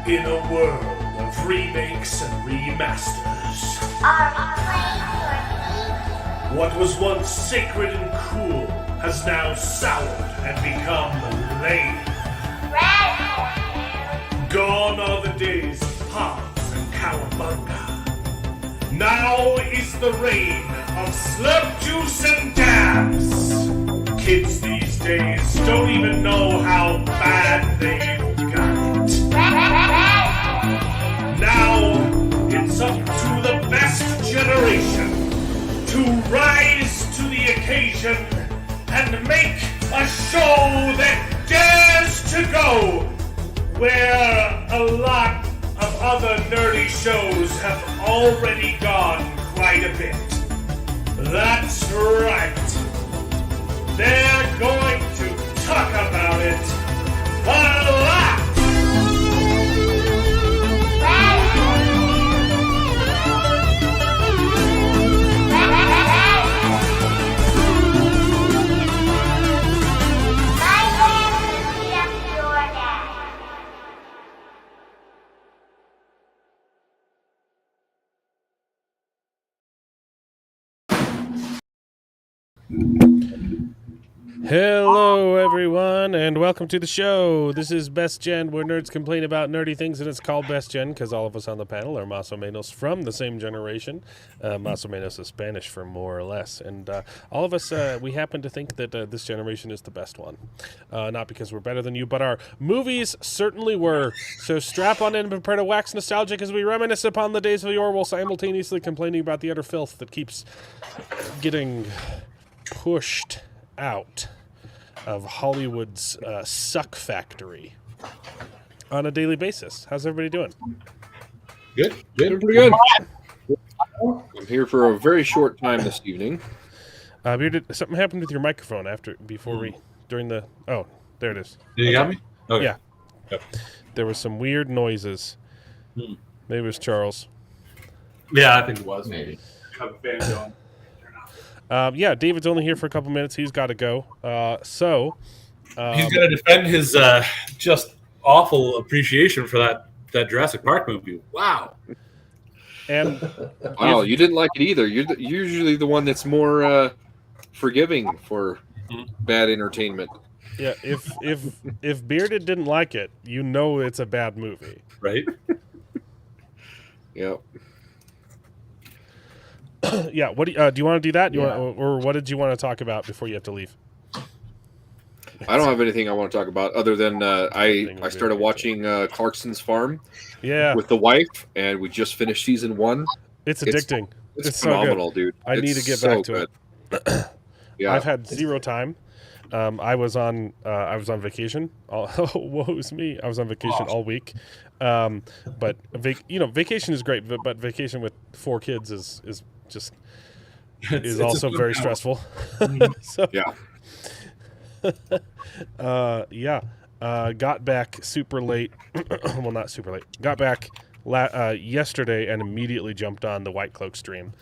In a world of remakes and remasters, Are we playing for what was once sacred and cool has now soured and become lame. Red? Gone are the days of Pops and Cowabunga. Now is the reign of slurp juice and dabs. Kids these days don't even know how bad they've got it. Now it's up to the best generation to rise to the occasion and make a show that dares to go where a lot of other nerdy shows have already gone quite a bit. That's right. They're going to talk about it a lot. Hello, everyone, and welcome to the show. This is Best Gen, where nerds complain about nerdy things, and it's called Best Gen because all of us on the panel are más o menos from the same generation. Más o menos is Spanish for more or less, and all of us, we happen to think that this generation is the best one. Not because we're better than you, but our movies certainly were. So strap on in and prepare to wax nostalgic as we reminisce upon the days of yore while simultaneously complaining about the utter filth that keeps getting pushed out of Hollywood's suck factory on a daily basis. How's everybody doing? Good. Pretty good. I'm here for a very short time this evening. Something happened with your microphone during the... Oh, there it is. Did you got me? Okay. Yeah. Yep. There were some weird noises. Maybe it was Charles. Yeah, I think it was. Maybe. Have a fan going. Yeah, David's only here for a couple minutes. He's got to go. He's going to defend his just awful appreciation for that Jurassic Park movie. Wow. And Wow, you didn't like it either. You're usually the one that's more forgiving for bad entertainment. yeah, if Bearded didn't like it, you know it's a bad movie. Right? Yep. Yeah. What do you want to do that? Or what did you want to talk about before you have to leave? I don't have anything I want to talk about other than I started watching Clarkson's Farm Yeah, with the wife, and we just finished season 1. it's addicting. It's so good. phenomenal, dude. I need to get back to it. Yeah. I've had zero time. I was on vacation. Woe's me! I was on vacation all week. But vacation is great. But vacation with 4 kids is just It's also a fun very time. stressful. So, Yeah. got back super late. Well, not super late. Got back yesterday and immediately jumped on the White Cloak stream.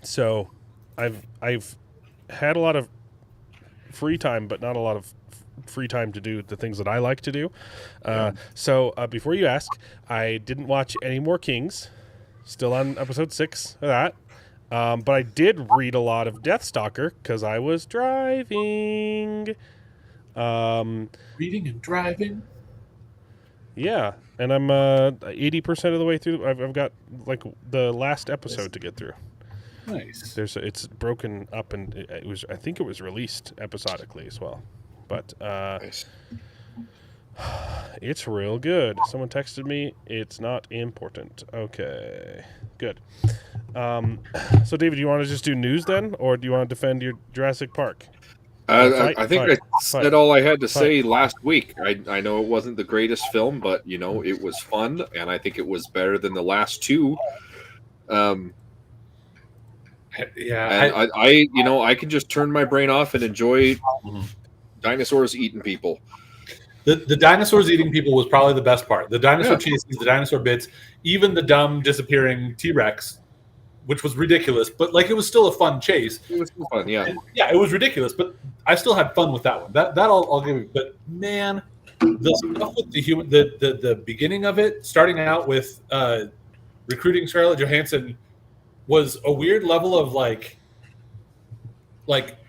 So I've had a lot of free time, but not a lot of free time to do the things that I like to do. So before you ask, I didn't watch any more Kings. Still on episode 6 of that. But I did read a lot of Deathstalker because I was driving. Reading and driving. Yeah, and I'm 80% of the way through. I've got like the last episode to get through. Nice. It's broken up, and I think it was released episodically as well. But Nice. it's real good. Someone texted me. It's not important. Okay, good. So, David, do you want to just do news then, or do you want to defend your Jurassic Park? I think I said all I had to say Fight. last week. I know it wasn't the greatest film, but it was fun, and I think it was better than the last 2. Yeah. And I can just turn my brain off and enjoy dinosaurs eating people. The dinosaurs eating people was probably the best part. The dinosaur chases, the dinosaur bits, even the dumb disappearing T-Rex, which was ridiculous, but it was still a fun chase. It was fun, yeah. And, yeah, it was ridiculous, but I still had fun with that one. That I'll give you. But man, the stuff with the human, the beginning of it, starting out with recruiting Scarlett Johansson, was a weird level of like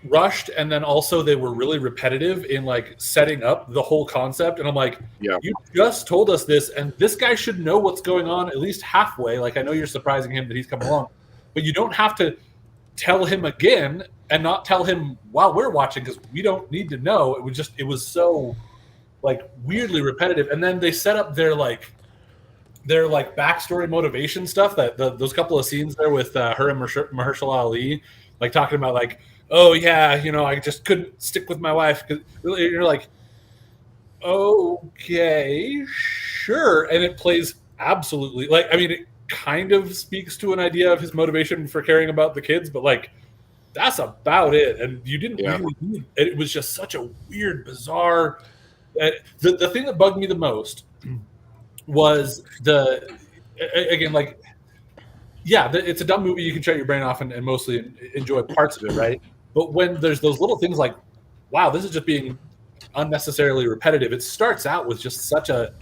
rushed, and then also they were really repetitive in like setting up the whole concept. And I'm like, Yeah. you just told us this, and this guy should know what's going on at least halfway. Like, I know you're surprising him that he's come along, but you don't have to tell him again and not tell him while we're watching, because we don't need to know. It was so like weirdly repetitive. And then they set up their backstory motivation stuff, that those couple of scenes there with her and Mahershala Ali, like talking about like, oh yeah, I just couldn't stick with my wife, because you're like, okay, sure. And it plays absolutely like, I mean, it kind of speaks to an idea of his motivation for caring about the kids, but like, that's about it. And you didn't really need it. It was just such a weird, bizarre. The thing that bugged me the most was it's a dumb movie. You can shut your brain off and mostly enjoy parts of it, right? But when there's those little things like, wow, this is just being unnecessarily repetitive. It starts out with just such a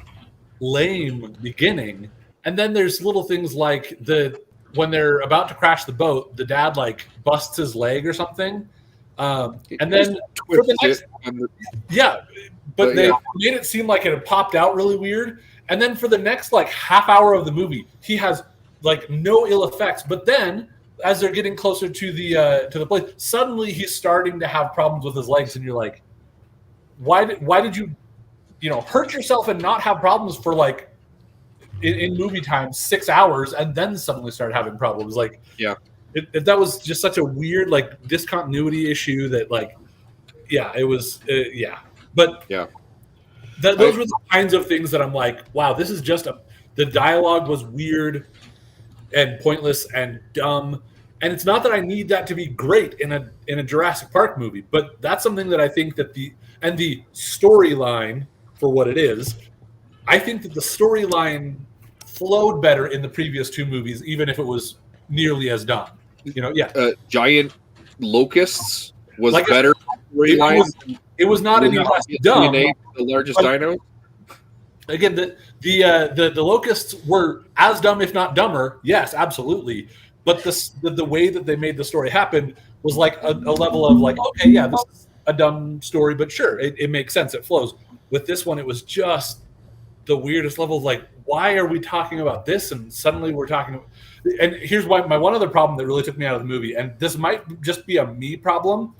lame beginning, and then there's little things like when they're about to crash the boat, the dad like busts his leg or something, and then for the next, but they made it seem like it had popped out really weird. And then for the next like half hour of the movie, he has like no ill effects. But then as they're getting closer to the place, suddenly he's starting to have problems with his legs, and you're like, why did you hurt yourself and not have problems for like in movie time 6 hours, and then suddenly start having problems? Like, that was just such a weird like discontinuity issue that like, it was but those were the kinds of things that I'm like, wow, this is just the dialogue was weird and pointless and dumb. And it's not that I need that to be great in a Jurassic Park movie, but that's something that I think that the storyline, for what it is, I think that the storyline flowed better in the previous two movies, even if it was nearly as dumb. Giant locusts was like better. It was not any less dumb. The largest dino. Again, the locusts were as dumb, if not dumber. Yes, absolutely. But the way that they made the story happen was like a level of like, okay, yeah, this is a dumb story, but sure, it makes sense. It flows. With this one, it was just the weirdest level of like, why are we talking about this? And suddenly we're talking. And here's why my one other problem that really took me out of the movie, and this might just be a me problem,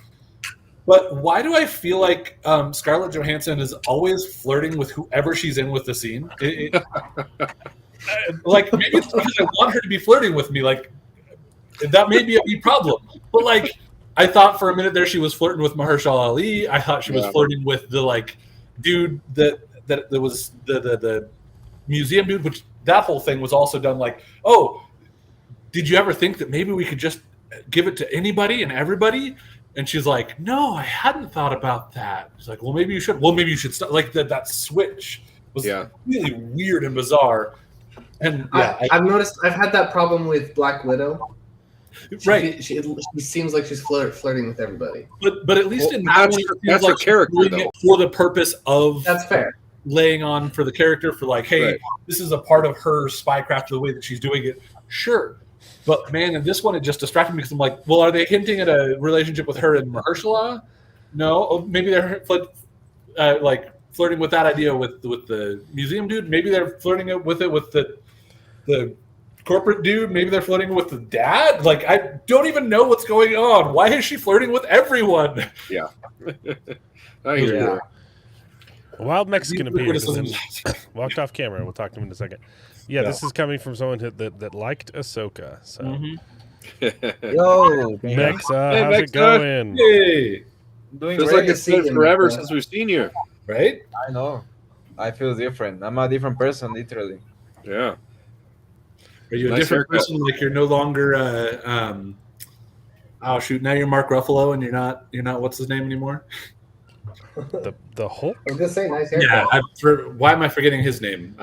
but why do I feel like Scarlett Johansson is always flirting with whoever she's in with the scene? Like, maybe it's because I want her to be flirting with me. Like, that may be a me problem. But like, I thought for a minute there she was flirting with Mahershala Ali. I thought she was flirting with the like dude that was the museum dude, which that whole thing was also done like, oh, did you ever think that maybe we could just give it to anybody and everybody? And she's like, no, I hadn't thought about that. She's like, well, maybe you should. Well, maybe you should stop. Like that switch was really weird and bizarre. And I've noticed. I've had that problem with Black Widow. Right. She seems like she's flirting with everybody. But at least in that's like a character though. For the purpose of that's fair. Laying on for the character for like, hey, this is a part of her spycraft, the way that she's doing it. Sure. But man, in this one, it just distracted me because I'm like, well, are they hinting at a relationship with her and Mahershala? No, maybe they're like flirting with that idea with the museum dude. Maybe they're flirting with it with the corporate dude. Maybe they're flirting with the dad. Like, I don't even know what's going on. Why is she flirting with everyone? Yeah, I hear you. A wild Mexican appeared and then walked off camera. We'll talk to him in a second. Yeah, this is coming from someone that liked Ahsoka. So, Yo, Mex, how's it Mexa. going? Hey, doing Feels great. like it's been forever since we've seen you. right? I know. I feel different. I'm a different person, literally. Yeah. Are you a Nice different haircut. person? Like you're no longer oh shoot, now you're Mark Ruffalo and you're not what's his name anymore? The Hulk? I was gonna say nice haircut. Yeah, why am I forgetting his name?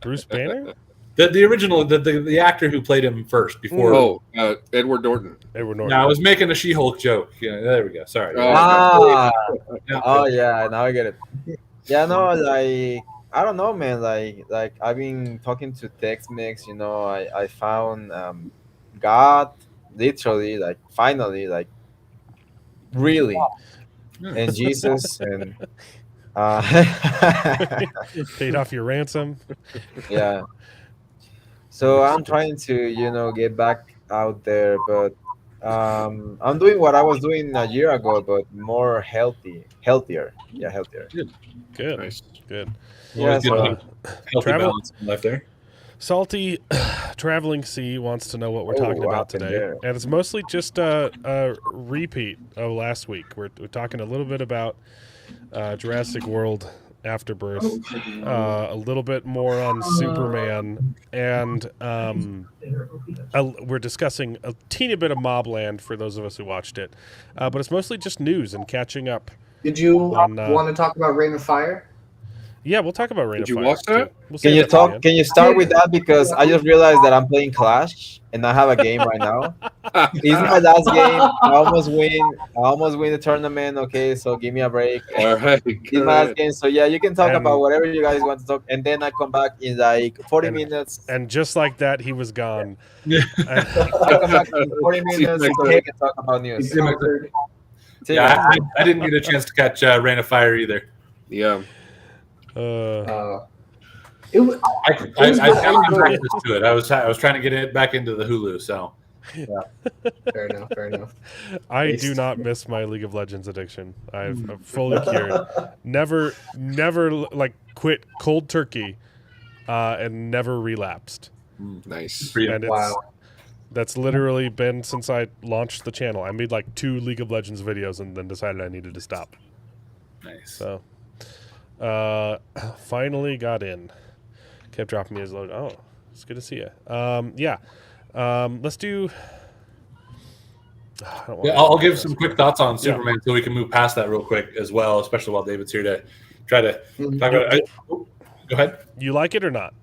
Bruce Banner? The original, the actor who played him first before. Edward Norton. Edward Norton. No, I was making a She-Hulk joke. Yeah, there we go. Sorry. Ah, Yeah. oh yeah, now I get it. Yeah, no, like I don't know, man. Like I've been talking to Tex Mex. I found God, literally, like finally, like really, and Jesus, and uh, Paid off your ransom. yeah. So I'm trying to, get back out there, but I'm doing what I was doing a year ago, but more healthier. Yeah, healthier. Good. Nice. Good. Yeah, Always good to so have healthy Travel- balance in life there. Salty Traveling C wants to know what we're talking what about happened today. there? And it's mostly just a repeat of last week. We're talking a little bit about Jurassic World Afterbirth, a little bit more on Superman, and we're discussing a teeny bit of Mobland for those of us who watched it. But it's mostly just news and catching up. Did you On, want to talk about Rain of Fire? Yeah, we'll talk about Rain Did of you Fire, watch that? too. We'll Can save you that for the talk? end. Can you start with that, because I just realized that I'm playing Clash and I have a game right now. It's my last game. I almost win. I almost win the tournament. Okay, so give me a break. All right. It's my last game, so yeah, you can talk And- about whatever you guys want to talk, and then I come back in like 40 And- minutes. And just like that, he was gone. I come back in 40 minutes, so we can talk about news. He's conquered. Yeah, I didn't get a chance to catch Rain of Fire either. Yeah. It was, I got practice to it. I was trying to get it back into the Hulu. So fair enough. Fair enough. I do not miss my League of Legends addiction. I'm fully cured. Never like quit cold turkey, and never relapsed. Nice. And Wow. that's literally been since I launched the channel. I made like 2 League of Legends videos and then decided I needed to stop. nice. So, finally got in. Kept dropping me as load. Oh, it's good to see you. Yeah. Let's do. I don't Yeah, wanna- I'll give some quick thoughts on Superman so we can move past that real quick as well, especially while David's here to try to talk about it. Go ahead. You like it or not?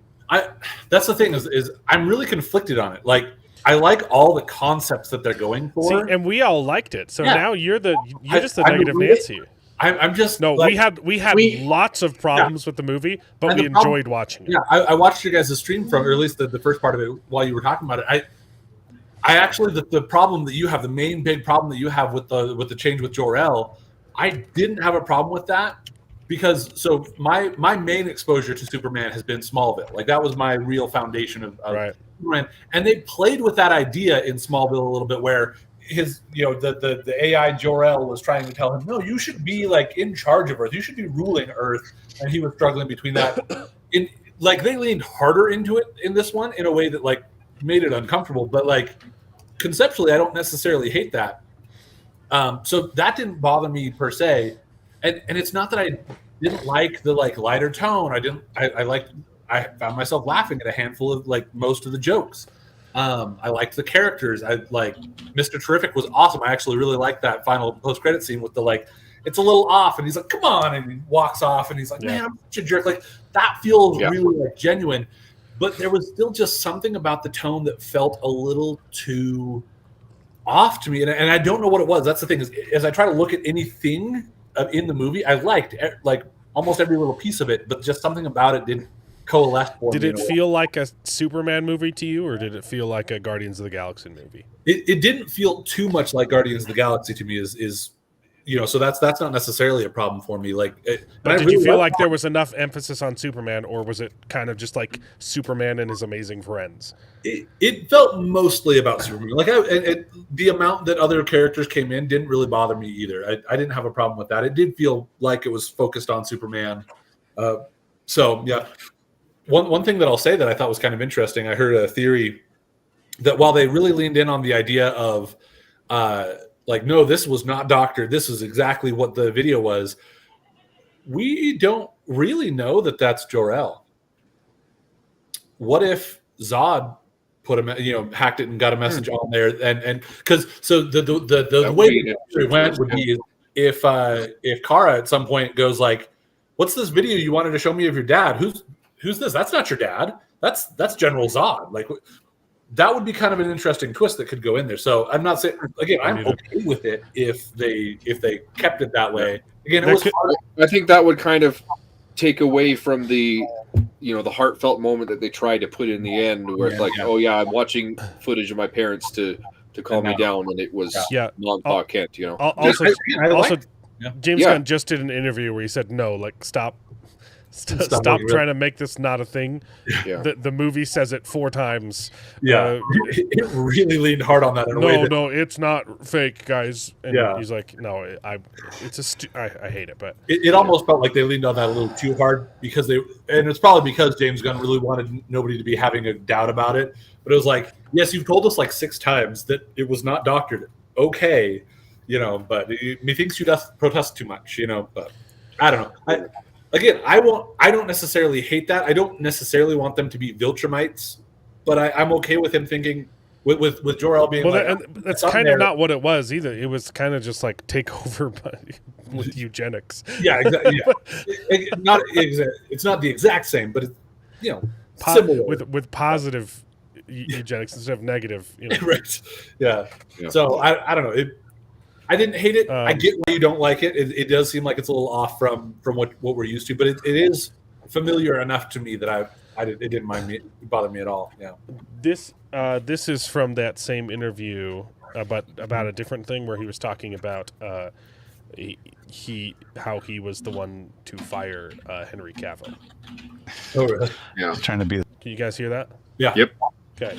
That's the thing is I'm really conflicted on it. Like I like all the concepts that they're going for. See, and we all liked it. So Yeah. now you're just the I negative agree. Nancy. I'm just No, like, we had lots of problems with the movie, but And we the problem- enjoyed watching it. Yeah, I watched your guys' stream from, or at least the first part of it while you were talking about it. I actually the problem that you have, the main big problem that you have with the change with Jor-El, I didn't have a problem with that because so my main exposure to Superman has been Smallville. Like that was my real foundation of Right. Superman, and they played with that idea in Smallville a little bit where his the AI Jor-El was trying to tell him, no, you should be like in charge of Earth, you should be ruling Earth, and he was struggling between that. Like they leaned harder into it in this one in a way that like made it uncomfortable, but like conceptually I don't necessarily hate that. So that didn't bother me per se, and it's not that I didn't like the like lighter tone. I found myself laughing at a handful of like most of the jokes. I liked the characters. I like Mr. Terrific was awesome. I actually really liked that final post-credit scene with the like, it's a little off, and he's like, "Come on," and he walks off, and he's like, "Man, I'm such a jerk." Like that feels really like genuine, but there was still just something about the tone that felt a little too off to me, and I don't know what it was. That's the thing is, as I try to look at anything in the movie, I liked like almost every little piece of it, but just something about it didn't coalesce for me. Did it feel like a Superman movie to you, or did it feel like a Guardians of the Galaxy movie? It didn't feel too much like Guardians of the Galaxy to me. Is so that's not necessarily a problem for me. Like, But did you feel like there was enough emphasis on Superman, or was it kind of just like Superman and his amazing friends? It felt mostly about Superman. Like the amount that other characters came in didn't really bother me either. I didn't have a problem with that. It did feel like it was focused on Superman. So yeah. One thing that I'll say that I thought was kind of interesting, I heard a theory that while they really leaned in on the idea of like, no, this was not doctored, this is exactly what the video was, we don't really know that that's Jor-El. What if Zod put him, hacked it and got a message on there, and because so the way it went would be if Kara at some point goes like, "What's this video you wanted to show me of your dad? Who's this? That's not your dad. That's General Zod." Like that would be kind of an interesting twist that could go in there. So I'm not saying again, I'm okay with it if they kept it that way. Again, it was I think that would kind of take away from the the heartfelt moment that they tried to put in the end, where it's like, oh yeah, I'm watching footage of my parents to calm me down, and it was Mom, Pa, Kent. Also, Yeah. James Gunn just did an interview where he said, "No, like stop trying to make this not a thing." Yeah. The movie says it 4 times. Yeah, it really leaned hard on that. In a way that, No, it's not fake, guys. And Yeah. he's like, no, I hate it, but it almost felt like they leaned on that a little too hard because and it's probably because James Gunn really wanted nobody to be having a doubt about it. But it was like, yes, you've told us like 6 times that it was not doctored. Okay, but methinks you doth protest too much, But I don't know. I don't necessarily hate that. I don't necessarily want them to be Viltrumites, but I'm okay with him thinking with Jor-El being that's kind of not what it was either. It was kind of just like take over with eugenics. Yeah, exactly. Yeah. It's not the exact same, but it's similar with positive eugenics instead of negative. Right. Yeah. So I don't know. I didn't hate it. I get why you don't like it. It does seem like it's a little off from what we're used to, but it is familiar enough to me that it didn't bother me at all. Yeah. This is from that same interview, but about a different thing where he was talking about how he was the one to fire Henry Cavill. Oh, really? Yeah. He's trying to be. Can you guys hear that? Yeah. Yep. Okay.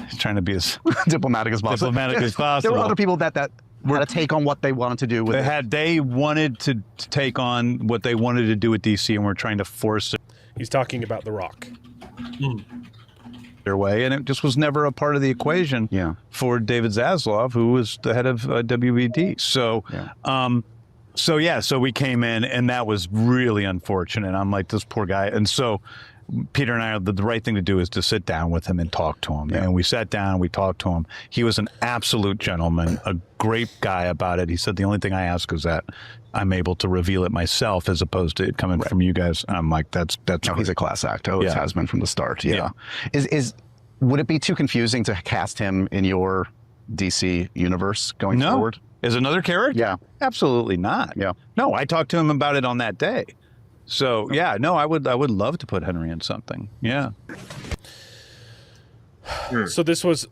He's trying to be as diplomatic as possible. There were other people that had a take on what they wanted to do with They wanted to take on what they wanted to do with DC, and we're trying to force it He's talking about The Rock. their way, and it just was never a part of the equation for David Zaslav, who was the head of WBD. So, so we came in, and that was really unfortunate. I'm like, this poor guy. And so Peter and I, the right thing to do is to sit down with him and talk to him. And we sat down, we talked to him. He was an absolute gentleman, a great guy about it. He said, the only thing I ask is that I'm able to reveal it myself as opposed to it coming from you guys. I'm like, that's No, he's a class act. Always has been from the start. Yeah. Would it be too confusing to cast him in your DC universe going forward? As another character? Yeah. Absolutely not. Yeah. No, I talked to him about it on that day. So I would love to put Henry in something. Yeah. So this was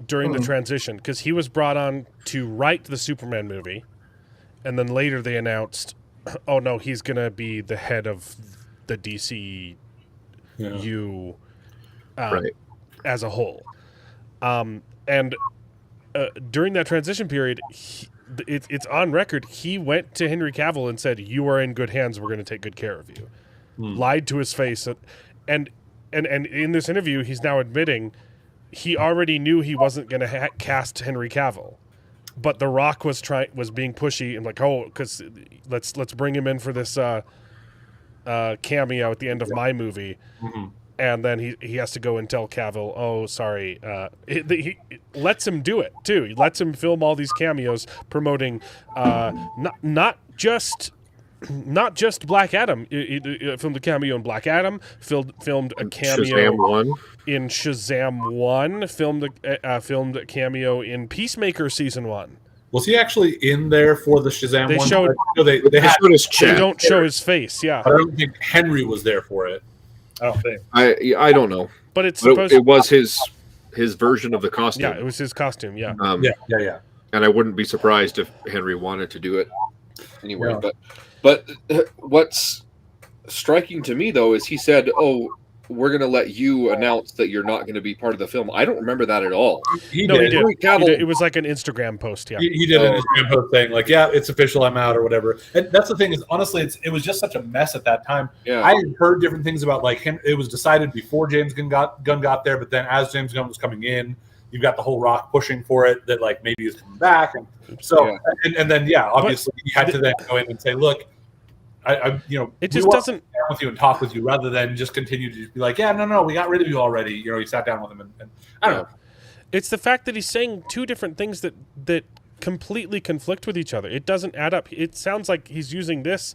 during the transition because he was brought on to write the Superman movie, and then later they announced, oh no, he's gonna be the head of the DCU as a whole. And during that transition period, it's on record. He went to Henry Cavill and said, "You are in good hands. We're going to take good care of you." Lied to his face, and in this interview, he's now admitting he already knew he wasn't going to cast Henry Cavill, but The Rock was being pushy and like, oh, because let's bring him in for this cameo at the end of my movie. And then he has to go and tell Cavill, oh, sorry. He lets him do it, too. He lets him film all these cameos promoting not just Black Adam. He filmed a cameo in Black Adam, filmed a cameo in Shazam 1, filmed a cameo in Peacemaker Season 1. Was he actually in there for the Shazam They one? showed- They showed his They don't show his face, yeah. But I don't think Henry was there for it. I don't think. I don't know. But it's supposed it was his version of the costume. Yeah, it was his costume, yeah. Yeah. And I wouldn't be surprised if Henry wanted to do it anyway. Yeah. But what's striking to me though is he said, "Oh, we're going to let you announce that you're not going to be part of the film." I don't remember that at all. He did. It was like an Instagram post. Yeah, he did an Instagram post saying like, "Yeah, it's official. I'm out," or whatever. And that's the thing is, honestly, it was just such a mess at that time. Yeah. I had heard different things about like him. It was decided before James Gunn got there, but then as James Gunn was coming in, you've got the whole Rock pushing for it that like maybe he's coming back, and so and then obviously he had to then go in and say, "Look, I it just doesn't sit down with you and talk with you rather than just continue to just be like, yeah, no, we got rid of you already." He sat down with him and I don't know. It's the fact that he's saying two different things that completely conflict with each other. It doesn't add up. It sounds like he's using this.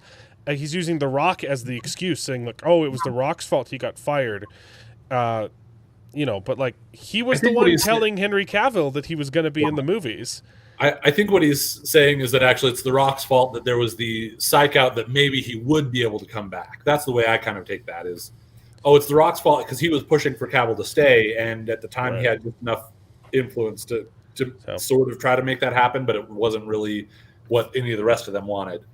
He's using The Rock as the excuse, saying like, "Oh, it was The Rock's fault he got fired." But like he was the one telling Henry Cavill that he was going to be in the movies. I think what he's saying is that actually it's The Rock's fault that there was the psych out that maybe he would be able to come back. That's the way I kind of take that is, it's The Rock's fault because he was pushing for Cavill to stay, and at the time he had just enough influence to sort of try to make that happen, but it wasn't really what any of the rest of them wanted.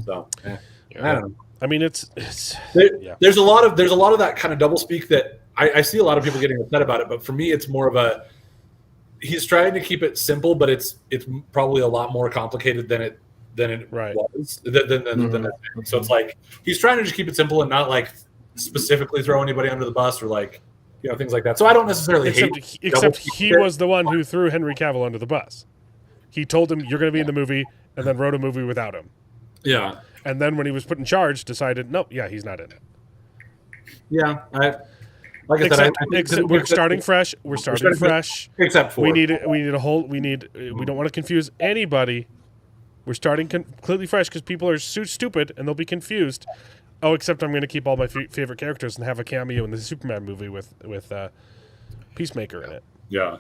So I don't know. I mean, there's a lot of that kind of doublespeak that I see a lot of people getting upset about it, but for me, it's more of a he's trying to keep it simple, but it's probably a lot more complicated than it was. So it's like he's trying to just keep it simple and not like specifically throw anybody under the bus or like things like that. So I don't necessarily hate. Except he was the one who threw Henry Cavill under the bus. He told him you're going to be in the movie, and then wrote a movie without him. Yeah. And then when he was put in charge, decided, nope, he's not in it. Yeah, Except we're starting fresh. We're starting fresh. Except for we don't want to confuse anybody. We're starting completely fresh because people are stupid and they'll be confused. Oh, except I'm going to keep all my favorite characters and have a cameo in the Superman movie with Peacemaker in it. Yeah.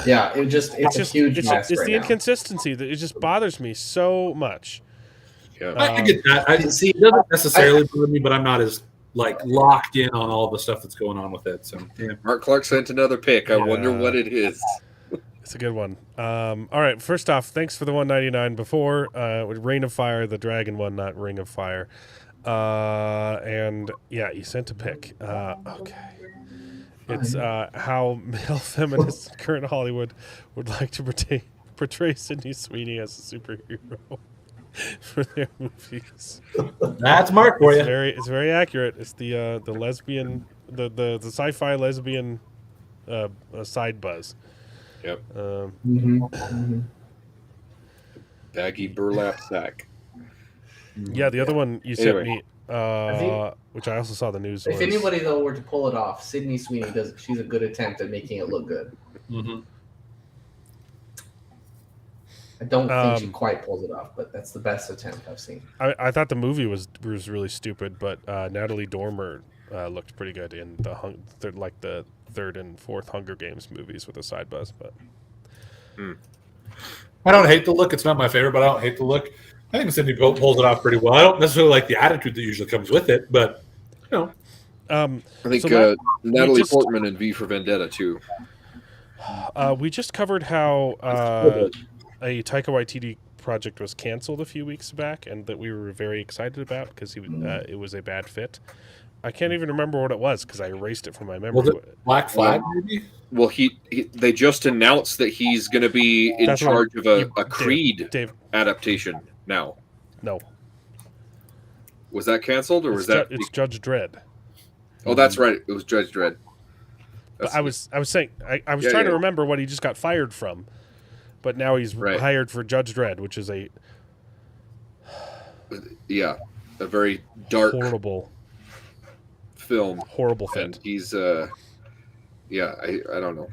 Yeah, it's a huge mess. It's the inconsistency that it just bothers me so much. Yeah. I get that. It doesn't necessarily bother me, but I'm not as like locked in on all the stuff that's going on with it. So Mark Clark sent another pick. I wonder what it is. It's a good one. All right. First off, thanks for the $1.99 before. Rain of Fire, the dragon one, not Ring of Fire. And you sent a pick. Okay. It's how male feminists in current Hollywood would like to portray Sydney Sweeney as a superhero for their movies. That's Mark for you. It's very accurate. It's the lesbian, the sci-fi lesbian side buzz. Yep. Baggy burlap sack. Yeah, the other one you sent me, which I also saw the news. If anybody though were to pull it off, Sydney Sweeney does. She's a good attempt at making it look good. Mm-hmm. I don't think she quite pulls it off, but that's the best attempt I've seen. I thought the movie was really stupid, but Natalie Dormer looked pretty good in the third and fourth Hunger Games movies with a side buzz. But I don't hate the look. It's not my favorite, but I don't hate the look. I think Sydney pulls it off pretty well. I don't necessarily like the attitude that usually comes with it, but I think Natalie Portman in V for Vendetta too. We just covered how a Taika Waititi project was canceled a few weeks back, and that we were very excited about because it was a bad fit. I can't even remember what it was because I erased it from my memory. Was it Black Flag, maybe? Well, they just announced that he's going to be in charge of a Creed adaptation now. No. Was that canceled, or was that? It's Judge Dredd. Oh, that's right. It was Judge Dredd. But I was saying I was trying to remember what he just got fired from, but now he's hired for Judge Dredd, which is a very dark, horrible film. Horrible fit. And he's I don't know.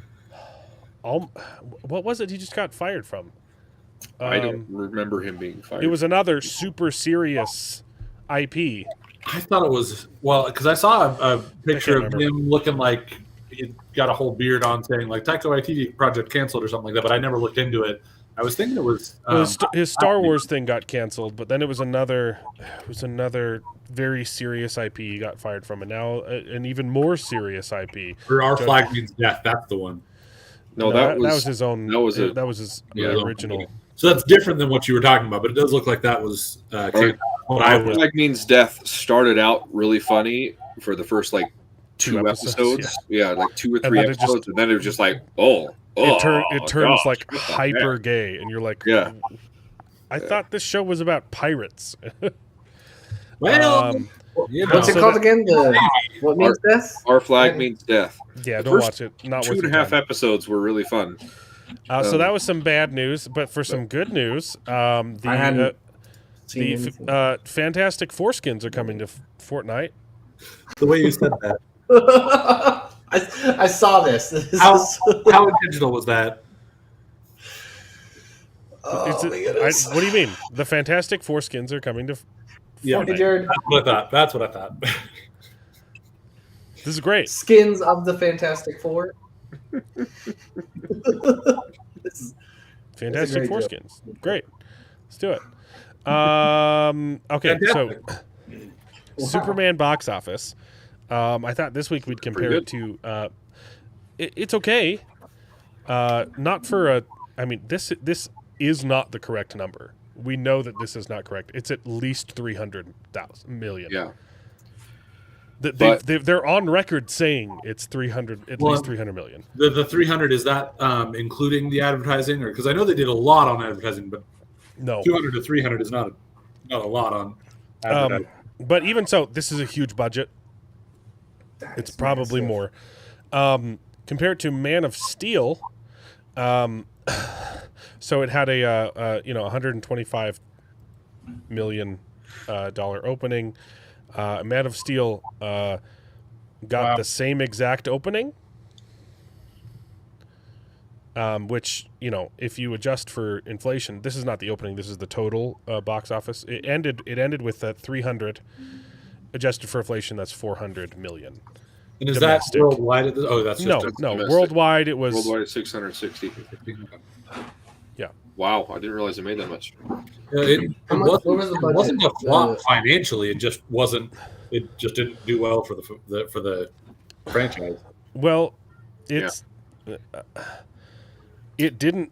What was it he just got fired from? I don't remember him being fired. It was another super serious IP. I thought it was because I saw a picture of him looking like he got a whole beard on, saying like Taika Waititi project canceled or something like that. But I never looked into it. I was thinking it was his Star Wars thing got canceled, but then it was another very serious IP he got fired from, and now an even more serious IP. For Our Flag Means Death. That's the one. No, that was his own. That was his original. So that's different than what you were talking about, but it does look like that was. Our Flag Means Death started out really funny for the first like two episodes. Yeah, like 2 or 3 episodes, and then it was just like, it turns like hyper gay, and you're like, I thought this show was about pirates. What's it called again? What means death? Our Flag Means Death. Yeah, don't watch it. Not 2.5 episodes were really fun. So that was some bad news, but for some good news, the Fantastic Foreskins are coming to Fortnite. The way you said that. I saw this. How intentional was that? Oh, my goodness. What do you mean? The Fantastic Foreskins are coming to Fortnite. Hey, Jared. That's what I thought. This is great. Skins of the Fantastic Four. Fantastic great joke. Foreskins. Great. Let's do it. Okay, so Superman box office. I thought this week we'd compare it to. It's okay. Not for a. I mean, this is not the correct number. We know that this is not correct. It's at least 300,000 million. Yeah. They're on record saying it's 300, at least 300 million. The 300, is that including the advertising, or because I know they did a lot on advertising, but No. 200 to 300 is not a lot on advertising. But even so, this is a huge budget. It's probably more. Compared to Man of Steel, so it had a $125 million dollar opening. Man of Steel got the same exact opening, which, if you adjust for inflation, this is not the opening. This is the total box office. It ended with 300. Adjusted for inflation, that's 400 million. And is domestic. that worldwide? That's just no. domestic. Worldwide, it was Worldwide is 660. Yeah. Wow, I didn't realize it made that much. It How much- what was the budget? wasn't a flop financially. It just wasn't. It just didn't do well for the franchise. Well, it's it didn't.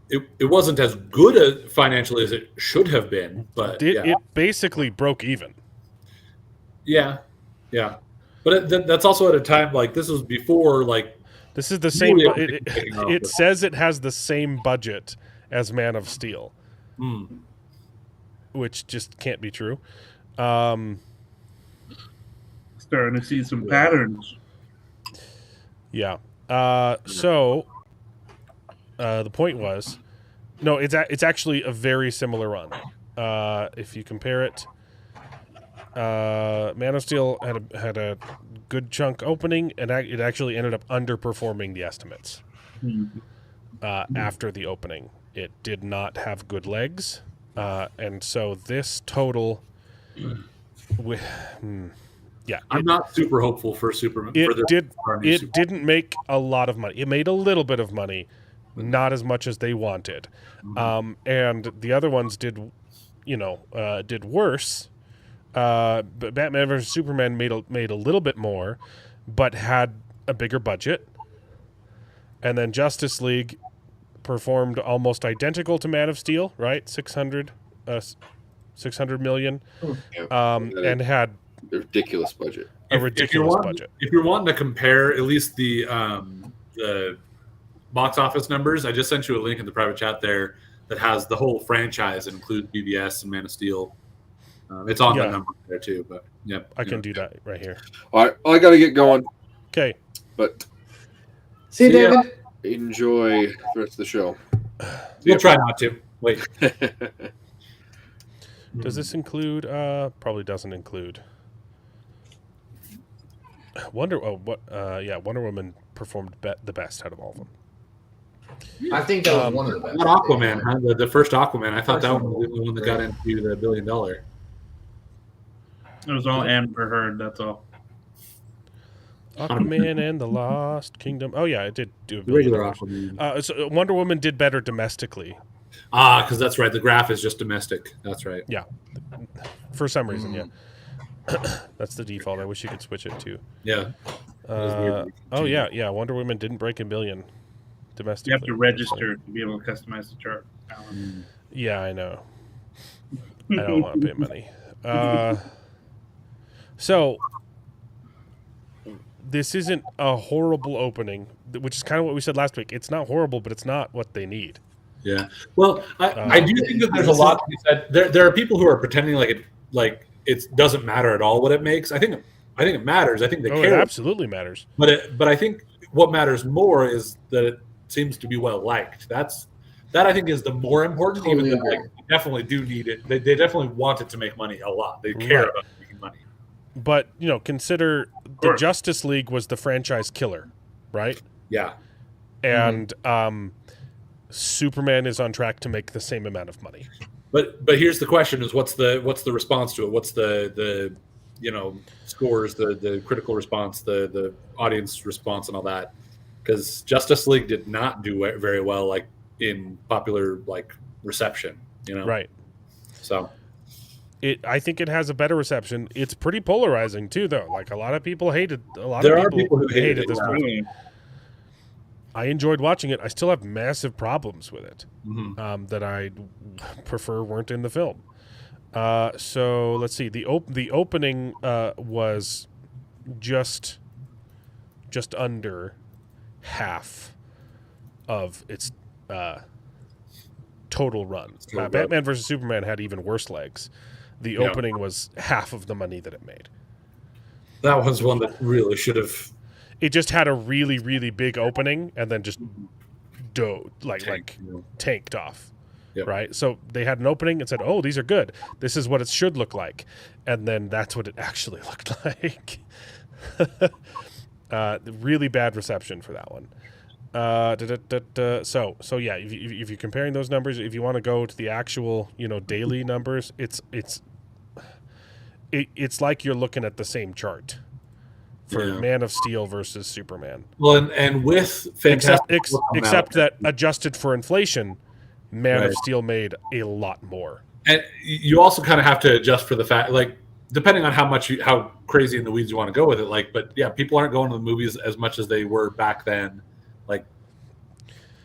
It wasn't as good financially as it should have been, but It basically broke even. yeah. But that's also at a time like this was before This is the same. Really It says it has the same budget as Man of Steel, which just can't be true. Starting to see some patterns. Yeah. So the point was, no, it's actually a very similar run. If you compare it, Man of Steel had a good chunk opening, and it actually ended up underperforming the estimates. After the opening, it did not have good legs, and so this total, I'm not super hopeful for Superman. It didn't make a lot of money. It made a little bit of money, not as much as they wanted, and the other ones did worse. But Batman vs Superman made a little bit more, but had a bigger budget. And then Justice League performed almost identical to Man of Steel, right? 600 million, and had a ridiculous budget. Budget. If you're wanting to compare at least the box office numbers, I just sent you a link in the private chat there that has the whole franchise, includes BVS and Man of Steel. It's on the number there too, but yeah, I can do that right here. All right, I got to get going. Okay, but see you, David. Enjoy the rest of the show. We'll try not to. Wait. Does this include? Probably doesn't include. Wonder Woman performed the best out of all of them. I think that was one of the best. Not Aquaman, huh? The first Aquaman. I thought that one was the one that got into the $1 billion. It was all Amber Heard, that's all. Aquaman and the Lost Kingdom. Oh yeah, it did do $1 billion. Regular Aquaman. So Wonder Woman did better domestically. Because that's right. The graph is just domestic. That's right. Yeah, for some reason, yeah. That's the default. I wish you could switch it to. Yeah. Yeah. Wonder Woman didn't break $1 billion domestically. You have to register to be able to customize the chart. Yeah, I know. I don't want to pay money. So this isn't a horrible opening, which is kind of what we said last week. It's not horrible, but it's not what they need. Yeah. Well, I do think that there's a lot to be said. There are people who are pretending like it doesn't matter at all what it makes. I think it matters. I think they care. It absolutely matters. But I think what matters more is that it seems to be well liked. That I think is the more important. Even though they definitely do need it. They definitely want it to make money a lot. They care about making money. But consider the Justice League was the franchise killer, right? Yeah. And Superman is on track to make the same amount of money. But here's the question: is what's the response to it? What's the scores, the critical response, the audience response, and all that? Because Justice League did not do very well, like in popular like reception. You know, Right. So I think it has a better reception. It's pretty polarizing too, though. Like a lot of people hated. A lot there of are people who hated this yeah. movie. I enjoyed watching it. I still have massive problems with it that I prefer weren't in the film. So let's see. The opening was just under half of its total run. Batman versus Superman had even worse legs. The opening was half of the money that it made. That was one that really should have. It just had a really, really big opening and then just tanked off. Yep. Right? So they had an opening and said, "Oh, these are good. This is what it should look like." And then that's what it actually looked like. Really bad reception for that one. So yeah, if you're comparing those numbers, if you want to go to the actual, daily numbers, it's like you're looking at the same chart for Man of Steel versus Superman. Well, and with Fantastic, except that adjusted for inflation, Man of Steel made a lot more. And you also kind of have to adjust for the fact, like, depending on how crazy in the weeds you want to go with it. Like, but yeah, people aren't going to the movies as much as they were back then. Like,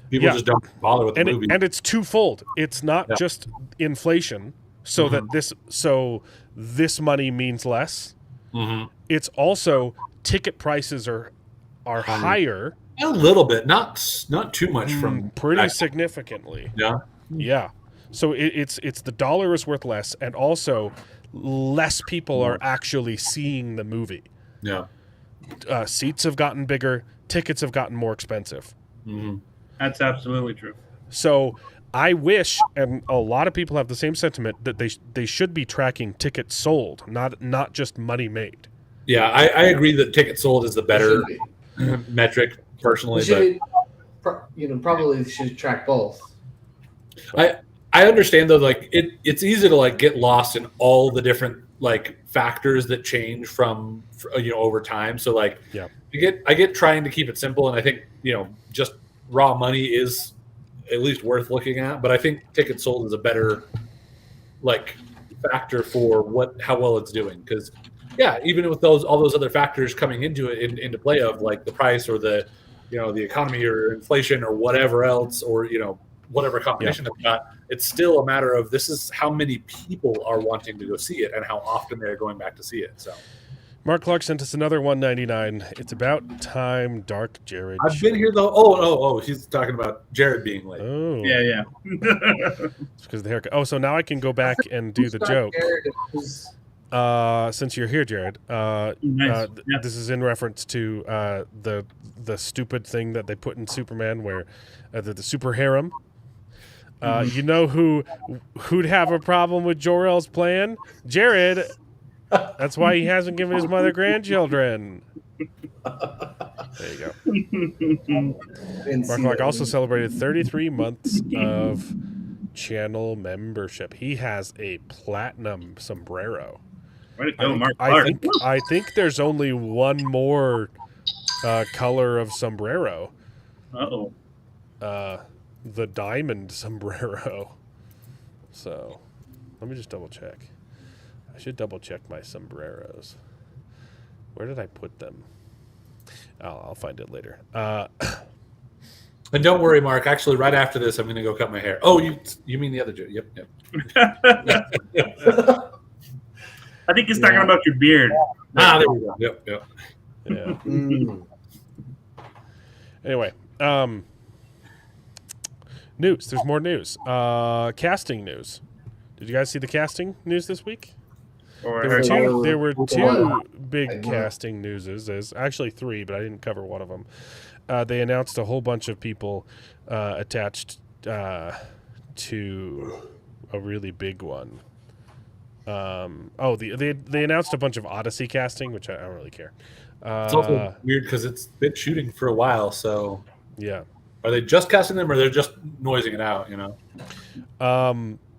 people just don't bother with the movie. And it's twofold. It's not just inflation, so that this money means less. It's also ticket prices are higher. A little bit, not too much from pretty significantly. Yeah. So it's the dollar is worth less, and also less people are actually seeing the movie. Yeah. Seats have gotten bigger. Tickets have gotten more expensive. That's absolutely true. So I wish, and a lot of people have the same sentiment, that they should be tracking tickets sold, not just money made. Yeah, I agree that tickets sold is the better metric personally. Probably should track both. I understand though, like it's easy to like get lost in all the different like factors that change from over time. So like I get trying to keep it simple, and I think just raw money is at least worth looking at. But I think tickets sold is a better like factor for how well it's doing, because even with all those other factors coming into it into play of like the price or the the economy or inflation or whatever else, or whatever combination they've got, it's still a matter of this is how many people are wanting to go see it and how often they're going back to see it. So Mark Clark sent us another $1.99. It's about time, Dark Jared. I've been here though. Oh, he's talking about Jared being late. Oh, yeah. It's because of the haircut. Oh, so now I can go back and do the joke. Since you're here, Jared, Nice. This is in reference to the stupid thing that they put in Superman, where the super harem. You know who'd have a problem with Jor-El's plan? Jared. That's why he hasn't given his mother grandchildren. There you go. Mark Clark also celebrated 33 months of channel membership. He has a platinum sombrero. Way to go, Mark Clark. I think there's only one more color of sombrero. Uh-oh. The diamond sombrero. So, let me just double check. I should double check my sombreros. Where did I put them? I'll find it later. And don't worry, Mark. Actually, right after this, I'm going to go cut my hair. Oh, you mean the other Joe? Yep. I think he's talking about your beard. There we go. Yep. Yeah. Anyway, news. There's more news. Casting news. Did you guys see the casting news this week? There were two big casting newses. There's actually three, but I didn't cover one of them. They announced a whole bunch of people attached to a really big one. They announced a bunch of Odyssey casting, which I don't really care. It's also weird because it's been shooting for a while. So yeah, are they just casting them, or they're just noising it out?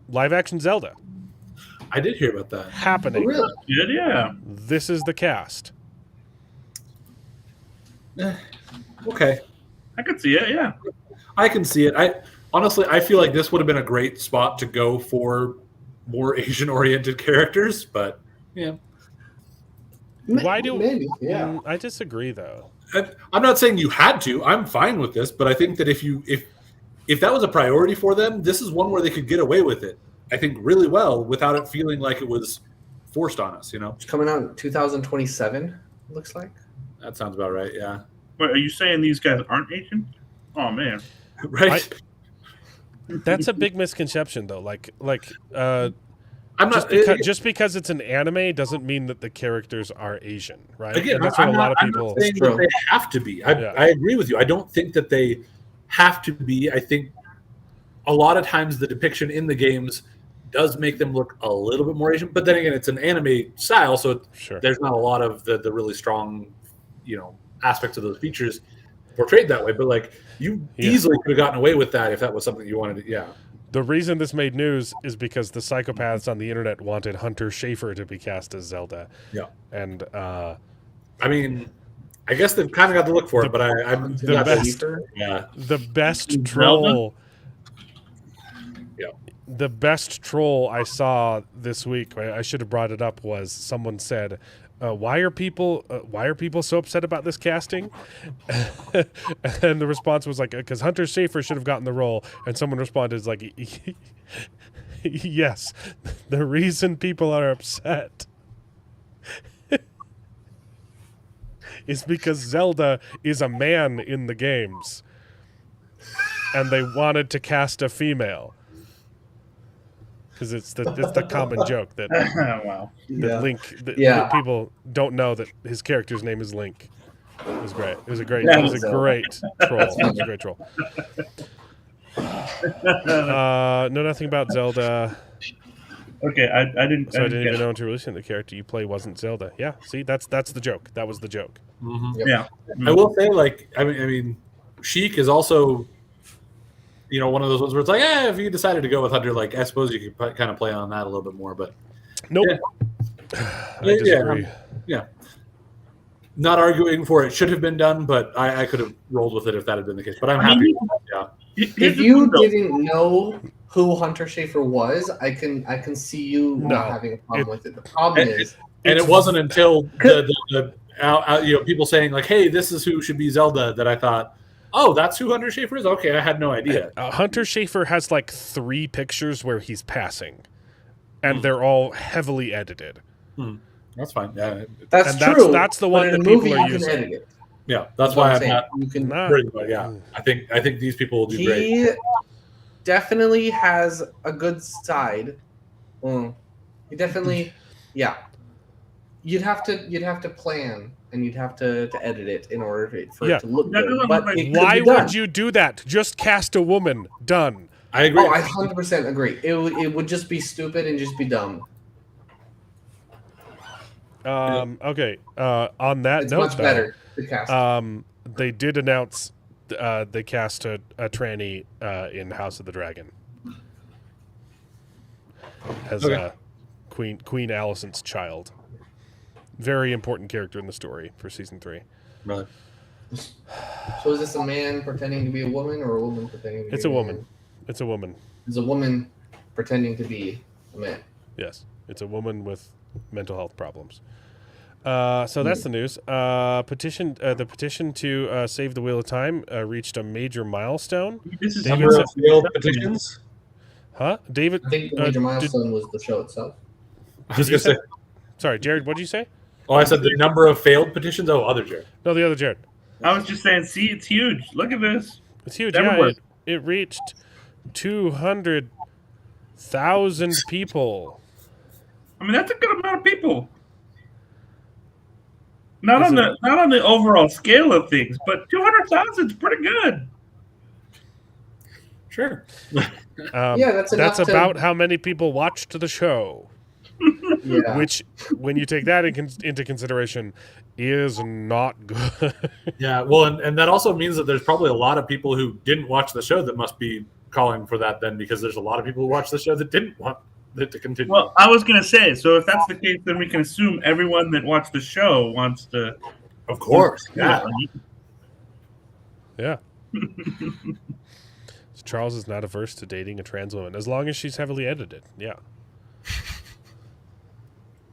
Live action Zelda. I did hear about that happening. Oh, really? Yeah. This is the cast. Okay, I could see it. Yeah. I can see it. honestly, I feel like this would have been a great spot to go for more Asian-oriented characters, but yeah. Why do Maybe, yeah. I disagree though? I'm not saying you had to. I'm fine with this, but I think that if that was a priority for them, this is one where they could get away with it. I think really well without it feeling like it was forced on us. It's coming out in 2027. It looks like. That sounds about right. Yeah. Wait, are you saying these guys aren't Asian? Oh man, right. That's a big misconception though. I'm not just because it's an anime doesn't mean that the characters are Asian, right? Again, And that's what a lot of people. I'm not saying that they have to be. I agree with you. I don't think that they have to be. I think a lot of times the depiction in the games does make them look a little bit more Asian. But then again, it's an anime style, so there's not a lot of the really strong, aspects of those features portrayed that way. But like you easily could have gotten away with that if that was something you wanted to. Yeah. The reason this made news is because the psychopaths on the internet wanted Hunter Schafer to be cast as Zelda. Yeah. And I mean, I guess they've kind of got to look for it, but I'm the best. The best troll. Yeah. The best troll I saw this week, I should have brought it up, was someone said, why are people so upset about this casting? And the response was like, because Hunter Schafer should have gotten the role. And someone responded is like, yes, the reason people are upset is because Zelda is a man in the games, and they wanted to cast a female. Because it's the common joke that wow. Link people don't know that his character's name is Link. It was great. It was a great troll. It was a great troll. Know nothing about Zelda. Okay, I didn't. So I didn't even know until releasing the character you play wasn't Zelda. Yeah, see, that's the joke. That was the joke. Mm-hmm. Yeah. I will say, I mean, Sheik is also, one of those ones where it's like, if you decided to go with Hunter, I suppose you could kind of play on that a little bit more, but nope. I disagree. Yeah. Not arguing for it should have been done, but I could have rolled with it if that had been the case. But I'm happy. Yeah. If you didn't know who Hunter Schafer was, I can see you not having a problem with it. The problem is, and it wasn't until the people saying like, "Hey, this is who should be Zelda," that I thought, "Oh, that's who Hunter Schafer is." Okay, I had no idea. Hunter Schafer has 3 pictures where he's passing, and they're all heavily edited. That's fine. Yeah, that's true. That's the one that people are using. Edit it. Yeah, that's why I'm not. You can. But yeah, I think these people will do great. He definitely has a good side. He definitely, yeah. You'd have to plan and you'd have to edit it in order for it to look good. But why would you do that? Just cast a woman. Done. I agree. Oh, I 100% agree. It would just be stupid and just be dumb. Okay. On that It's note, much better to cast. they did announce they cast a tranny in House of the Dragon as Queen Alicent's child. Very important character in the story for season 3. Really? So is this a man pretending to be a woman or a woman pretending to be a woman? man? It's a woman. It's a woman pretending to be a man. Yes. It's a woman with mental health problems. So that's the news. The petition to save the Wheel of Time reached a major milestone. This is number of failed petitions. Huh? David? I think the major milestone was the show itself. I was going to say. Sorry, Jared, what did you say? Oh, I said the number of failed petitions? Oh, other Jared. No, the other Jared. I was just saying, see, it's huge. Look at this. It's huge. Yeah, it reached 200,000 people. I mean, that's a good amount of people. Not on the overall scale of things, but 200,000 is pretty good. Sure. That's about how many people watched the show. Yeah. Which, when you take that into consideration, is not good. Yeah, well, and that also means that there's probably a lot of people who didn't watch the show that must be calling for that then, because there's a lot of people who watched the show that didn't want it to continue. Well, I was going to say, so if that's the case, then we can assume everyone that watched the show wants to. Of course, yeah. Yeah. It's Charles is not averse to dating a trans woman as long as she's heavily edited. Yeah.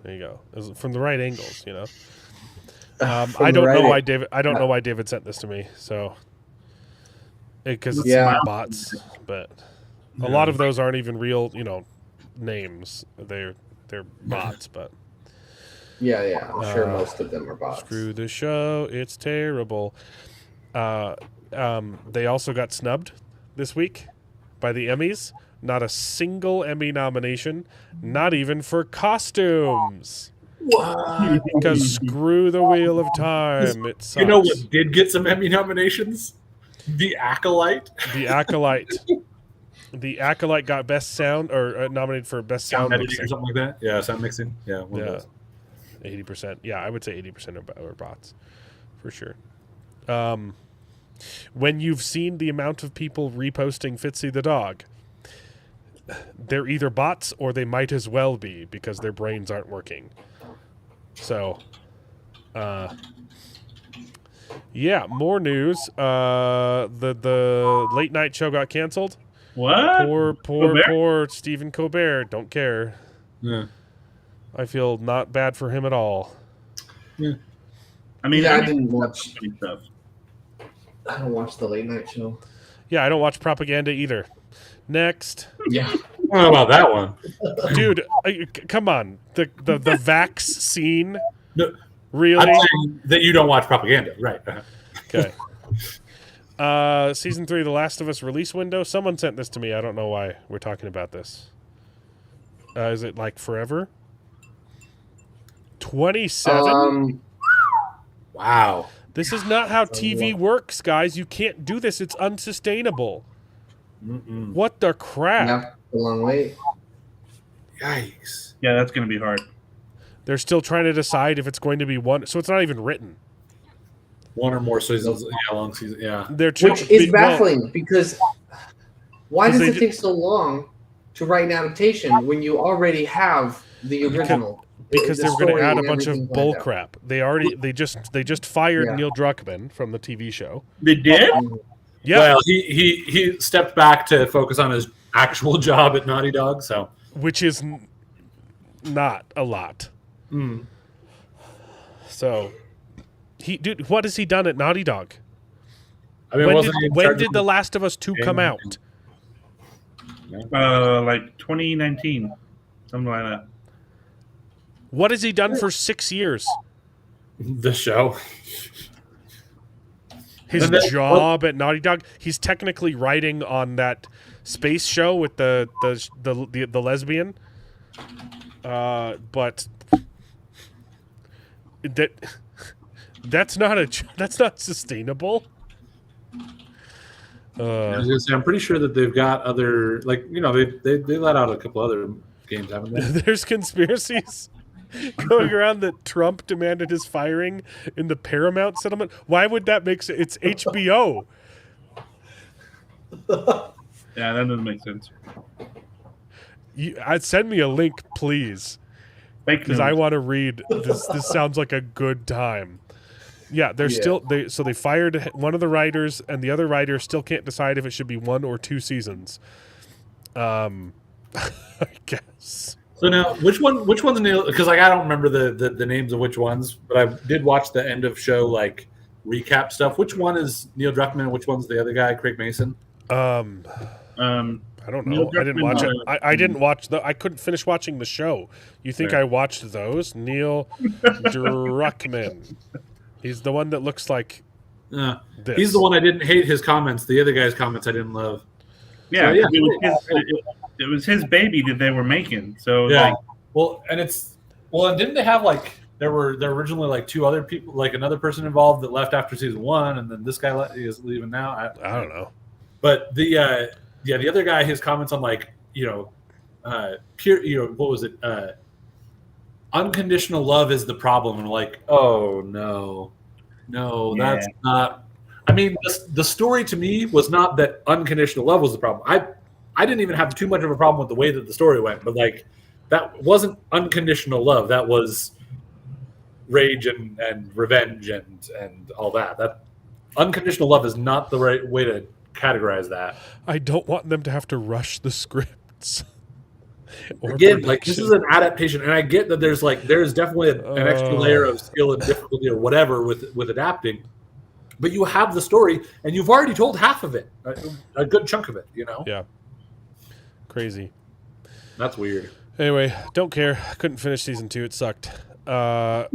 There you go. From the right angles, you know. I don't know why David. I don't know why David sent this to me. So, because it's bots, but a lot of those aren't even real, you know, names. They're bots, but. Yeah, I'm sure most of them are bots. Screw the show. It's terrible. They also got snubbed this week by the Emmys. Not a single Emmy nomination, not even for costumes. What? Because screw the Wheel of Time. It sucks. You know what did get some Emmy nominations? The Acolyte. The Acolyte. The Acolyte got best sound or nominated for best sound editing or something like that. Yeah, sound mixing. Yeah, 80%. Yeah, I would say 80% are bots, for sure. When you've seen the amount of people reposting Fitzy the dog, they're either bots or they might as well be because their brains aren't working. So, yeah, more news. The late night show got canceled. What? Poor Stephen Colbert. Don't care. Yeah. I feel not bad for him at all. Yeah. I mean, I didn't watch stuff. I don't watch the late night show. Yeah, I don't watch propaganda either. Next. Yeah. How about that one? Dude, come on. The vax scene? No, really? I'm saying that you don't watch propaganda. Right. Okay. Season 3 of The Last of Us release window. Someone sent this to me. I don't know why we're talking about this. Is it like forever? 27? Wow. This is not how TV works, guys. You can't do this. It's unsustainable. Mm-mm. What the crap? Yeah, a long wait. Yikes. Yeah, that's going to be hard. They're still trying to decide if it's going to be one. So it's not even written. One or more seasons. Yeah, long season. Yeah. Which is baffling because why does it take so long to write an adaptation when you already have the original? Because they were going to add a bunch of bull crap. They just fired Neil Druckmann from the TV show. They did? Yeah. Well, he stepped back to focus on his actual job at Naughty Dog, so which is not a lot. Mm. So, dude, what has he done at Naughty Dog? I mean, when did The Last of Us 2 come out? Like 2019, something like that. What has he done for 6 years? The show. His job at Naughty Dog. He's technically writing on that space show with the lesbian. But that's not sustainable. I was gonna say, I'm pretty sure that they've got other, like, you know, they let out a couple other games, haven't they? There's conspiracies going around that Trump demanded his firing in the Paramount settlement. Why would that make sense? It's HBO. Yeah, that doesn't make sense. I'd send me a link, please, because I want to read this. This sounds like a good time. Yeah, so they fired one of the writers, and the other writer still can't decide if it should be 1 or 2 seasons. I guess. So now, which one's Neil? Because like I don't remember the names of which ones, but I did watch the end of show like recap stuff. Which one is Neil Druckmann? And which one's the other guy, Craig Mason? I don't know. I didn't watch it. I didn't watch I couldn't finish watching the show. You think I watched those? Neil Druckmann. He's the one that looks like this. He's the one I didn't hate his comments. The other guy's comments I didn't love. Yeah, so, it was his baby that they were making. So yeah, and didn't they have like there were originally like 2 other people, like another person involved that left after season 1, and then this guy is leaving now. I don't know. But the other guy, his comments on like pure, what was it? Unconditional love is the problem, and like, oh no, that's not. I mean, the story to me was not that unconditional love was the problem. I didn't even have too much of a problem with the way that the story went, but like that wasn't unconditional love. That was rage and revenge and all that. That unconditional love is not the right way to categorize that. I don't want them to have to rush the scripts. Again, like this is an adaptation, and I get that there's definitely an extra layer of skill and difficulty or whatever with adapting. But you have the story, and you've already told half of it, a good chunk of it. Yeah. Crazy. That's weird. Anyway, don't care. Couldn't finish season 2. It sucked. Yeah.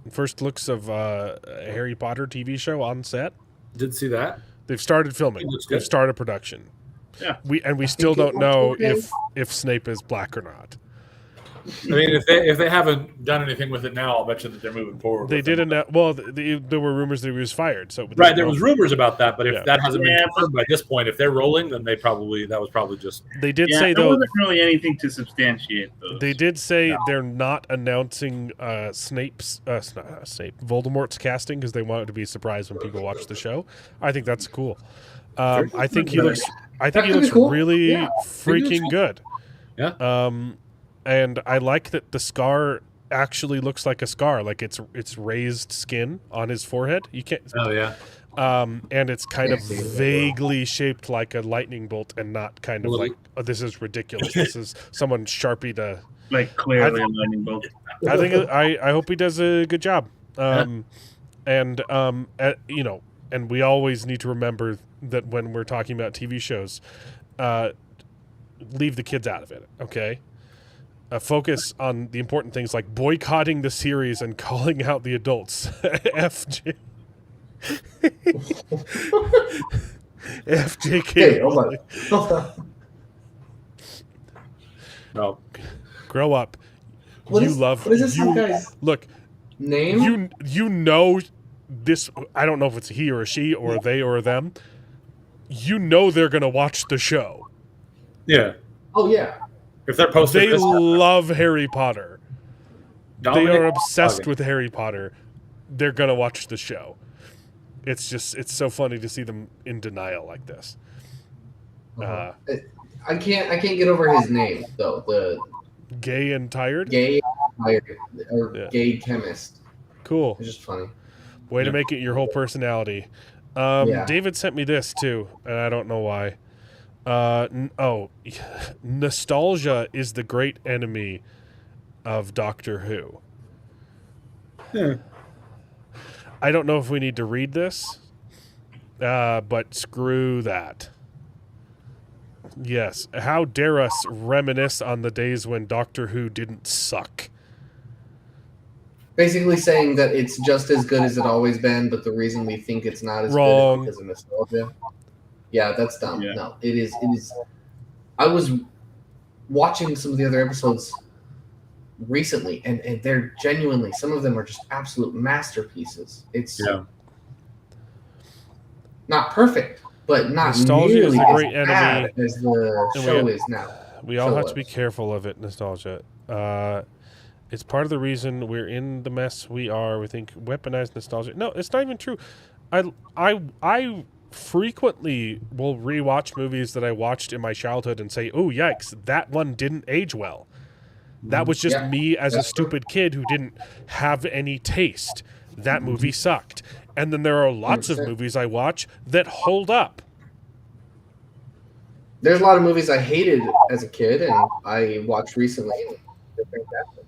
First looks of a Harry Potter TV show on set. Did see that. They've started filming. They've started production. Yeah. We still don't know if Snape is black or not. I mean, if they haven't done anything with it now, I'll bet you that they're moving forward. They didn't. Well, there were rumors that he was fired. So right, there was rumors about that, but if that hasn't been confirmed by this point, if they're rolling, then that was probably just. They did say there though. wasn't really anything to substantiate those. They did say they're not announcing Voldemort's casting because they wanted to be surprised when people watch the show. I think that's cool. I think he looks. I think he looks cool. really freaking cool. good. Yeah. And I like that the scar actually looks like a scar, like it's raised skin on his forehead. You can't. Oh yeah. And it's kind of vaguely shaped like a lightning bolt, and not kind of like, oh, this is ridiculous. This is someone Sharpied a. Like clearly a lightning bolt. I think I hope he does a good job. And we always need to remember that when we're talking about TV shows, leave the kids out of it. Okay. Focus on the important things like boycotting the series and calling out the adults. FJ. FJK. Hey, hold on. No. Grow up. What is this guy's look name? You know this. I don't know if it's he or a she or a they or a them. You know they're gonna watch the show. Yeah. Oh yeah. If they're posting, they love Harry Potter. Dominic, they are obsessed with Harry Potter. They're gonna watch the show. It's so funny to see them in denial like this. I can't get over his name though. The gay and tired. Gay chemist. Cool. It's just funny. Way to make it your whole personality. David sent me this too, and I don't know why. Nostalgia is the great enemy of Doctor Who. I don't know if we need to read this, but screw that. Yes, how dare us reminisce on the days when Doctor Who didn't suck. Basically saying that it's just as good as it always been, but the reason we think it's not as Wrong. good is because of nostalgia. Yeah, that's dumb. Yeah. No, it is. I was watching some of the other episodes recently, and they're genuinely, some of them are just absolute masterpieces. It's not perfect, but not Nostalgia nearly is a as great bad enemy. as the show is now. We all have to be careful of it, nostalgia. It's part of the reason we're in the mess we are. We think weaponized nostalgia. No, it's not even true. I frequently will rewatch movies that I watched in my childhood and say, "Oh, yikes, that one didn't age well." That was just me as a stupid kid who didn't have any taste. That movie sucked. And then there are lots of movies I watch that hold up. There's a lot of movies I hated as a kid, and I watched recently. They're fantastic.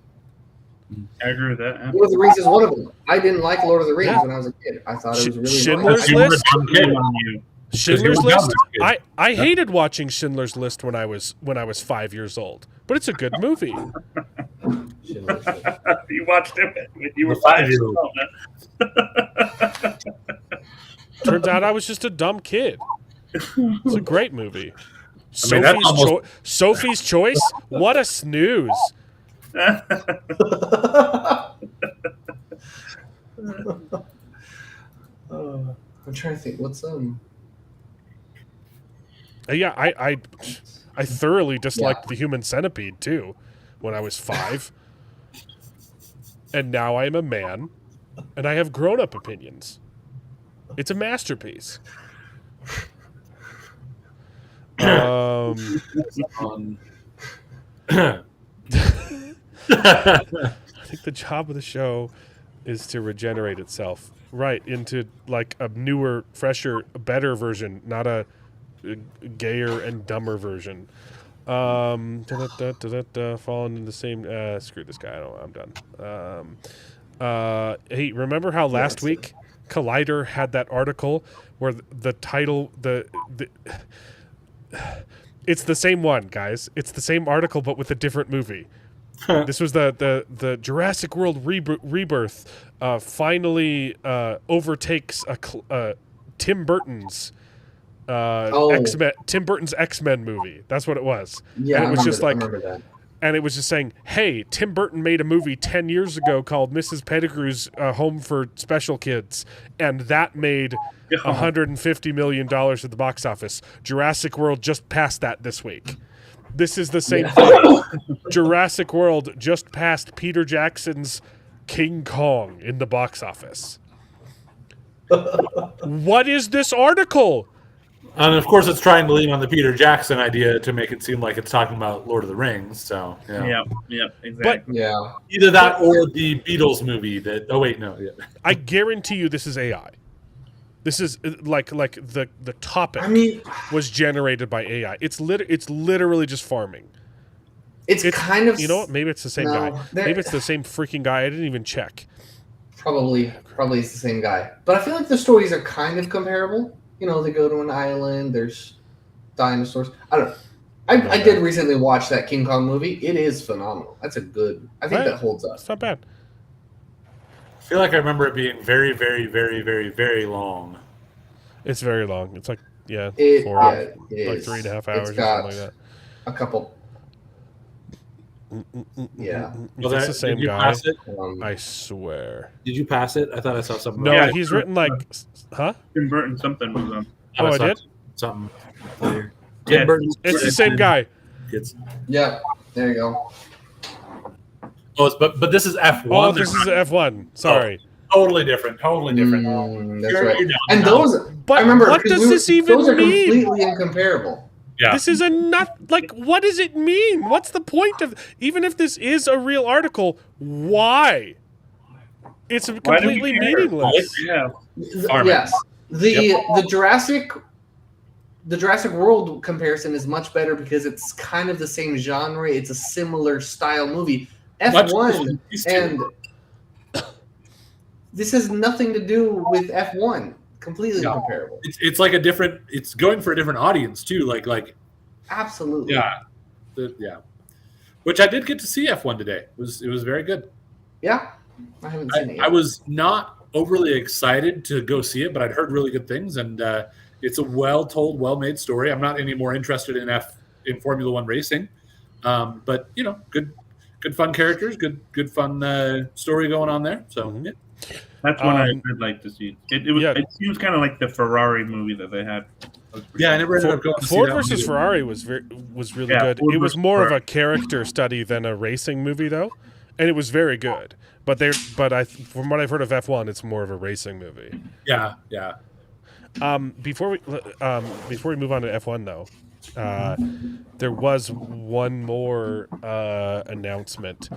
I agree with that. Lord of the Rings is one of them. I didn't like Lord of the Rings when I was a kid. I thought it was really Schindler's annoying. List. Schindler's You were List. dumb as a I hated watching Schindler's List when I was 5 years old, but it's a good movie. Schindler's List. You watched it when you were 5 years old. Turns out I was just a dumb kid. It's a great movie. Sophie's Choice. What a snooze. I'm trying to think. What's Yeah, I thoroughly disliked The Human Centipede too when I was 5. And now I am a man and I have grown-up opinions. It's a masterpiece. I think the job of the show is to regenerate itself right into like a newer, fresher, better version, not a gayer and dumber version. Falling in the same. Screw this guy. I'm done. Hey, remember how last week Collider had that article where the title it's the same one, guys. It's the same article but with a different movie. This was the Jurassic World rebirth finally overtakes Tim Burton's Tim Burton's X-Men movie. That's what it was. Yeah, and it was just like, I remember that. And it was just saying, hey, Tim Burton made a movie 10 years ago called Mrs. Pettigrew's Home for Special Kids, and that made $150 million at the box office. Jurassic World just passed that this week. This is the same thing. Jurassic World just passed Peter Jackson's King Kong in the box office. What is this article? And of course, it's trying to lean on the Peter Jackson idea to make it seem like it's talking about Lord of the Rings. So yeah, exactly. Either that or the Beatles movie. I guarantee you, this is AI. This is like the topic was generated by AI. It's literally just farming. It's kind of, you know what? Maybe it's the same guy. Maybe it's the same freaking guy. I didn't even check. Probably it's the same guy. But I feel like the stories are kind of comparable. You know, they go to an island. There's dinosaurs. I don't know. I did recently watch that King Kong movie. It is phenomenal. I think that holds up. It's not bad. I feel like I remember it being very, very, very, very, very long. It's very long. It's like, like 3.5 hours or something like that. A couple. Yeah. Well, that's the same guy. I swear. Did you pass it? I thought I saw something. No, he's written like, huh? Tim Burton something was on. Oh, I did? Something. Tim Burton. It's the same guy. Yeah. There you go. Oh, but this is F1. Oh, this is F1. Sorry. Oh, totally different. That's right. And those, but I remember, what does this even those are mean? completely incomparable. Yeah. This is what does it mean? What's the point of, even if this is a real article, why? It's completely meaningless. Yeah. Yes. The Jurassic World comparison is much better because it's kind of the same genre. It's a similar style movie. F1 and this has nothing to do with F1. Completely comparable. It's like it's going for a different audience too. Like absolutely. Yeah. Which I did get to see F1 today. It was very good. Yeah. I haven't seen it yet. I was not overly excited to go see it, but I'd heard really good things, and it's a well-told, well-made story. I'm not any more interested in Formula One racing, but good fun characters, good fun story going on there. So yeah. That's one I'd like to see. It seems kind of like the Ferrari movie that they had. Yeah, I never ended up going to see Ford that versus Ferrari was really good. Ford It was versus more of Ferrari. a character study than a racing movie, though, and it was very good. But from what I've heard of F1, it's more of a racing movie. Yeah. Before we move on to F1, though, there was one more announcement,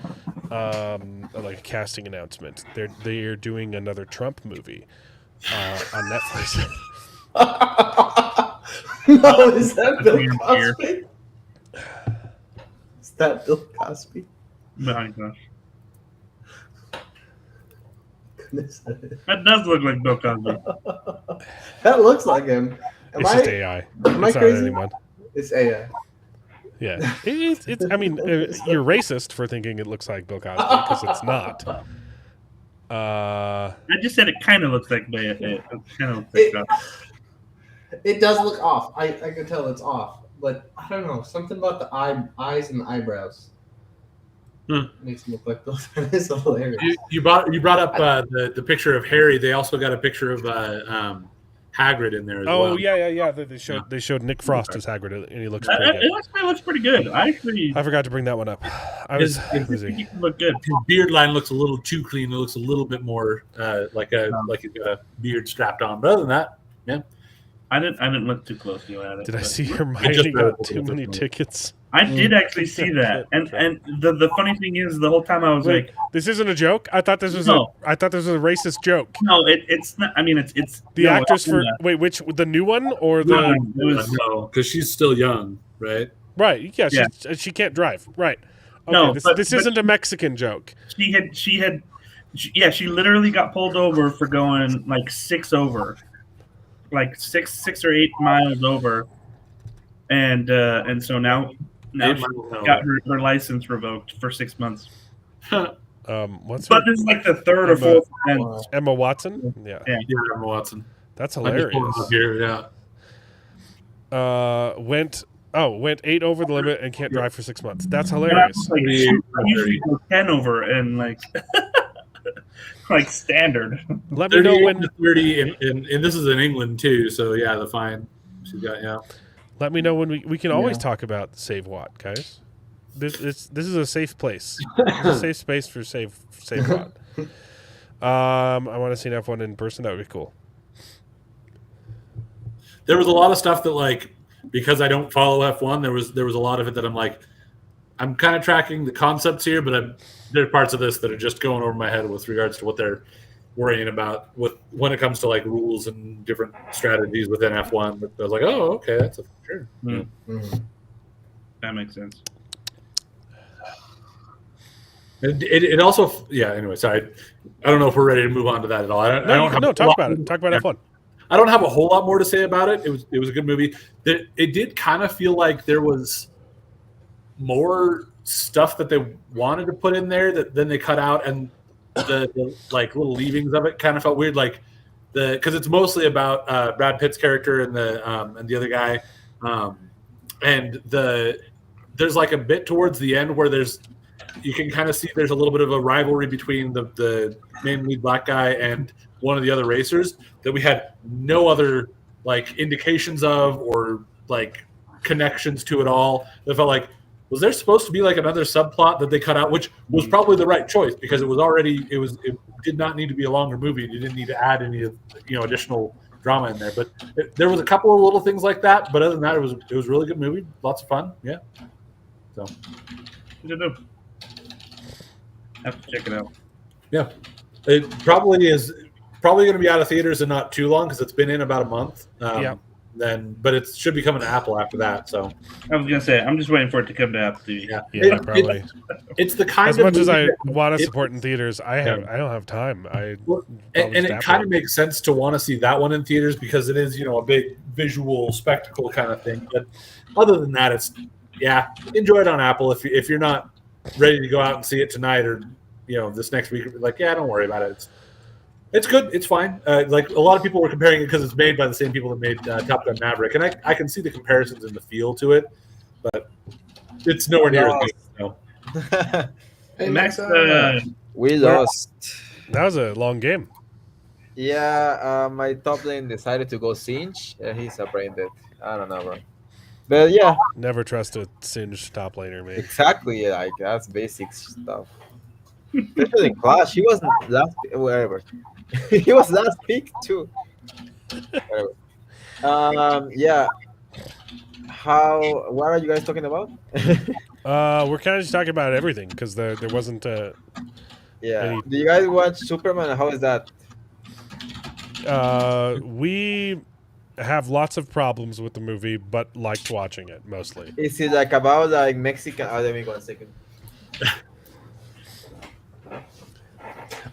like a casting announcement. They're doing another Trump movie on Netflix. No, is that Bill Cosby? Is that Bill Cosby? My gosh. Goodness. That does look like Bill Cosby. That looks like him. It's just AI. Am I It's not crazy? anyone. It's AI. Yeah, it's. I mean, you're racist for thinking it looks like Bill Cosby because it's not. I just said it kind of looks like it kind of looks like It does look off. I can tell it's off, but I don't know, something about the eyes and the eyebrows makes him look like Bill. That is hilarious. You brought up the picture of Harry. They also got a picture of Hagrid in there as well. Oh yeah. They showed Nick Frost as Hagrid, and he looks pretty good. It looks pretty good. I forgot to bring that one up. I was busy. He look good. His beard line looks a little too clean. It looks a little bit more like he's got a beard strapped on. But other than that, yeah. I didn't look too closely at it. Did I see Hermione got too many tickets? I did actually see that, and the funny thing is, the whole time I was like, "This isn't a joke." I thought this was a racist joke. No, it's not. I mean, it's the actress for which the new one or the no, because she's still young, right? Right. Yeah. She can't drive. Right. Okay, no, this isn't a Mexican joke. She literally got pulled over for going like 6 over, like 6 or 8 miles over, and so now she got her license revoked for 6 months. What's but this is like the third or fourth offense. Emma Watson? Yeah, Emma Watson. That's hilarious. Here, went 8 over the limit and can't drive for 6 months. That's hilarious. Like, usually go 10 over and like like standard. Let me know when 30 and this is in England too. So yeah, the fine she got. Let me know when we can always talk about Save Watt, guys. This is a safe place. It's a safe space for Save Watt. I want to see an F1 in person. That would be cool. There was a lot of stuff that, like, because I don't follow F1, there was a lot of it that I'm like, I'm kind of tracking the concepts here, but there are parts of this that are just going over my head with regards to what they're worrying about when it comes to like rules and different strategies within F1. But I was like, oh, okay, that's sure. Mm-hmm. That makes sense. It also, anyway, sorry. I don't know if we're ready to move on to that at all. Talk about it. Talk about F1. I don't have a whole lot more to say about it. It was a good movie. It did kind of feel like there was more stuff that they wanted to put in there that then they cut out, and the like little leavings of it kind of felt weird. Like because it's mostly about Brad Pitt's character and the other guy, and there's like a bit towards the end where you can kind of see there's a little bit of a rivalry between the main lead black guy and one of the other racers that we had no other like indications of or like connections to at all. It felt like, was there supposed to be like another subplot that they cut out, which was probably the right choice because it did not need to be a longer movie. You didn't need to add any additional drama in there. But there was a couple of little things like that. But other than that, it was a really good movie. Lots of fun. Yeah. So. Have to check it out. Yeah, it probably is going to be out of theaters in not too long because it's been in about a month. But it should be coming to Apple after that. So I was gonna say I'm just waiting for it to come to Apple TV. Yeah, probably. It's the kind as of much as I movie want to support in theaters, I don't have time. And it kind of makes sense to want to see that one in theaters because it is a big visual spectacle kind of thing. But other than that, it's enjoy it on Apple if you're not ready to go out and see it tonight or this next week. Like don't worry about it. It's good. It's fine. Like a lot of people were comparing it because it's made by the same people that made Top Gun Maverick, and I can see the comparisons in the feel to it, but it's nowhere near as good. Hey, Max, we lost. That was a long game. Yeah, my top lane decided to go Singe. He's a brain dead. I don't know, bro. But yeah, never trust a Singe top laner, man. Exactly, like that's basic stuff. Especially in Clash, he wasn't last. Whatever, he was last pick too. Whatever. Yeah. What are you guys talking about? We're kind of just talking about everything because there wasn't. Yeah. Do you guys watch Superman? How is that? We have lots of problems with the movie, but liked watching it mostly. Is it like about like Mexican? Let me go 1 second.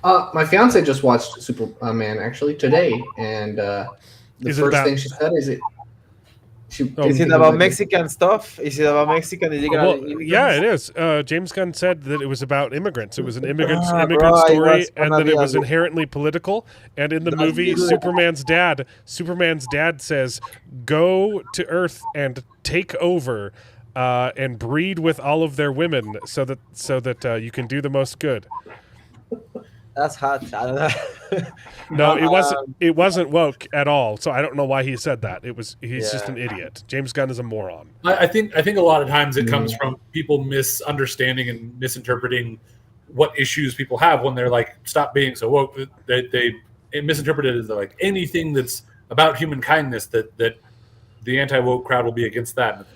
My fiance just watched Superman actually today, and the first thing she said is is it about Mexican stuff? Is it about Mexican illegal? Yeah, it is. James Gunn said that it was about immigrants. It was an immigrant story, and that it was inherently political. And in the movie, Superman's dad says, "Go to Earth and take over, and breed with all of their women, so that you can do the most good." That's hot. I don't know. No, it wasn't woke at all. So I don't know why he said that. He's just an idiot. James Gunn is a moron. I think a lot of times it comes from people misunderstanding and misinterpreting what issues people have when they're like, stop being so woke. They misinterpret it as like anything that's about human kindness that the anti-woke crowd will be against that.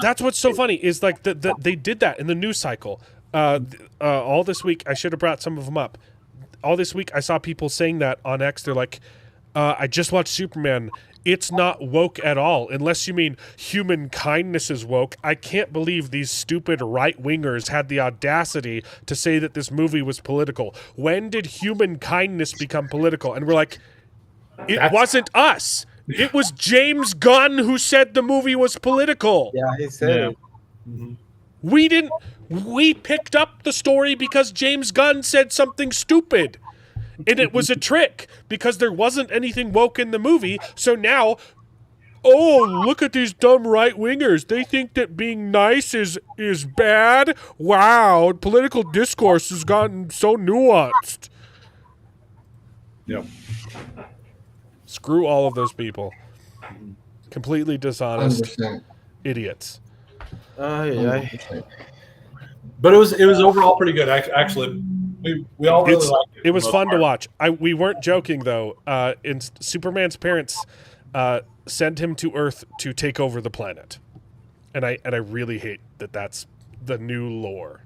That's what's so funny is like they did that in the news cycle. All this week, I should have brought some of them up. All this week, I saw people saying that on X. They're like, I just watched Superman. It's not woke at all, unless you mean human kindness is woke. I can't believe these stupid right-wingers had the audacity to say that this movie was political. When did human kindness become political? And we're like, it wasn't us. It was James Gunn who said the movie was political. Yeah, he said it. Mm-hmm. We didn't. We picked up the story because James Gunn said something stupid. And it was a trick because there wasn't anything woke in the movie. So now, oh, look at these dumb right-wingers. They think that being nice is bad. Wow, political discourse has gotten so nuanced. Yep. Screw all of those people. Completely dishonest 100%. idiots. Yeah. But it was overall pretty good. Actually, we all really liked it. It was fun to watch. We weren't joking though. Superman's parents send him to Earth to take over the planet, and I really hate that. That's the new lore.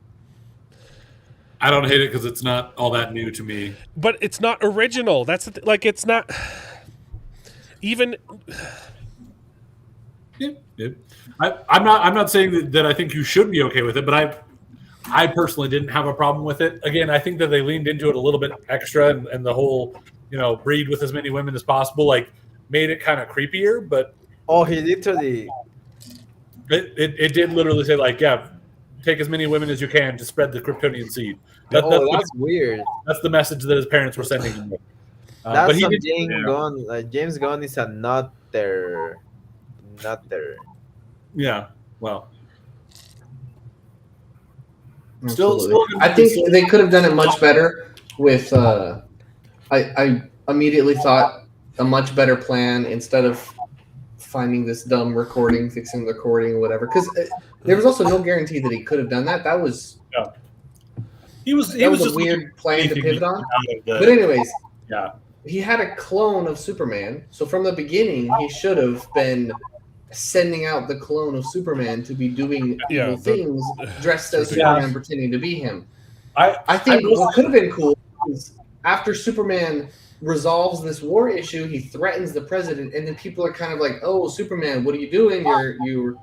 I don't hate it because it's not all that new to me. But it's not original. That's like it's not even. Yeah. I'm not saying that I think you should be okay with it, but I personally didn't have a problem with it. Again, I think that they leaned into it a little bit extra, and the whole, breed with as many women as possible, like made it kind of creepier. But he literally, it did literally say like, yeah, take as many women as you can to spread the Kryptonian seed. That's weird. That's the message that his parents were sending him. That's but he some did, James Gunn. Like James Gunn is a not there. Yeah. Well. Still, I think they could have done it much better with. I immediately thought a much better plan instead of finding this dumb recording, fixing the recording, whatever. Because there was also no guarantee that he could have done that. That was. Yeah. He was a just weird plan to pivot on. But anyways, he had a clone of Superman, so from the beginning he should have been sending out the clone of Superman to be doing evil things dressed as Superman, pretending to be him. I think what could have been cool is after Superman resolves this war issue, he threatens the president, and then people are kind of like, "Oh, Superman, what are you doing? You're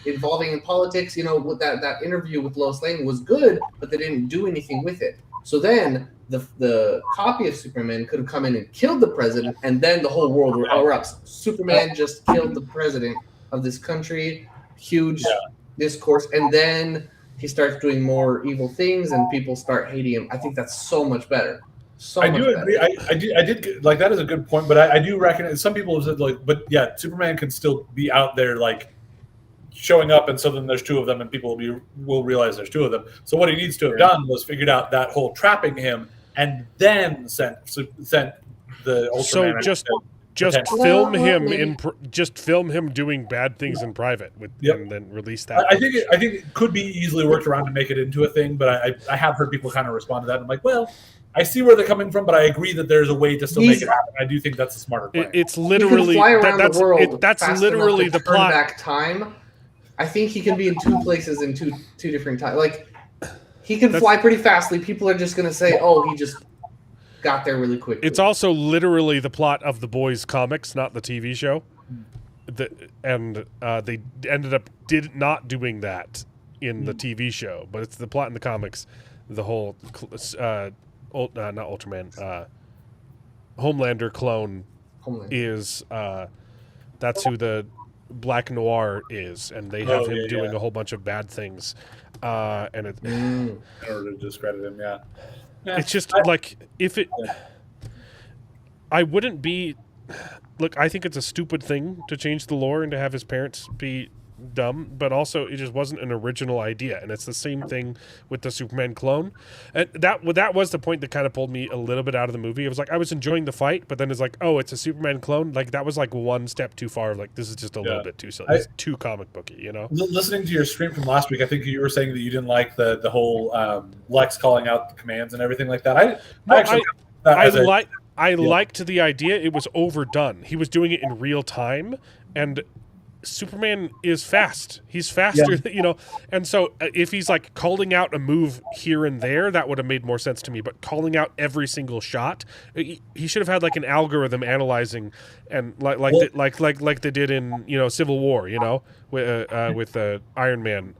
involving in politics." With that interview with Lois Lane was good, but they didn't do anything with it. So then the copy of Superman could have come in and killed the president, and then the whole world erupts. Superman just killed the president of this country, huge discourse, and then he starts doing more evil things, and people start hating him. I think that's so much better. I do agree. I did like that is a good point, but I do recognize some people have said like, but yeah, Superman can still be out there like showing up, and so then there's two of them, and people will realize there's two of them. So what he needs to have done was figured out that whole trapping him, and then sent the Ultraman. So just film him just film him doing bad things in private, and then release that. I think it could be easily worked around to make it into a thing, but I have heard people kind of respond to that. I'm like, well, I see where they're coming from, but I agree that there's a way to still make it happen. I do think that's a smarter plan. It's literally that's literally the plot. Back time. I think he can be in two places in two different times. Like he can fly pretty fastly. People are just gonna say, "Oh, he just got there really quickly." It's also literally the plot of the Boys comics, not the TV show. They ended up not doing that in the TV show, but it's the plot in the comics. The whole not Ultraman, Homelander clone is that's who the Black Noir is, and they have him doing a whole bunch of bad things, and it in order to discredit him. It's just like I wouldn't be. Look, I think it's a stupid thing to change the lore and to have his parents be dumb, but also it just wasn't an original idea, and it's the same thing with the Superman clone. And that was the point that kind of pulled me a little bit out of the movie. It was like I was enjoying the fight, but then it's like, oh, it's a Superman clone. Like that was like one step too far. Like this is just a little bit too silly. It's too comic booky, Listening to your stream from last week, I think you were saying that you didn't like the whole Lex calling out the commands and everything like that. I liked the idea. It was overdone. He was doing it in real time, and Superman is fast. He's faster, and so if he's like calling out a move here and there, that would have made more sense to me. But calling out every single shot, he should have had like an algorithm analyzing, and like they did in Civil War, with Iron Man,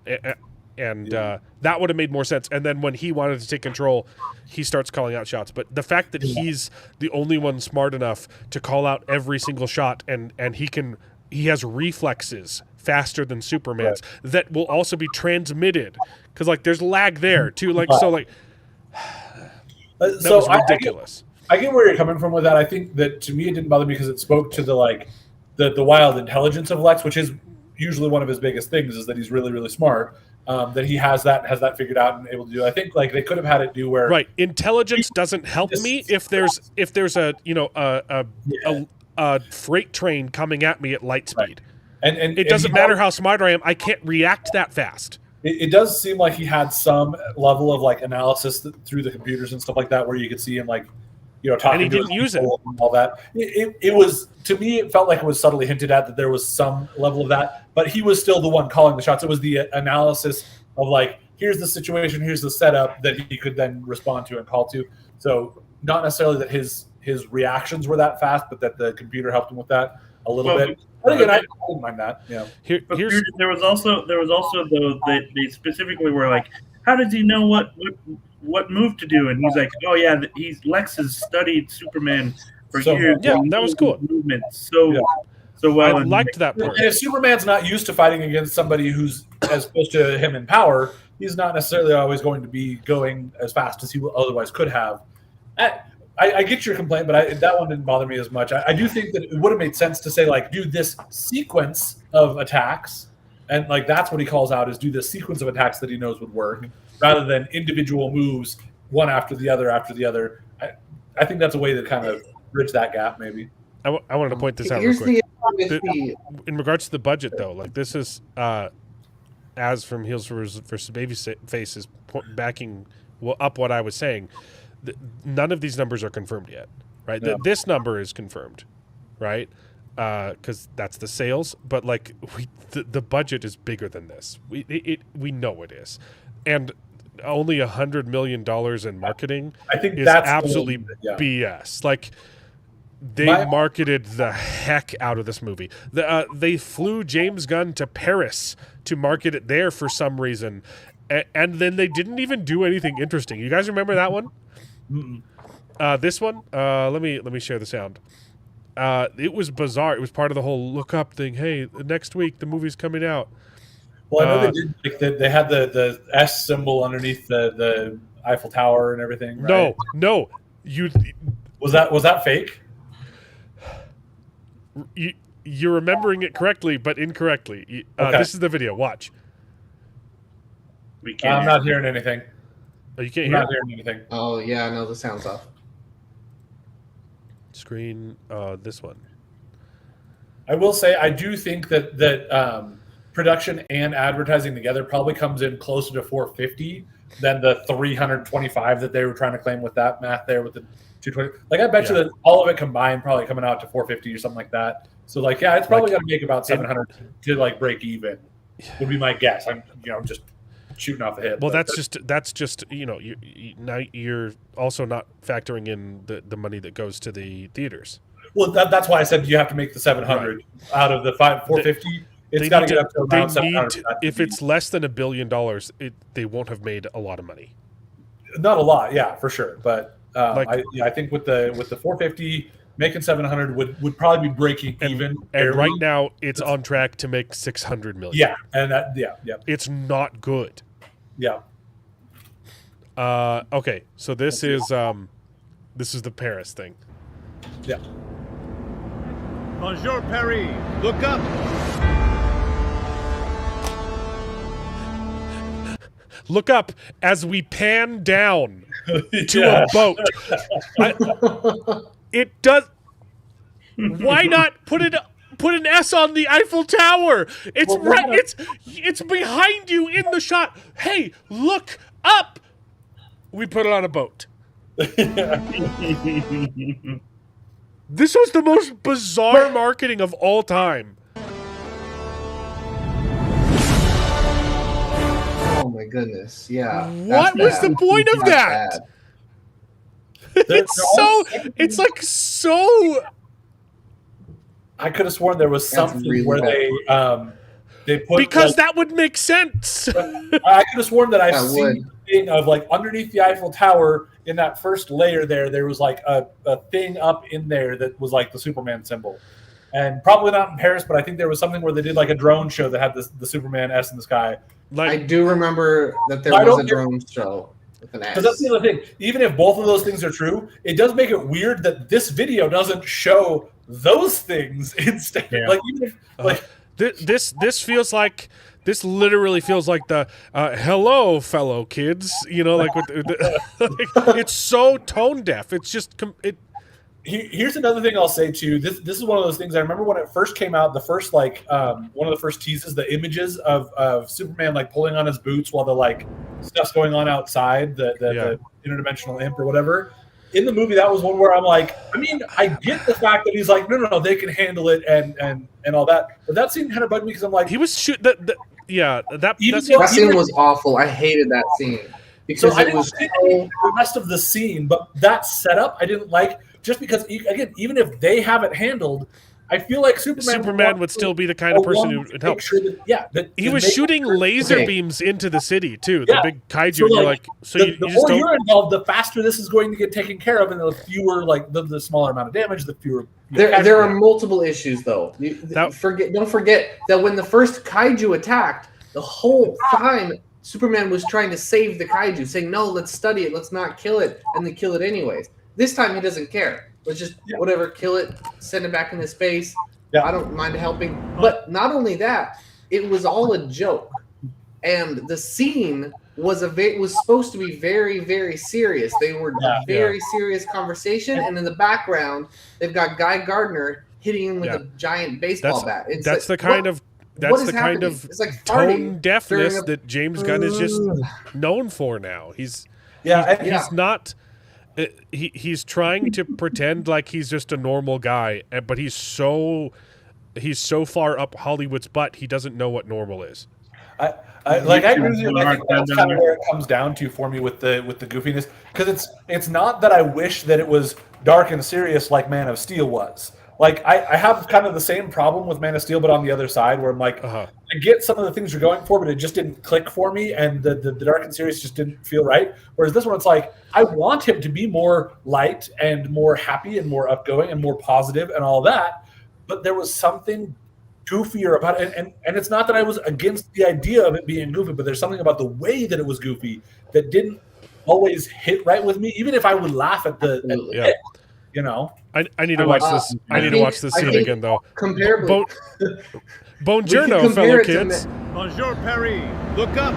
and that would have made more sense. And then when he wanted to take control, he starts calling out shots. But the fact that he's the only one smart enough to call out every single shot, and he has reflexes faster than Superman's that will also be transmitted, because like there's lag there too. Like that was ridiculous. I get where you're coming from with that. I think that to me it didn't bother me because it spoke to the wild intelligence of Lex, which is usually one of his biggest things, is that he's really, really smart. That he has that figured out and able to do. I think like they could have had it do where intelligence doesn't help me if there's a freight train coming at me at light speed. And it doesn't matter how smart I am, I can't react that fast. It does seem like he had some level of like analysis through the computers and stuff like that, where you could see him like, talking. And he didn't use it. And all that. It was, to me, it felt like it was subtly hinted at that there was some level of that, but he was still the one calling the shots. It was the analysis of like, here's the situation, here's the setup that he could then respond to and call to. So not necessarily that his reactions were that fast, but that the computer helped him with that a little bit. But again, I don't mind that. Yeah. There was also though they specifically were like, how does he know what move to do? And he's like, oh yeah, Lex has studied Superman for years. Yeah, that was cool. Movements so well. I liked that part. And if Superman's not used to fighting against somebody who's as close to him in power, he's not necessarily always going to be going as fast as he otherwise could have. I get your complaint, but that one didn't bother me as much. I do think that it would have made sense to say, like, do this sequence of attacks, and like that's what he calls out, is do this sequence of attacks that he knows would work, rather than individual moves one after the other after the other. I think that's a way to kind of bridge that gap, maybe. I wanted to point this out real quick. In regards to the budget, though, like this is as from Heels versus Babyface is backing up what I was saying. None of these numbers are confirmed yet, right? No. This number is confirmed, right? Because that's the sales, but like the budget is bigger than this. We know it is, and only $100 million in marketing. I think is that's absolutely BS. Like they marketed the heck out of this movie. They flew James Gunn to Paris to market it there for some reason, and then they didn't even do anything interesting. You guys remember that one? This one, let me share the sound. It was bizarre. It was part of the whole look up thing. Hey, next week the movie's coming out. Well, I know they did. They had the S symbol underneath the Eiffel Tower and everything. Right? No. Was that fake? You're remembering it correctly, but incorrectly. Okay. This is the video. Watch. I'm not hearing anything. Oh, you can't hear? Not hearing anything. Oh yeah, no, the sound's off. Screen. This one. I will say I do think that production and advertising together probably comes in closer to 450 than the 325 that they were trying to claim with that math there with the 220. Like I bet you that all of it combined probably coming out to 450 or something like that. So like it's probably going to make about 700 to like break even. Would be my guess. I'm just shooting off the hip. Well, that's just now you're also not factoring in the money that goes to the theaters. Well, that's why I said you have to make the 700 out of the 450. It's got to get up to around 700. If it's less than $1 billion, they won't have made a lot of money. Not a lot, yeah, for sure. But I think with the 450 making 700 would probably be breaking even. And right now it's on track to make 600 million. Yeah, and it's not good. Yeah. Okay, so this is the Paris thing. Yeah. Bonjour, Paris. Look up. Look up as we pan down to a boat. It does. Why not put an S on the Eiffel Tower? It's it's behind you in the shot. Hey, look up. We put it on a boat. This was the most bizarre marketing of all time. my goodness. Yeah. What was the point of that? It's like so. I could have sworn there was something really where bad. they put because that would make sense. I could have sworn that I've seen the thing of like underneath the Eiffel Tower in that first layer there was like a thing up in there that was like the Superman symbol. And probably not in Paris, but I think there was something where they did like a drone show that had the Superman S in the sky. I do remember that there was a drone show with an S. Because that's the other thing. Even if both of those things are true, it does make it weird that this video doesn't show those things instead. Yeah. Like even if, this feels like this literally feels like the hello fellow kids, you know, like with it's so tone deaf. It's just Here's another thing I'll say too. This is one of those things I remember when it first came out. The first one of the first teases, the images of Superman like pulling on his boots while the like stuff's going on outside, the interdimensional imp or whatever. In the movie, that was one where I'm like, I mean, I get the fact that he's like, no, they can handle it and all that, but that scene kind of bugged me because I'm like, he was that scene was awful. I hated that scene because it was the rest of the scene, but that setup I didn't like. Just because, again, even if they have it handled, I feel like Superman would still be the kind of person who would help. Sure that he was shooting laser beams into the city too. Yeah. The big kaiju. The more you're involved, the faster this is going to get taken care of, and the fewer, like the smaller amount of damage, the fewer. There are multiple issues though. Don't forget that when the first kaiju attacked, the whole time Superman was trying to save the kaiju, saying, "No, let's study it, let's not kill it," and they kill it anyways. This time he doesn't care. Let's just whatever, kill it, send it back into space. I don't mind helping. But not only that, it was all a joke, and the scene was supposed to be very, very serious. They were a very serious conversation, and in the background they've got Guy Gardner hitting him with a giant baseball bat. That's the kind of tone deafness that James Gunn is just known for now. He's not. He's trying to pretend like he's just a normal guy, but he's so far up Hollywood's butt, he doesn't know what normal is. I agree with you. I think that's kind of where it comes down to for me with the goofiness, because it's not that I wish that it was dark and serious like Man of Steel was. Like I have kind of the same problem with Man of Steel, but on the other side, where I'm like, I get some of the things you're going for, but it just didn't click for me, and the dark and serious just didn't feel right. Whereas this one, it's like I want him to be more light and more happy and more outgoing and more positive and all that, but there was something goofier about it. And it's not that I was against the idea of it being goofy, but there's something about the way that it was goofy that didn't always hit right with me, even if I would laugh at it, you know. I need to watch this. I need to watch this scene again, though. Comparably, Buongiorno, fellow kids. Bonjour, Paris. Look up.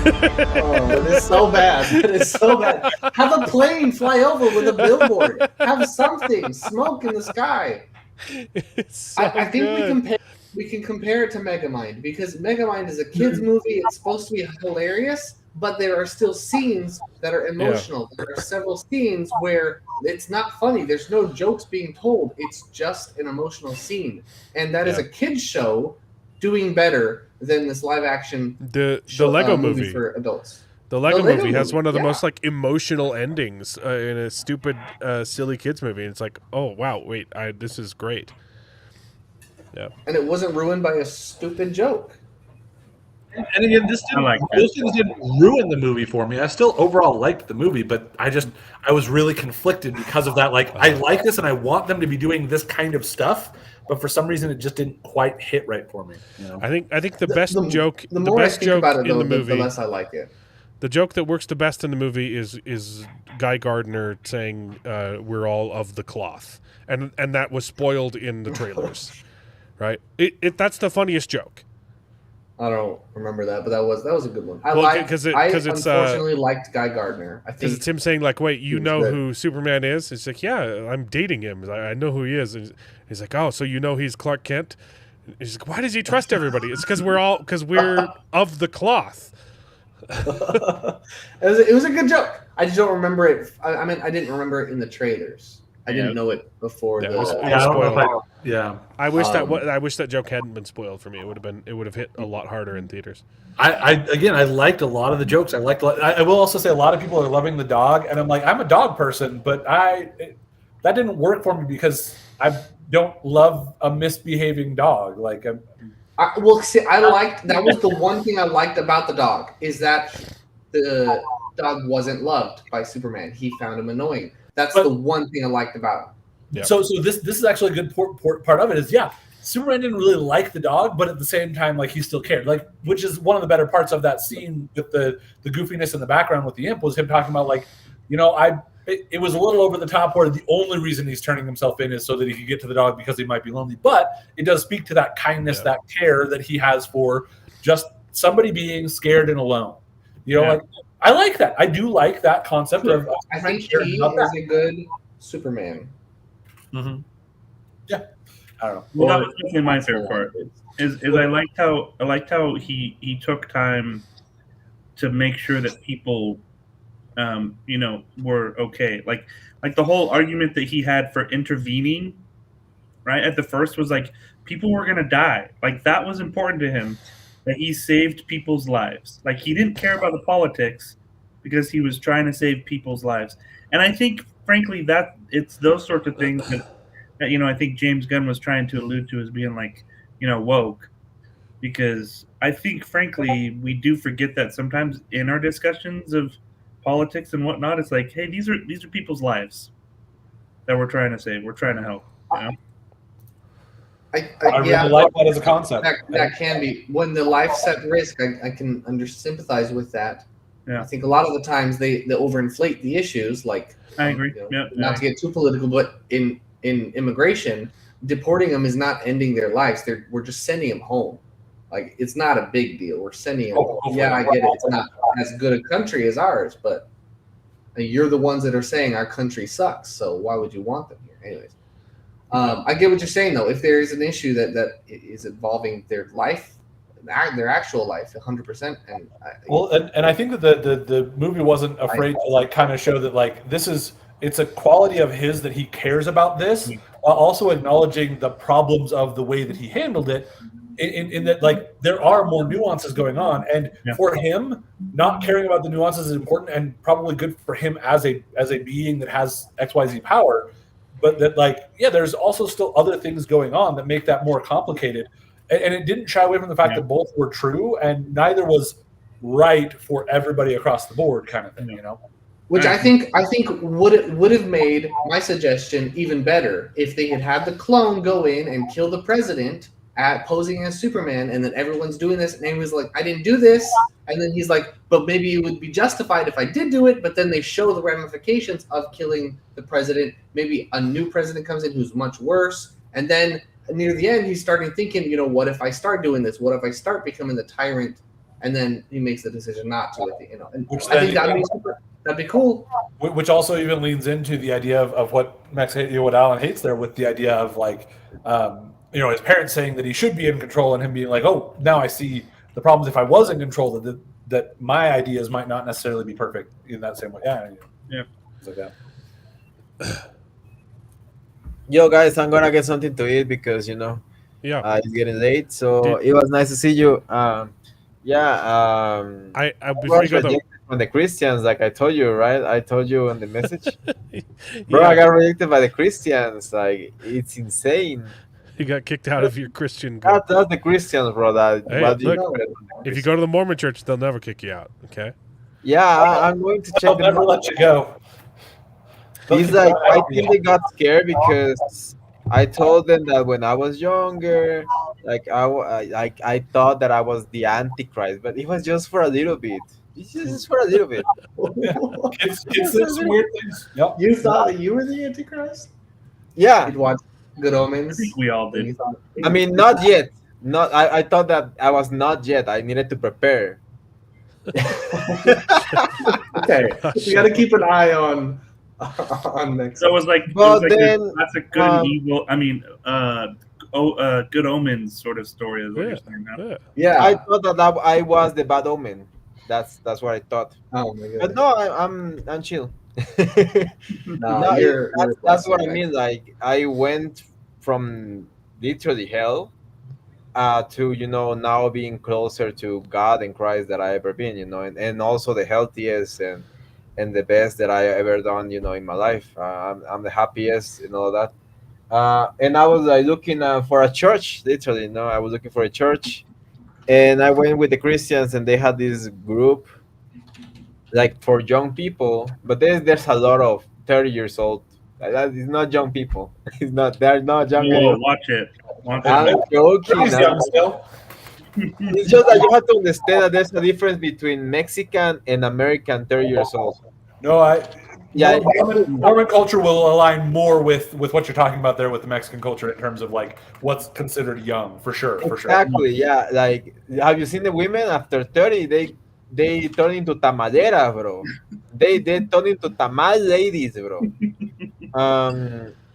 That is so bad. That is so bad. Have a plane fly over with a billboard. Have something. Smoke in the sky. I think we can compare it to Megamind, because Megamind is a kids movie. It's supposed to be hilarious, but there are still scenes that are emotional. There are several scenes where it's not funny. There's no jokes being told. It's just an emotional scene. And that is a kid's show doing better than this live action the Lego movie for adults. The Lego movie has one of the most like emotional endings in a stupid, silly kids movie. And it's like, oh wow, wait, this is great. Yeah, and it wasn't ruined by a stupid joke. And again, those things didn't ruin the movie for me. I still overall liked the movie, but I was really conflicted because of that. Like, I like this and I want them to be doing this kind of stuff, but for some reason it just didn't quite hit right for me. You know? I think the best joke, the best joke in the movie, the less I like it. The joke that works the best in the movie is Guy Gardner saying we're all of the cloth, and that was spoiled in the trailers, right? That's the funniest joke. I don't remember that, but that was a good one. I unfortunately liked Guy Gardner. I think because it's him saying like, "Wait, you know who Superman is?" It's like, "Yeah, I'm dating him. I know who he is." And he's like, "Oh, so you know he's Clark Kent?" And he's like, "Why does he trust everybody?" It's because we're of the cloth. It was a good joke. I just don't remember it. I mean, I didn't remember it in the trailers. I didn't know it before. Yeah, the, it was I don't know if spoiled. I wish Um, I wish that joke hadn't been spoiled for me. It would have hit a lot harder in theaters. I liked a lot of the jokes. I will also say a lot of people are loving the dog, and I'm like, I'm a dog person, but that didn't work for me because I don't love a misbehaving dog. Like, I liked that was the one thing I liked about the dog is that the dog wasn't loved by Superman. He found him annoying. That's the one thing I liked about him. Yep. So this is actually a good part of it is Superman didn't really like the dog, but at the same time, like he still cared. Like, which is one of the better parts of that scene with the goofiness in the background with the imp was him talking about like, it was a little over the top where the only reason he's turning himself in is so that he could get to the dog because he might be lonely. But it does speak to that kindness, that care that he has for just somebody being scared and alone. Like I like that. I do like that concept of. I think he is a good Superman. Mm-hmm. Yeah, I don't know. Well, that was definitely my favorite part. Is I liked how he took time to make sure that people, were okay. Like the whole argument that he had for intervening, right at the first was like people were gonna die. Like that was important to him. That he saved people's lives. Like he didn't care about the politics because he was trying to save people's lives. And I think, frankly, that it's those sorts of things that I think James Gunn was trying to allude to as being like, woke. Because I think, frankly, we do forget that sometimes in our discussions of politics and whatnot, it's like, hey, these are people's lives that we're trying to save. We're trying to help. I really like that as a concept. That can be when the life's at risk. I can sympathize with that. Yeah. I think a lot of the times they overinflate the issues. Like I agree. Not to get too political, but in immigration, deporting them is not ending their lives. We're just sending them home. Like it's not a big deal. We're sending them. I get it. It's not as good a country as ours, but you're the ones that are saying our country sucks. So why would you want them here, anyways? I get what you're saying, though. If there is an issue that is involving their life, their actual life, 100%. And I think that the movie wasn't afraid to like kind of show that like it's a quality of his that he cares about this, while also acknowledging the problems of the way that he handled it. In that, like, there are more nuances going on, and for him, not caring about the nuances is important and probably good for him as a being that has XYZ power. But that, like, there's also still other things going on that make that more complicated. And it didn't shy away from the fact that both were true, and neither was right for everybody across the board, kind of thing, Which I think would have made my suggestion even better if they had the clone go in and kill the president posing as Superman, and then everyone's doing this, and he was like, I didn't do this, and then he's like, but maybe it would be justified if I did do it, but then they show the ramifications of killing the president. Maybe a new president comes in who's much worse, and then near the end he's starting thinking, what if I start doing this? What if I start becoming the tyrant? And then he makes the decision not to, and I think that'd be cool. Which also even leans into the idea of what what Alan hates there, with the idea of like, his parents saying that he should be in control, and him being like, oh, now I see the problems if I was in control, that my ideas might not necessarily be perfect in that same way. Yeah. Like that. Yo, guys, I'm gonna get something to eat because it's getting late. So it was nice to see you. I before you go though, from the Christians, like I told you, right? I told you in the message, bro. I got rejected by the Christians. Like it's insane. You got kicked out of your Christian group. That's the Christians, bro. If you go to the Mormon church, they'll never kick you out. Okay. Yeah, I'm going to check. They'll never let you go. He's like, I think they got scared because I told them that when I was younger, like I thought that I was the Antichrist, but it was just for a little bit. It's just for a little bit. It's some weird things. Yep. You thought that you were the Antichrist? Yeah. You'd watch Good Omens. I think we all did. I mean, not yet. I thought that I was not yet. I needed to prepare. Okay, you got to keep an eye on next. So it was like, that's a good and evil. I mean, Good Omens sort of story is what you're saying now. Yeah, I thought that I was the bad omen. That's what I thought. Oh my god! But no, I'm chill. No, No, you're that's what I blessed, mean. Like I went from literally hell to now being closer to God and Christ that I ever been. And also the healthiest and the best that I ever done. In my life. I'm the happiest and all that. And I was like looking for a church. Literally, I was looking for a church, and I went with the Christians, and they had this group like for young people, but there's a lot of 30 years old. That is not young people. It's not. They're not young Whoa, anymore. watch it. Watch I'm it. joking. He's young still. It's just that you have to understand that there's a difference between Mexican and American 30 years old. No, Yeah, Mormon culture will align more with what you're talking about there with the Mexican culture in terms of like what's considered young, for sure. exactly. Yeah, like have you seen the women after 30? They turn into tamalera, bro. They turn into tamal ladies, bro.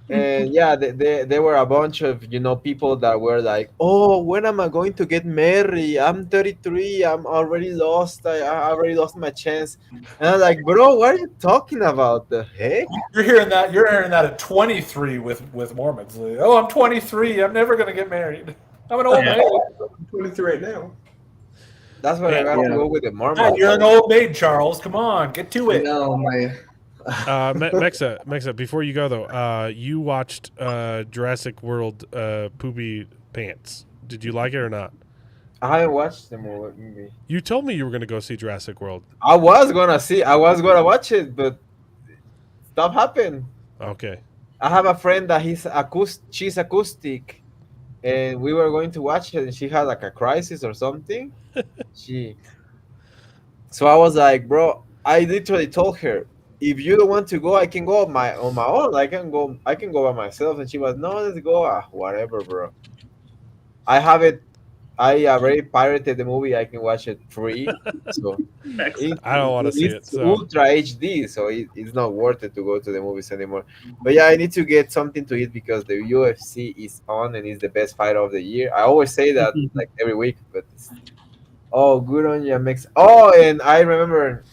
And yeah, there were a bunch of people that were like, oh, when am I going to get married? I'm 33. I'm already lost. I already lost my chance. And I'm like, bro, what are you talking about? The heck? You're hearing that at 23 with Mormons. Like, oh, I'm 23. I'm never gonna get married. I'm an old Yeah. maid. I'm 23 right now. That's what I got to go with the God, Mormons. you're an old maid, Charles. Come on, get to it. No, my. Mexa, before you go though, you watched Jurassic World Poopy Pants. Did you like it or not? I haven't watched the movie. You told me you were going to go see Jurassic World. I was gonna watch it, but stuff happened. Okay. I have a friend that she's acoustic, and we were going to watch it, and she had like a crisis or something. So I was like, bro, I literally told her, if you don't want to go, I can go on my own. I can go by myself. And she was, no, let's go. Whatever, bro. I have it. I already pirated the movie. I can watch it free. So I don't want to see it. It's So. Ultra HD, so it's not worth it to go to the movies anymore. But yeah, I need to get something to eat because the UFC is on and it's the best fight of the year. I always say that like every week, but good on you, Mex. Oh, and I remember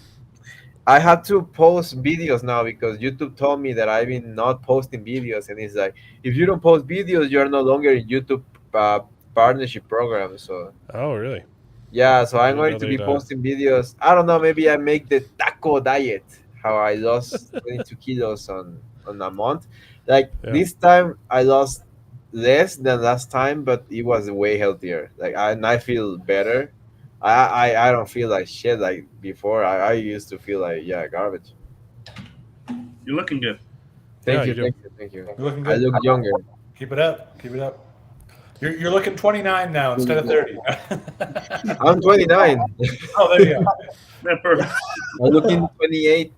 I have to post videos now because YouTube told me that I've been not posting videos, and it's like if you don't post videos, you're no longer in YouTube partnership program. So oh, really? Yeah, so I'm going to be posting videos. I don't know, maybe I make the taco diet, how I lost 22 kilos on a month. Like this time I lost less than last time, but it was way healthier. Like I feel better. I don't feel like shit like before. I used to feel like garbage. You're looking good. Thank you. You're looking good. I look younger. Keep it up. You're looking 29 now instead of 30. I'm 29. Oh, there you go. I'm looking 28.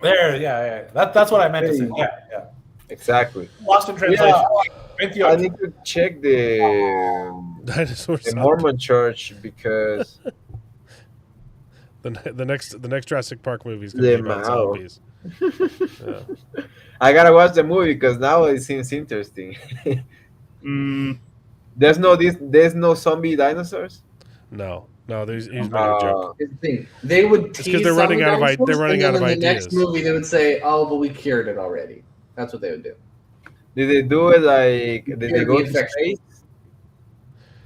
There, yeah. That's what I meant to say. Yeah. Exactly. Lost in translation. Yeah, I need to check the Mormon church because the next Jurassic Park movie is going to be about zombies. I gotta watch the movie because now it seems interesting. There's no zombie dinosaurs. No, he's making a joke. They would tease because they're running out of ideas. The next movie, they would say, "Oh, but we cured it already." That's what they would do. Did they do it like? Did they go to space?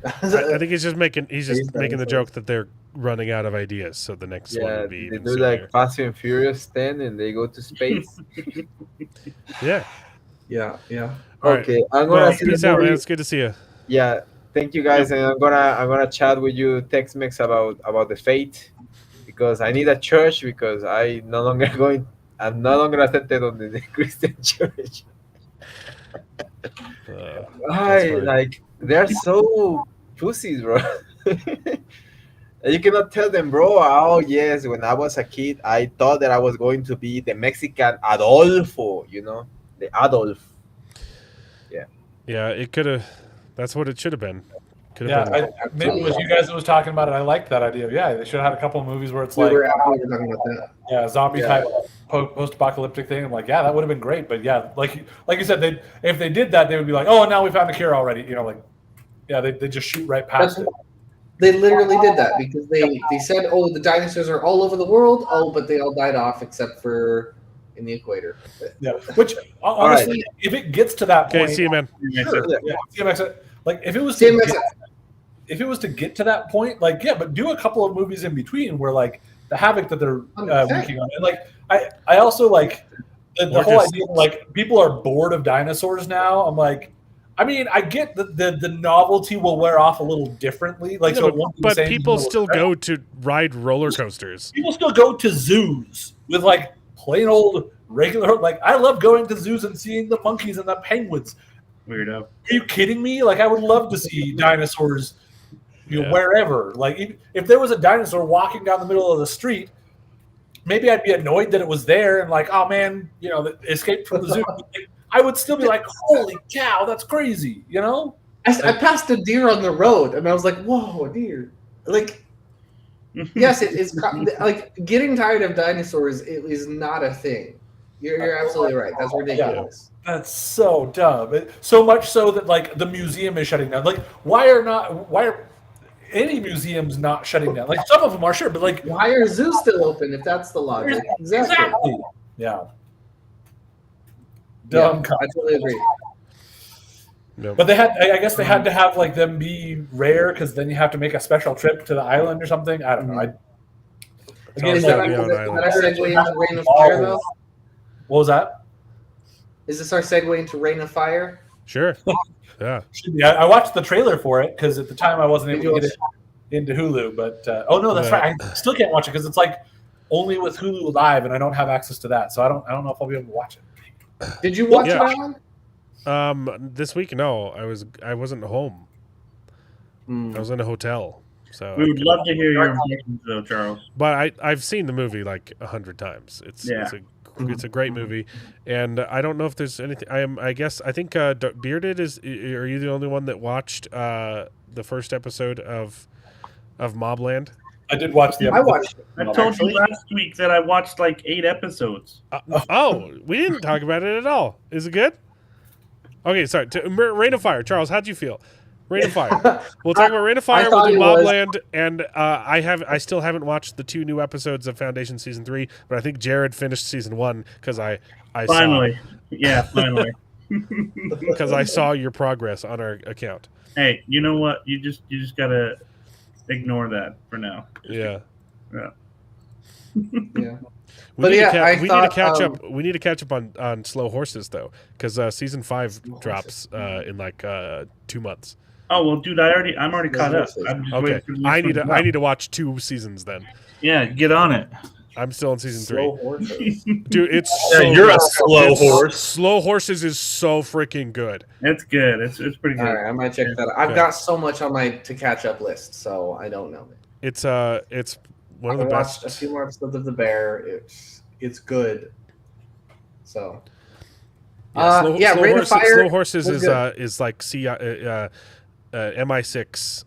I think he's just making the joke that they're running out of ideas. So the next one would be. They do like Fast and Furious 10, and they go to space. Yeah. Okay, right. I'm gonna peace out, man. It's good to see you. Yeah, thank you guys, and I'm gonna chat with you, Tex-Mex, about the fate, because I need a church because I'm no longer accepted on the Christian church. Like they're so pussies, bro. You cannot tell them, bro. Oh yes, when I was a kid, I thought that I was going to be the Mexican Adolfo, the Adolf. Yeah, it could have. That's what it should have been. Maybe it was you guys that was talking about it. I liked that idea. Yeah, they should have had a couple of movies where it's we were talking about that. Yeah, zombie type post-apocalyptic thing. I'm like, yeah, that would have been great. But yeah, like you said, if they did that, they would be like, oh, now we found a cure already. They just shoot right past it. They literally did that because they said, oh, the dinosaurs are all over the world. Oh, but they all died off except for in the equator. Yeah. Which honestly, if it gets to that point, Okay, see you, man. sure, yeah, CMX, like if it was if it was to get to that point, like but do a couple of movies in between where like the havoc that they're wreaking on, and like I also like the whole idea of, like people are bored of dinosaurs now. I'm like, I mean, I get that the novelty will wear off a little differently. Like, Yeah, but people still go to ride roller coasters. People still go to zoos with like plain old regular. Like, I love going to zoos and seeing the monkeys and the penguins. Weirdo. Are you kidding me? Like, I would love to see dinosaurs, wherever. Like, if there was a dinosaur walking down the middle of the street, maybe I'd be annoyed that it was there and like, oh man, escaped from the zoo. I would still be like, holy cow, that's crazy, I passed a deer on the road and I was like, whoa, a deer. Like, yes, it is like getting tired of dinosaurs. It is not a thing. You're absolutely right. That's ridiculous. Yeah, that's so dumb. So much so that like the museum is shutting down. Like, why are any museums not shutting down? Like, some of them are, sure, but like, why are zoos still open if that's the logic? Exactly. Yeah. Dumb. I totally agree. Nope. But I guess they had to have like them be rare because then you have to make a special trip to the island or something. I don't know. Is that our segue into Reign of Fire, though? What was that? Is this our segue into Reign of Fire? Sure. Yeah. I watched the trailer for it because at the time I wasn't able to get it into Hulu. But no, that's right. I still can't watch it because it's like only with Hulu Live, and I don't have access to that, so I don't know if I'll be able to watch it. Did you watch it, Alan? This week, no. I wasn't home. I was in a hotel. So we would love to hear your impressions, though, Charles. But I've seen the movie like 100 times. It's a great movie, and I don't know if there's anything. I think Bearded is. Are you the only one that watched the first episode of Mobland? I did watch the episode. I watched it. I told you last week that I watched like 8 episodes. We didn't talk about it at all. Is it good? Okay, sorry. Reign of Fire. Charles, how'd you feel? Reign of Fire. We'll talk about Reign of Fire. We'll do Mobland, and I still haven't watched the 2 new episodes of Foundation season 3, but I think Jared finished season 1 because I finally. Finally. Because I saw your progress on our account. Hey, you know what? You just gotta ignore that for now. Yeah. Yeah. We need to catch up. We need to catch up on Slow Horses though, because season 5 drops in like 2 months. Oh well, dude, I'm already caught up. I'm just okay, I need to watch 2 seasons then. Yeah, get on it. I'm still in season 3. Slow Horses. Dude, it's you're a slow horse. Slow Horses is so freaking good. It's good. It's pretty good. All right, I might check that out. I've got so much on my to catch up list, so I don't know. It's one of the best. Watched a few more episodes of The Bear. It's good. So. Slow Horses is like MI6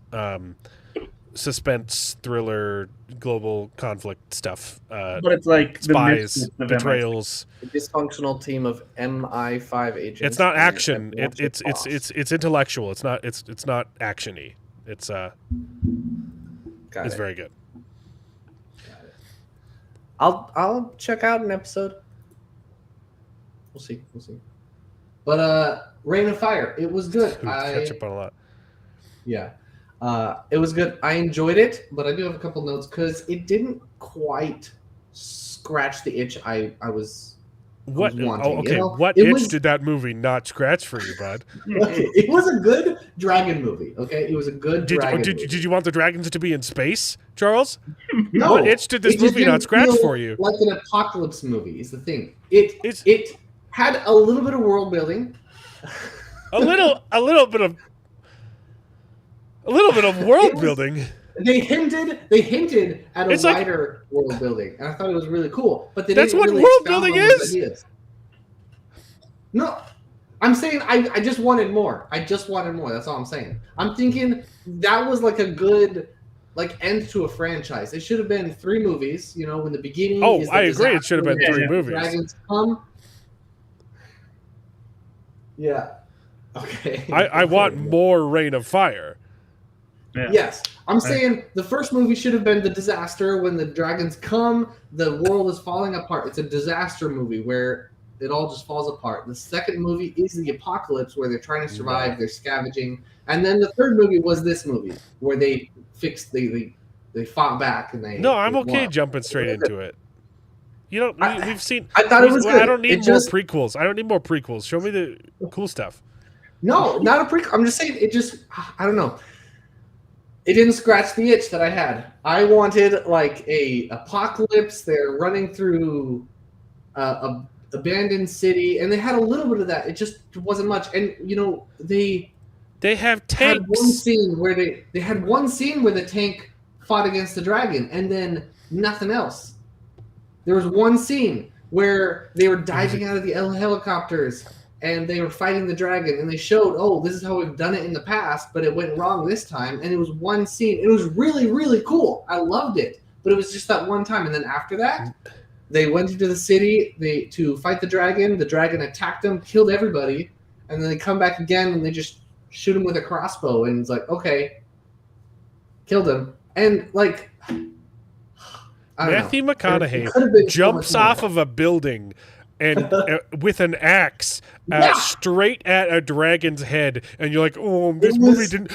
suspense thriller global conflict stuff. But it's like spies, betrayals. A dysfunctional team of MI5 agents. It's not action. It's intellectual. It's not actiony. It's very good. I'll check out an episode. We'll see. But Reign of Fire, it was good. Catch up on a lot. Yeah. It was good. I enjoyed it, but I do have a couple notes because it didn't quite scratch the itch I was wanting. Okay. What itch did that movie not scratch for you, bud? Okay. It was a good dragon movie. Okay, it was a good dragon movie. Did you want the dragons to be in space, Charles? No. What itch did this movie not scratch for you? Like an apocalypse movie is the thing. It had a little bit of world building. A little bit of world building. They hinted at a wider world building, and I thought it was really cool. But that's what really world building is. No, I'm saying I just wanted more. That's all I'm saying. I'm thinking that was like a good end to a franchise. It should have been 3 movies. In the beginning. Oh, I agree. It should have been 3 movies. Dragons come. Yeah. Okay. I want more Reign of Fire. Yeah. Yes, I'm saying the first movie should have been the disaster when the dragons come, the world is falling apart. It's a disaster movie where it all just falls apart. The second movie is the apocalypse where they're trying to survive, they're scavenging, and then the third movie was this movie where they fixed they fought back and they. No, I'm they okay won. jumping straight into it. You know, we've seen. I thought it was good. I don't need It more just- prequels. I don't need more prequels. Show me the cool stuff. No, not a prequel. I'm just saying it just. I don't know. It didn't scratch the itch that I had. I wanted like a apocalypse. They're running through a abandoned city, and they had a little bit of that. It just wasn't much. And you know, they have had tanks. one scene where they had one scene where the tank fought against the dragon, and then nothing else. There was one scene where they were diving out of the helicopters and they were fighting the dragon, and they showed, oh, this is how we've done it in the past, but it went wrong this time. And it was one scene. It was really, really cool. I loved it, but it was just that one time. And then after that, they went into the city to fight the dragon. The dragon attacked them, killed everybody, and then they come back again and they just shoot him with a crossbow. And it's like, okay, killed him. And like, I don't Matthew know. McConaughey It could've been so jumps much more. off of a building and with an axe straight at a dragon's head, and you're like, "Oh, this movie didn't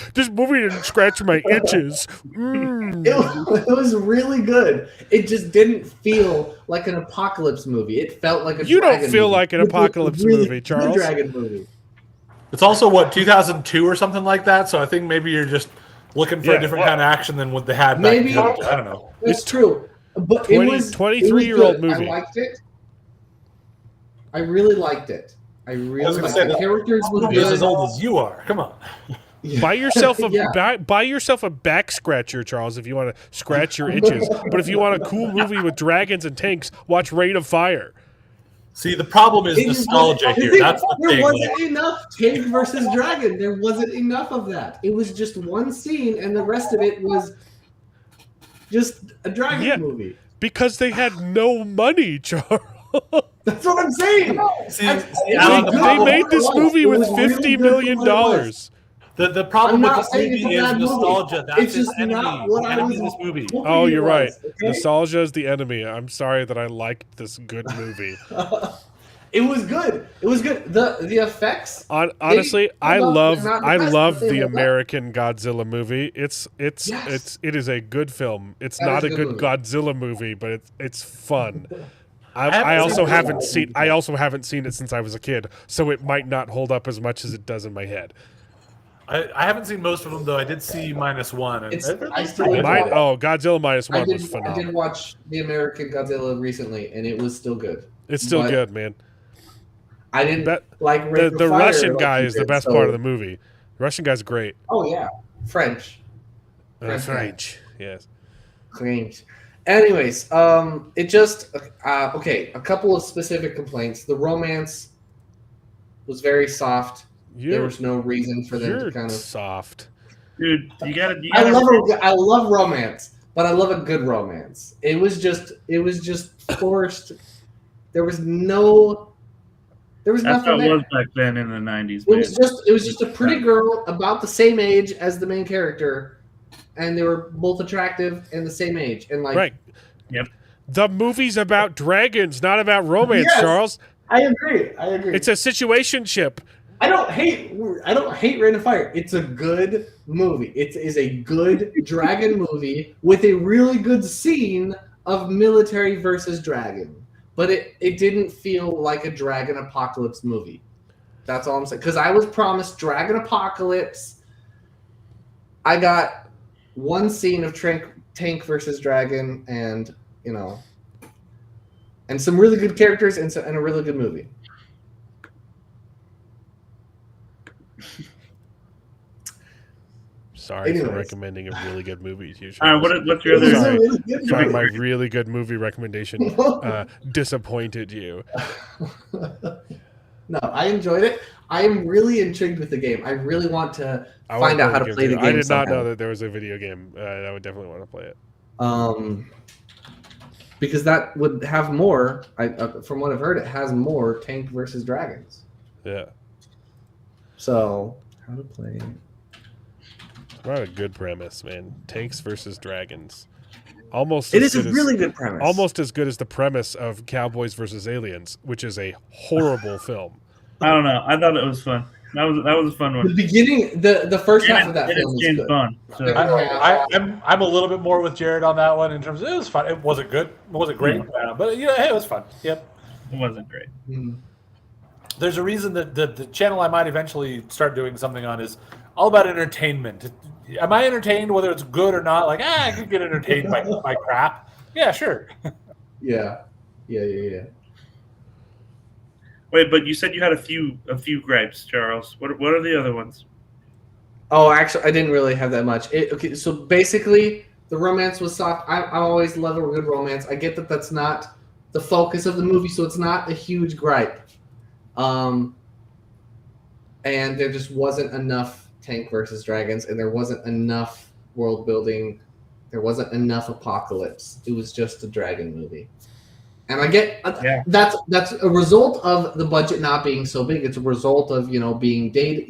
scratch my itches." It was really good. It just didn't feel like an apocalypse movie. It felt like a You don't dragon feel movie. like an It was a apocalypse really movie, good Charles. dragon movie. It's also 2002 or something like that. So I think maybe you're just looking for a different kind of action than what they had back Maybe then. I don't know. It's true, but 23-year-old good. movie. I liked it. I really liked it. I really I was gonna liked say it. The that characters were movie is good. as old as you are. Come on. Buy yourself a Yeah. buy yourself a back scratcher, Charles, if you want to scratch your itches. But if you want a cool movie with dragons and tanks, watch Rain of Fire. See, the problem is It nostalgia wasn't- here. That's the there thing. wasn't enough tank versus dragon. There wasn't enough of that. It was just one scene, and the rest of it was just a dragon movie. Because they had no money, Charles. That's what I'm saying. See, They made this movie with $50 million. The problem I'm with not this saying movie it's a is bad movie. nostalgia. It's That's just his enemy. not what The I enemy was of this movie. hoping Oh, it you're right. was, okay? Nostalgia is the enemy. I'm sorry that I liked this good movie. It was good. It was good. The effects. Honestly, I they're love not the best, the but they hold up. American Godzilla movie. It is a good film. It's That not is a a good good Godzilla movie, but it's fun. I haven't also seen haven't seen I also haven't seen it since I was a kid, so it might not hold up as much as it does in my head. I haven't seen most of them though. I did see -1. And I still enjoyed it. Godzilla -1 I was did phenomenal. watch the American Godzilla recently, and it was still good. It's still but good, man. I didn't That- like Rain The of Fire Russian like guy you is the did, best so- part of the movie. The Russian guy's great. Oh yeah, French. French, yes. French. Anyways, it just okay. A couple of specific complaints. The romance was very soft. There was no reason for them to You're kind of. soft. Dude, you gotta. I love romance, but I love a good romance. It was just forced. There was That's nothing how it there. was back then in the '90s. It was just a pretty girl about the same age as the main character, and they were both attractive and the same age. And like, Right. Yep. The movie's about dragons, not about romance, Yes. Charles. I agree. It's a situationship. I don't hate Rain of Fire. It's a good movie. It is a good dragon movie with a really good scene of military versus dragon. But it didn't feel like a dragon apocalypse movie. That's all I'm saying. Because I was promised dragon apocalypse. I got one scene of tank versus dragon, and and some really good characters and a really good movie. Sorry for Anyways. recommending a really good movie to you. All right, what's your It was a other? really good Sorry, movie. my really good movie recommendation disappointed you. No, I enjoyed it. I am really intrigued with the game. I really want to I find wanna out how to give play it the to game. you. I did not somehow. know that there was a video game. I would definitely want to play it. Because that would have more. From what I've heard, it has more tank versus dragons. Yeah. So how to play? What a good premise, man. Tanks versus dragons. Almost It as is a good really as, good premise. almost as good as the premise of Cowboys versus Aliens, which is a horrible film. I don't know. I thought it was fun. That was a fun The one. beginning, the first half of that It film is was James good. Bond. So. I'm a little bit more with Jared on that one in terms of it was fun. It wasn't good. It wasn't great. But hey, it was fun. Yep. It wasn't great. There's a reason that the channel I might eventually start doing something on is all about entertainment. Am I entertained whether it's good or not? Like, I could get entertained by crap. Yeah, sure. Yeah. Wait, but you said you had a few gripes, Charles. What are the other ones? Oh, actually, I didn't really have that much. Okay, so basically, the romance was soft. I always love a good romance. I get that that's not the focus of the movie, so it's not a huge gripe. And there just wasn't enough tank versus dragons, and there wasn't enough world building. There wasn't enough apocalypse. It was just a dragon movie. And I get that's a result of the budget not being so big. It's a result of being dated.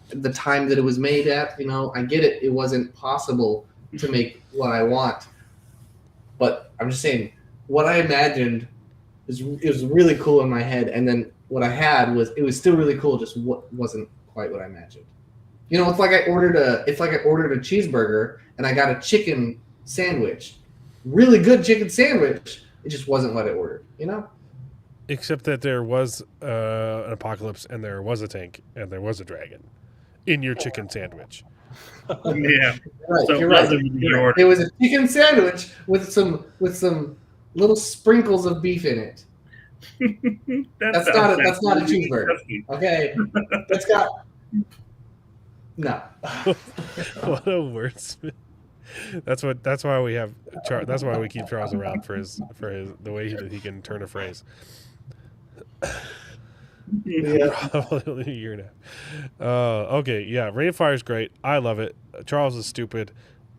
The time that it was made at. I get it. It wasn't possible to make what I want. But I'm just saying, what I imagined it was really cool in my head, and then what I had was it was still really cool. Just wasn't quite what I imagined. It's like I ordered a cheeseburger and I got a chicken sandwich, really good chicken sandwich. It just wasn't what I ordered, Except that there was an apocalypse, and there was a tank, and there was a dragon in your chicken sandwich. Yeah, right. So You're right. It was a chicken sandwich with some little sprinkles of beef in it. That's not a cheeseburger. Okay, that's got no. What a wordsmith. That's why we have that's why we keep Charles around for his the way he can turn a phrase. Yeah. Probably a year now. Okay, yeah, Rain of Fire is great. I love it. Charles is stupid.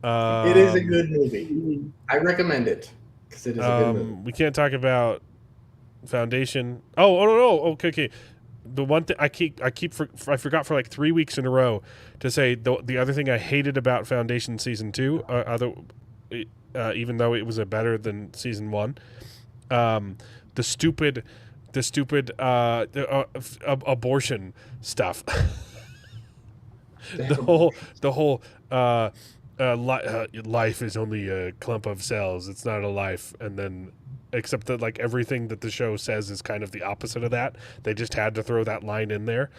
It is a good movie. I recommend it because it is a good movie. We can't talk about Foundation. Oh no. Okay. The one thing I forgot for like 3 weeks in a row to say the other thing I hated about Foundation season 2, even though it was better than season 1, the stupid abortion stuff. the whole life is only a clump of cells. It's not a life, and then. Except that like everything that the show says is kind of the opposite of that. They just had to throw that line in there,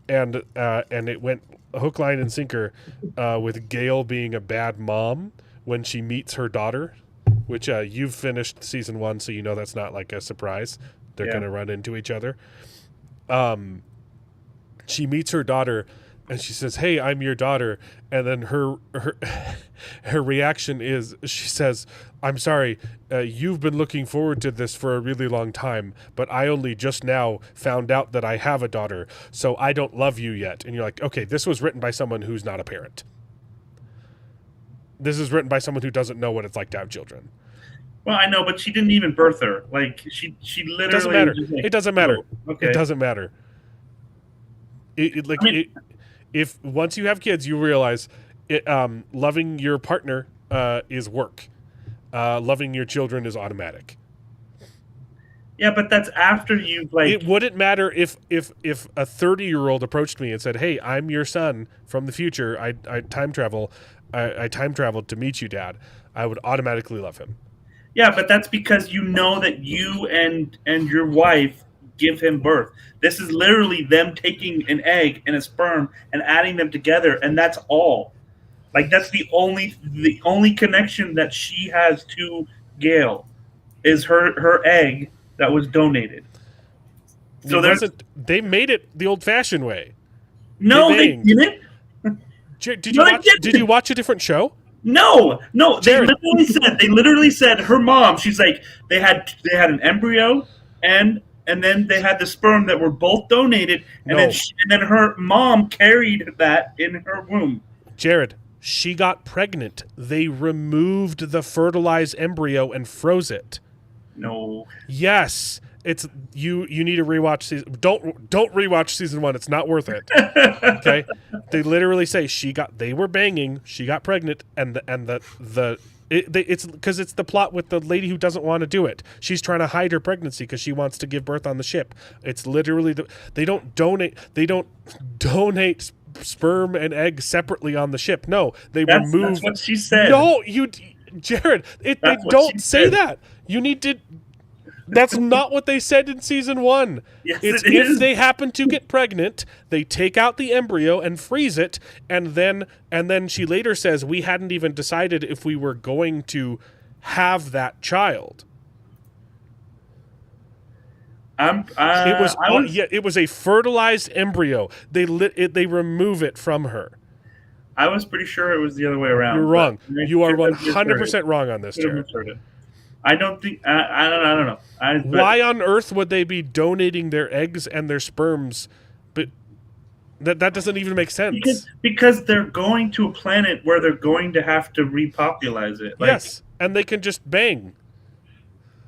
and it went hook, line, and sinker with Gail being a bad mom when she meets her daughter, which you've finished season 1, so that's not like a surprise. They're going to run into each other. She meets her daughter, and she says, "Hey, I'm your daughter," and then her reaction is she says, "I'm sorry, you've been looking forward to this for a really long time, but I only just now found out that I have a daughter, so I don't love you yet." And you're like, okay, this was written by someone who's not a parent. This is written by someone who doesn't know what it's like to have children. Well, I know, but she didn't even birth her. Like she literally. It doesn't matter. Like, it doesn't matter. Oh, okay. It doesn't matter. If once you have kids, you realize loving your partner is work. Loving your children is automatic. Yeah, but that's after you've like. It wouldn't matter if a 30-year-old approached me and said, "Hey, I'm your son from the future. I time travel. I time traveled to meet you, Dad." I would automatically love him. Yeah, but that's because you know that you and your wife give him birth. This is literally them taking an egg and a sperm and adding them together, and that's all. Like that's the only connection that she has to Gail is her egg that was donated. So they made it the old-fashioned way. No, they didn't. Did you watch a different show? No. Jared. They literally said her mom. She's like they had an embryo and then they had the sperm that were both donated, and then her mom carried that in her womb. Jared, she got pregnant. They removed the fertilized embryo and froze it. No. Yes. It's you need to rewatch season. Don't rewatch season 1. It's not worth it. Okay? They literally say they were banging, she got pregnant, and it's because it's the plot with the lady who doesn't want to do it. She's trying to hide her pregnancy because she wants to give birth on the ship. It's literally they don't donate sperm and egg separately on the ship. No, remove. That's what she said. No, Jared, they don't say that. You need to. That's not what they said in season 1. Yes, It's it if is. they happen to get pregnant, they take out the embryo and freeze it, and then she later says we hadn't even decided if we were going to have that child. It was a fertilized embryo. They remove it from her. I was pretty sure it was the other way around. You're wrong. You are 100% wrong on this, Jared. I don't think. I don't know. Why on earth would they be donating their eggs and their sperms? But that doesn't even make sense. Because they're going to a planet where they're going to have to repopularize it. Yes, and they can just bang.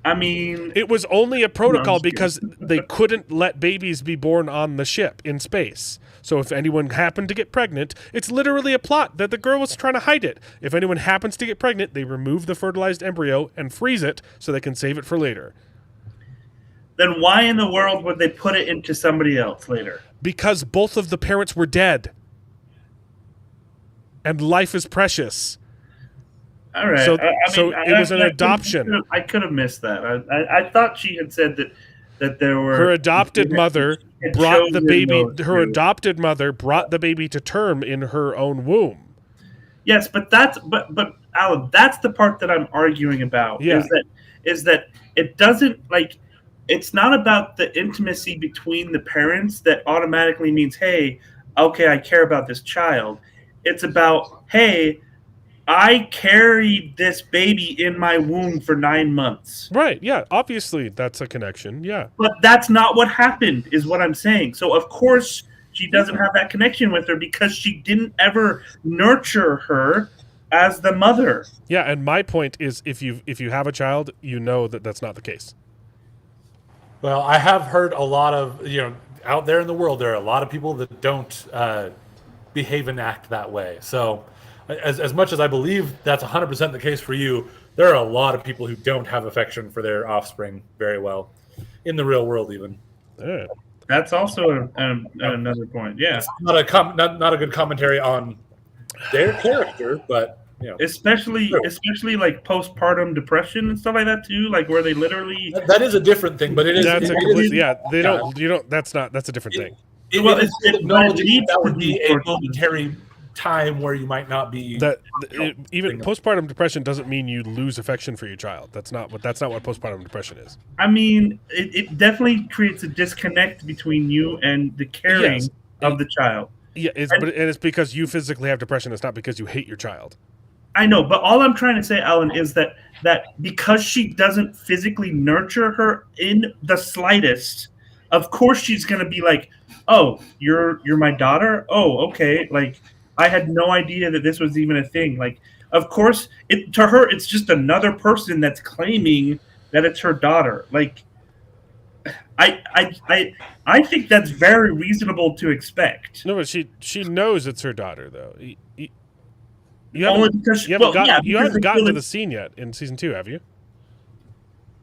I mean, it was only a protocol because they couldn't let babies be born on the ship in space. So if anyone happened to get pregnant, it's literally a plot that the girl was trying to hide it. If anyone happens to get pregnant, they remove the fertilized embryo and freeze it so they can save it for later. Then why in the world would they put it into somebody else later? Because both of the parents were dead. And life is precious. All right. So it was an adoption. I could have missed that. I thought she had said that there were her adopted mother brought the baby. Her adopted mother brought the baby to term in her own womb. Yes, but Alan, that's the part that I'm arguing about. Yeah. Is that it doesn't it's not about the intimacy between the parents that automatically means, hey, okay, I care about this child. It's about, hey, I carried this baby in my womb for 9 months. Right, yeah. Obviously, that's a connection, yeah. But that's not what happened, is what I'm saying. So, of course, she doesn't have that connection with her because she didn't ever nurture her as the mother. Yeah, and my point is if you have a child, you know that that's not the case. Well, I have heard a lot of, out there in the world, there are a lot of people that don't behave and act that way. So as much as I believe that's 100% the case for you, there are a lot of people who don't have affection for their offspring very well in the real world, even. Yeah. That's also another point. Yeah, it's not a good commentary on their character, but especially like postpartum depression and stuff like that too, like where they literally that is a different thing, but it is that's a different thing. That would be a momentary time where you might not be even postpartum depression doesn't mean you lose affection for your child. That's not what postpartum depression is. I mean, it definitely creates a disconnect between you and the caring of the child. Yeah, it's because you physically have depression. It's not because you hate your child. I know, but all I'm trying to say, Alan, is that because she doesn't physically nurture her in the slightest, of course she's gonna be like, "Oh, you're my daughter? Oh, okay." Like, I had no idea that this was even a thing. Like, of course, to her, it's just another person that's claiming that it's her daughter. Like, I think that's very reasonable to expect. No, but she knows it's her daughter, though. You haven't gotten to the scene yet in season 2, have you?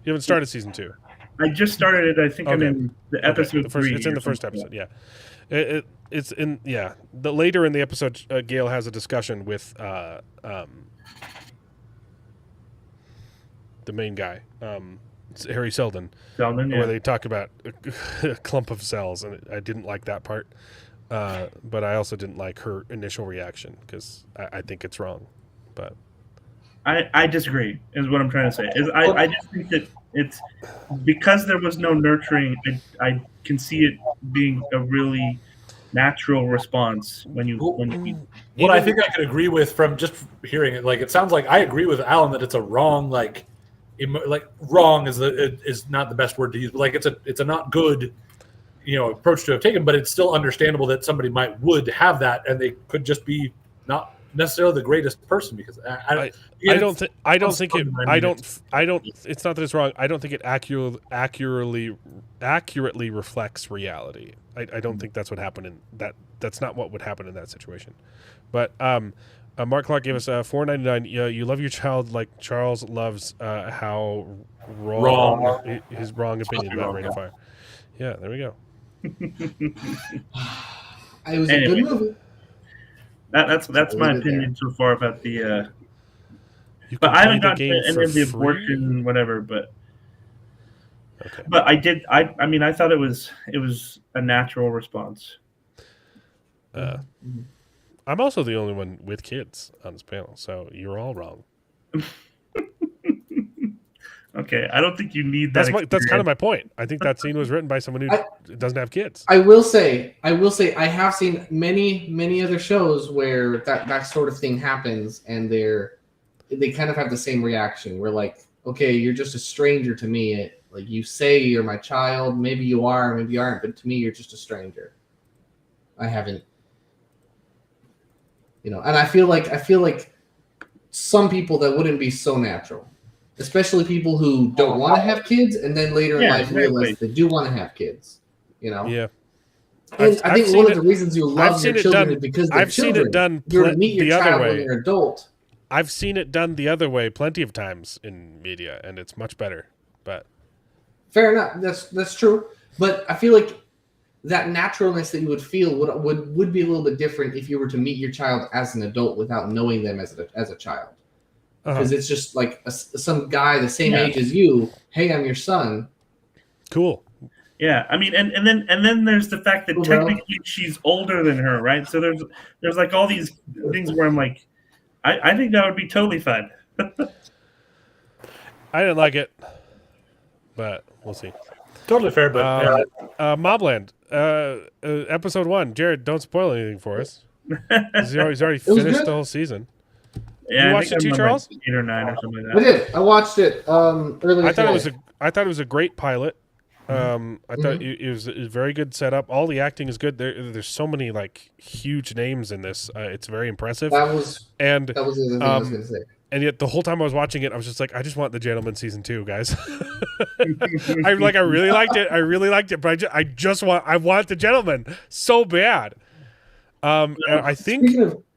You haven't started season 2. I just started it. I think I'm in the episode 3. It's in the first episode, yeah. It's in, yeah. Later in the episode, Gail has a discussion with the main guy, it's Harry Seldon, where they talk about a clump of cells, and I didn't like that part. But I also didn't like her initial reaction because I think it's wrong. But I disagree, is what I'm trying to say. I just think that it's because there was no nurturing. I can see it being a really natural response when you. What I think I could agree with from just hearing it, like it sounds like I agree with Alan that it's a wrong, wrong is not the best word to use, but like it's a not good. Approach to have taken, but it's still understandable that somebody would have that, and they could just be not necessarily the greatest person because I don't think it. It's not that it's wrong. I don't think it accurately reflects reality. I don't think that's what happened in that. That's not what would happen in that situation. But Mark Clark gave us $4.99. You love your child like Charles loves how wrong his wrong opinion about Rain of Fire. Yeah, there we go. It was a good movie. That's my opinion so far about the. But I haven't gotten to any of the abortion, whatever. But okay. But I did. I mean, I thought it was a natural response. I'm also the only one with kids on this panel, so you're all wrong. Okay, I don't think you need that. That's kind of my point. I think that scene was written by someone who doesn't have kids. I will say, I have seen many other shows where that sort of thing happens, and they kind of have the same reaction. We're like, okay, you're just a stranger to me. Like you say you're my child, maybe you are, maybe you aren't, but to me you're just a stranger. I haven't, and I feel like some people that wouldn't be so natural. Especially people who don't want to have kids, and then later in life realize they do want to have kids. Yeah. And I think one of the reasons you love your children is because they're children. Seen it done you meet your child when they're adult. I've seen it done the other way plenty of times in media, and it's much better. But fair enough, that's true. But I feel like that naturalness that you would feel would be a little bit different if you were to meet your child as an adult without knowing them as a child. Because it's just like some guy the same age as you. Hey, I'm your son. Cool. Yeah, I mean, and then there's the fact that technically she's older than her, right? So there's like all these things where I'm like, I think that would be totally fine. I didn't like it, but we'll see. Totally fair, but Mobland, episode 1. Jared, don't spoil anything for us. He's already finished the whole season. Yeah, you watched it too, Charles? 8 or 9 or something like that. I did. I watched it earlier. I thought it was a great pilot. I thought it was a very good setup. All the acting is good. There's so many like huge names in this. It's very impressive. That was the other thing I was going to say. And yet the whole time I was watching it, I was just like, I just want The Gentleman season 2, guys. I really liked it. But I want The Gentleman so bad. I think.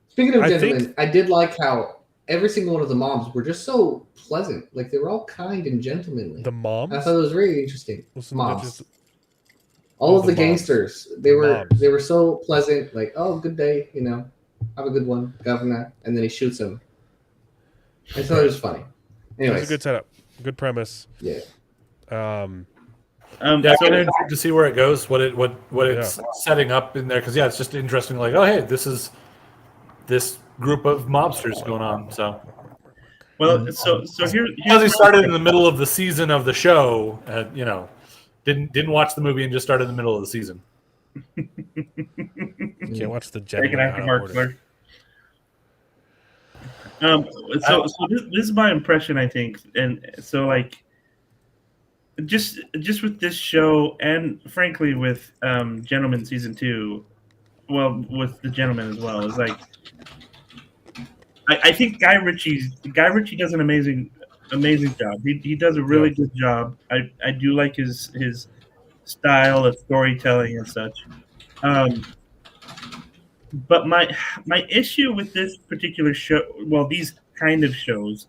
Speaking of Gentlemen, I did like how every single one of the moms were just so pleasant. Like they were all kind and gentlemanly. The moms? I thought it was really interesting. Moms. All of the gangsters. They were so pleasant, like, oh, good day, have a good one, governor. And then he shoots him. I thought it was funny. Anyways. It was a good setup. Good premise. Yeah. I'm intrigued to see where it goes, what it's setting up in there, because it's just interesting. Like, oh hey, this is this group of mobsters going on. So, well, so here because he started in the middle of the season of the show, didn't watch the movie and just started in the middle of the season. You can't watch The Gentleman. So this is my impression, I think, and so like, just with this show, and frankly with Gentleman season 2, well, with The Gentleman as well, is like, I think Guy Ritchie does an amazing job. He does a really good job. I do like his style of storytelling and such. But my issue with this particular show, well, these kind of shows,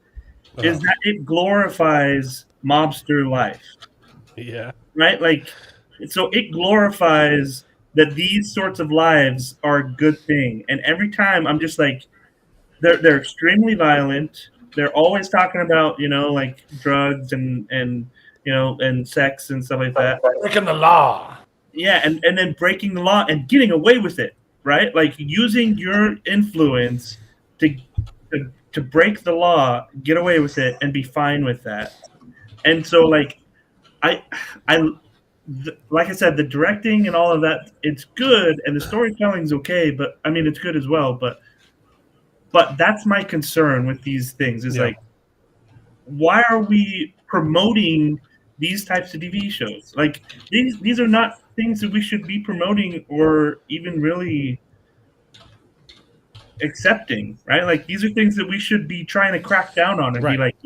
is that it glorifies mobster life. Yeah. Right? Like, so it glorifies that these sorts of lives are a good thing. And every time I'm just like, they're extremely violent. They're always talking about, like drugs and sex and stuff like that. Breaking the law. Yeah, and then breaking the law and getting away with it. Right, like using your influence to break the law, get away with it, and be fine with that. And so, like, like I said, the directing and all of that, it's good, and the storytelling's okay. But I mean, it's good as well. But that's my concern with these things. Is like, why are we promoting these types of TV shows? Like, these are not things that we should be promoting or even really accepting, right? Like these are things that we should be trying to crack down on and be like,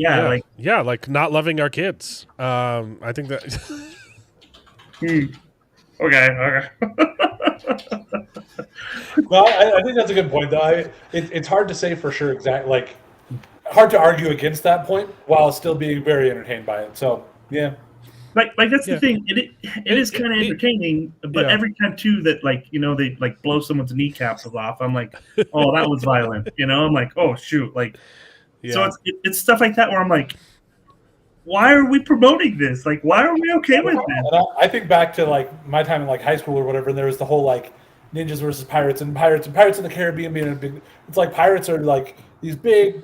like not loving our kids. I think that. Okay. Well, I think that's a good point, though. It's hard to say for sure exactly, like, hard to argue against that point while still being very entertained by it. So, yeah. Like that's the thing. It is kind of entertaining, but every time too that like they like blow someone's kneecaps off, I'm like, oh, that was violent. I'm like, oh shoot, like. So it's stuff like that where I'm like, why are we promoting this? Like, why are we okay with this? And I think back to like my time in like high school or whatever, and there was the whole like ninjas versus pirates and Pirates in the Caribbean being a big. It's like pirates are like these big,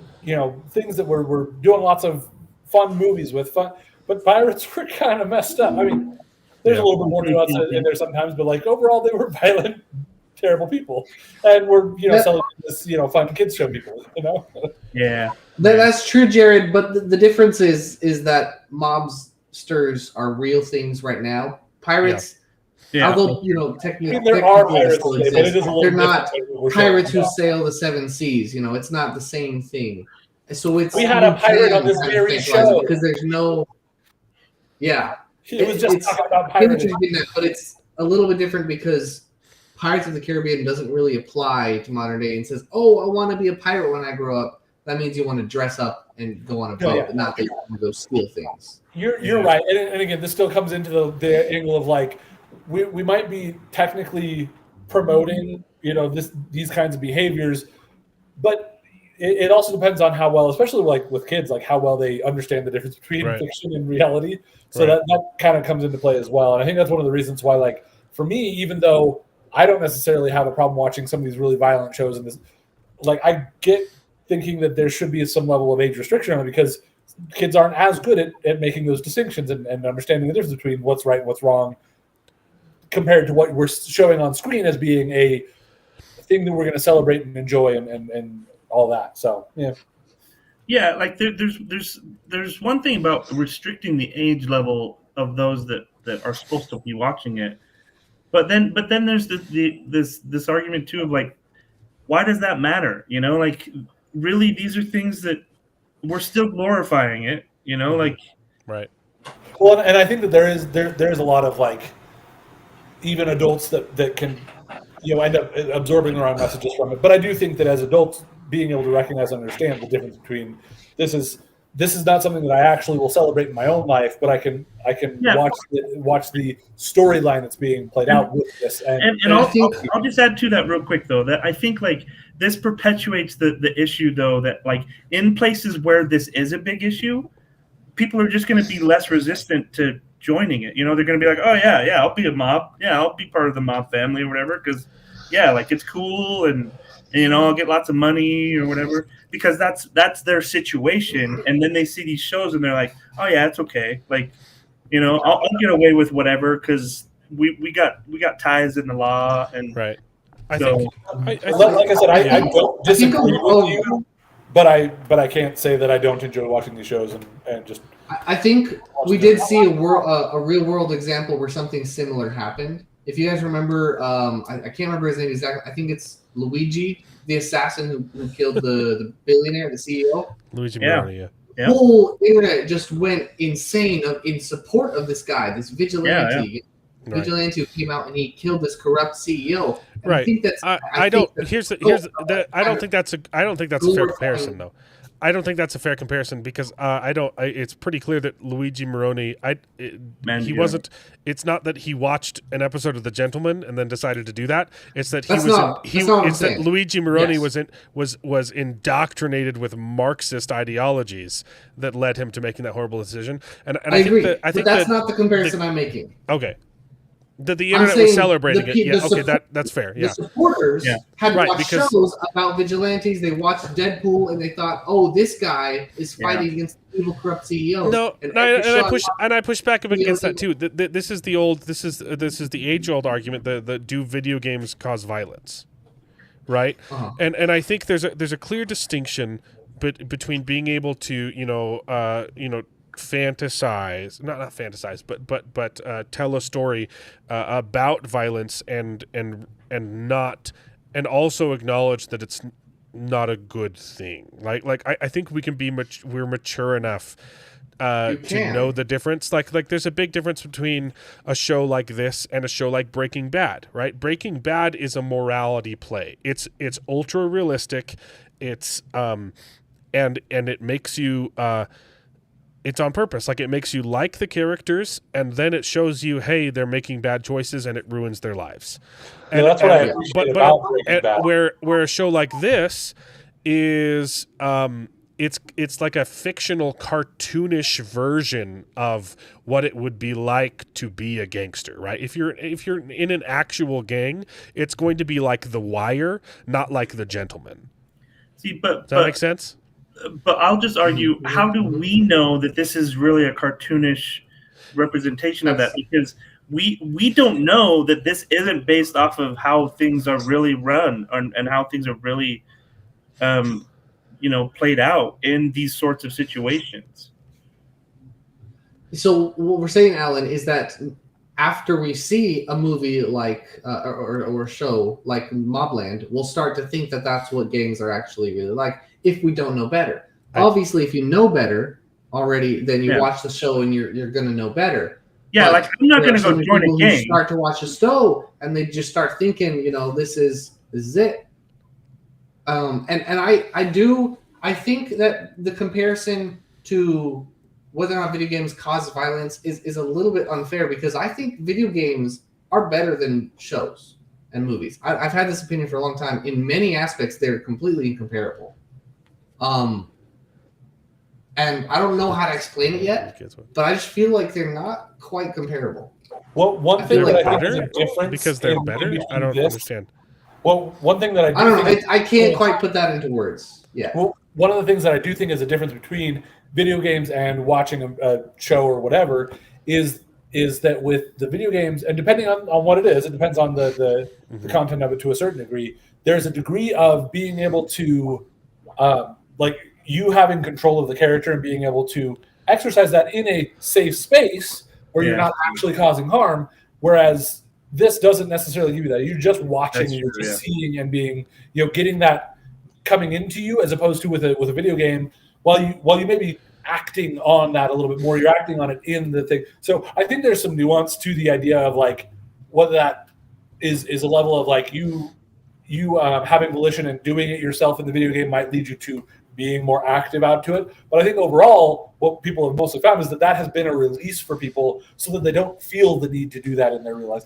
things that we're doing lots of fun movies with fun, but pirates were kind of messed up. I mean, there's a little bit more nuance in there sometimes, but like overall, they were violent, terrible people, and we're selling this fun kids show people. Yeah. That's true, Jared. But the difference is that mobsters are real things right now. Pirates, although technically there are pirates, but it is a little they're not pirates who about. sail the seven seas. It's not the same thing. So we had a pirate on this very show because there's no. Yeah, it was just talking about pirates, but it's a little bit different because Pirates of the Caribbean doesn't really apply to modern day and says, "Oh, I want to be a pirate when I grow up." That means you want to dress up and go on a boat, but not that you want to go steal things. You're right, and again, this still comes into the angle of like we might be technically promoting these kinds of behaviors, but it also depends on how well, especially like with kids, like how well they understand the difference between fiction and reality. So that kind of comes into play as well, and I think that's one of the reasons why, like for me, even though I don't necessarily have a problem watching some of these really violent shows, and this, like I get thinking that there should be some level of age restriction on it because kids aren't as good at making those distinctions and understanding the difference between what's right and what's wrong compared to what we're showing on screen as being a thing that we're going to celebrate and enjoy and all that. So, yeah, like there's one thing about restricting the age level of those that are supposed to be watching it, but then there's this argument too of like, why does that matter? Like really these are things that we're still glorifying it. Like right. Well, and I think that there's a lot of like even adults that can end up absorbing the wrong messages from it. But I do think that as adults, being able to recognize and understand the difference between this is not something that I actually will celebrate in my own life, but I can watch the storyline that's being played out with this. And I'll just add to that real quick though, that I think like this perpetuates the issue though, that like in places where this is a big issue, people are just going to be less resistant to joining it. They're going to be like, oh yeah, I'll be a mob. Yeah, I'll be part of the mob family or whatever. Because like it's cool and I'll get lots of money or whatever because that's their situation. And then they see these shows and they're like, oh yeah, it's okay. Like, I'll get away with whatever because we got ties in the law and right. Like I said, I don't disagree with you, but I can't say that I don't enjoy watching these shows and just. I think we did see a real world example where something similar happened. If you guys remember, I can't remember his name exactly. I think it's Luigi, the assassin who killed the billionaire, the CEO. Luigi Moroni, yeah. Whole internet just went insane in support of this guy, this vigilante. Yeah. Vigilante who came out and he killed this corrupt CEO. And right. I think that's. I don't think that's a fair comparison though. I don't think that's a fair comparison because it's pretty clear that Luigi Moroni, he wasn't. It's not that he watched an episode of The Gentleman and then decided to do that. It's that that Luigi Moroni was indoctrinated with Marxist ideologies that led him to making that horrible decision. And I agree. Think but that's not the comparison I'm making. Okay. That the internet was celebrating it. Yeah, okay, that's fair. Yeah. The supporters had watched shows about vigilantes. They watched Deadpool and they thought, "Oh, this guy is fighting against the evil, corrupt CEO." No, and I push back against that too. This is the age-old argument that do video games cause violence, right? Uh-huh. And I think there's a clear distinction between being able to fantasize, not fantasize, but tell a story about violence and also acknowledge that not a good thing. I think we can be we're mature enough to know the difference. Like there's a big difference between a show like this and a show like Breaking Bad, right? Breaking Bad is a morality play. It's ultra realistic. It's and it makes you it's on purpose. Like, it makes you like the characters, and then it shows you, hey, they're making bad choices, and it ruins their lives. And that's what I appreciate about Breaking Bad. Where a show like this is, it's like a fictional, cartoonish version of what it would be like to be a gangster, right? If you're in an actual gang, it's going to be like The Wire, not like The Gentleman. See, does that make sense? But I'll just argue, how do we know that this is really a cartoonish representation of that? Because we don't know that this isn't based off of how things are really run and how things are really, played out in these sorts of situations. So what we're saying, Alan, is that after we see a movie like or a show like Mobland, we'll start to think that that's what gangs are actually really like. If we don't know better, obviously, if you know better already, then you watch the show and you're gonna know better. Yeah, but I'm not gonna go join a gang. Start to watch a show and they just start thinking, this is it. I think that the comparison to whether or not video games cause violence is a little bit unfair, because I think video games are better than shows and movies. I've had this opinion for a long time. In many aspects, they're completely incomparable. And I don't know how to explain it yet, but I just feel like they're not quite comparable. Well, one thing that I think is a difference because they're better. I don't understand. Well, one thing that I don't know. I can't quite put that into words. Yeah. Well, one of the things that I do think is a difference between video games and watching a show or whatever is that with the video games, and depending on what it is, it depends on the content of it to a certain degree. There's a degree of being able to like you having control of the character and being able to exercise that in a safe space where you're not actually causing harm, whereas this doesn't necessarily give you that. You're just watching, you're just seeing and being, getting that coming into you, as opposed to with a video game, while you may be acting on that a little bit more, you're acting on it in the thing. So I think there's some nuance to the idea of like what that is a level of like you having volition and doing it yourself in the video game might lead you to being more active out to it. But I think overall, what people have mostly found is that has been a release for people so that they don't feel the need to do that in their real life.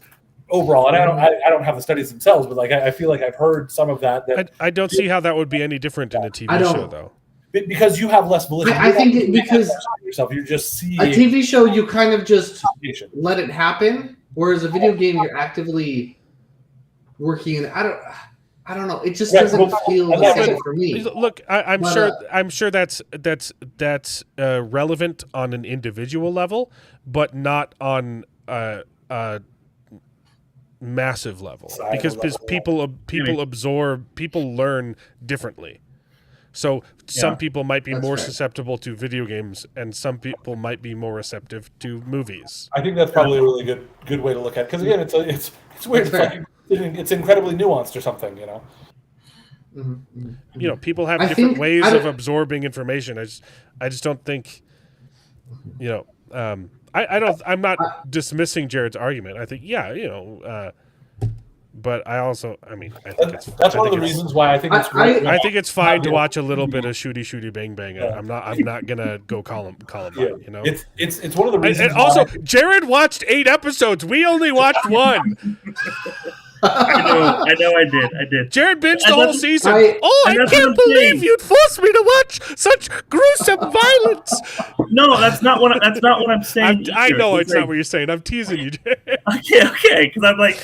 Overall, and I don't have the studies themselves, but like I feel like I've heard some of that. I don't see how that would be any different in a TV show, though. Because you have less volition. I think because yourself, you're just seeing a TV show. You kind of just let it happen, whereas a video game, you're actively working. I don't know. It just doesn't feel the same for me. Look, I'm sure that's relevant on an individual level, but not on massive level, because people learn differently. So some people might be more susceptible to video games, and some people might be more receptive to movies. I think that's probably a really good way to look at it, because again, it's weird. It's incredibly nuanced or something, People have different ways of absorbing information. I just don't think, I'm not dismissing Jared's argument. I think, but I think that's one of the reasons why I think it's great. I think it's fine to watch a little bit of shooty bang bang. Yeah. I'm not gonna go call him out, It's one of the reasons. And also, Jared watched 8 episodes. We only watched 1. I know I did. Jared binged the whole season. I can't believe you'd force me to watch such gruesome violence. No, that's not what I'm saying. I know it's not what you're saying. I'm teasing you, Jared. Okay, because I'm like,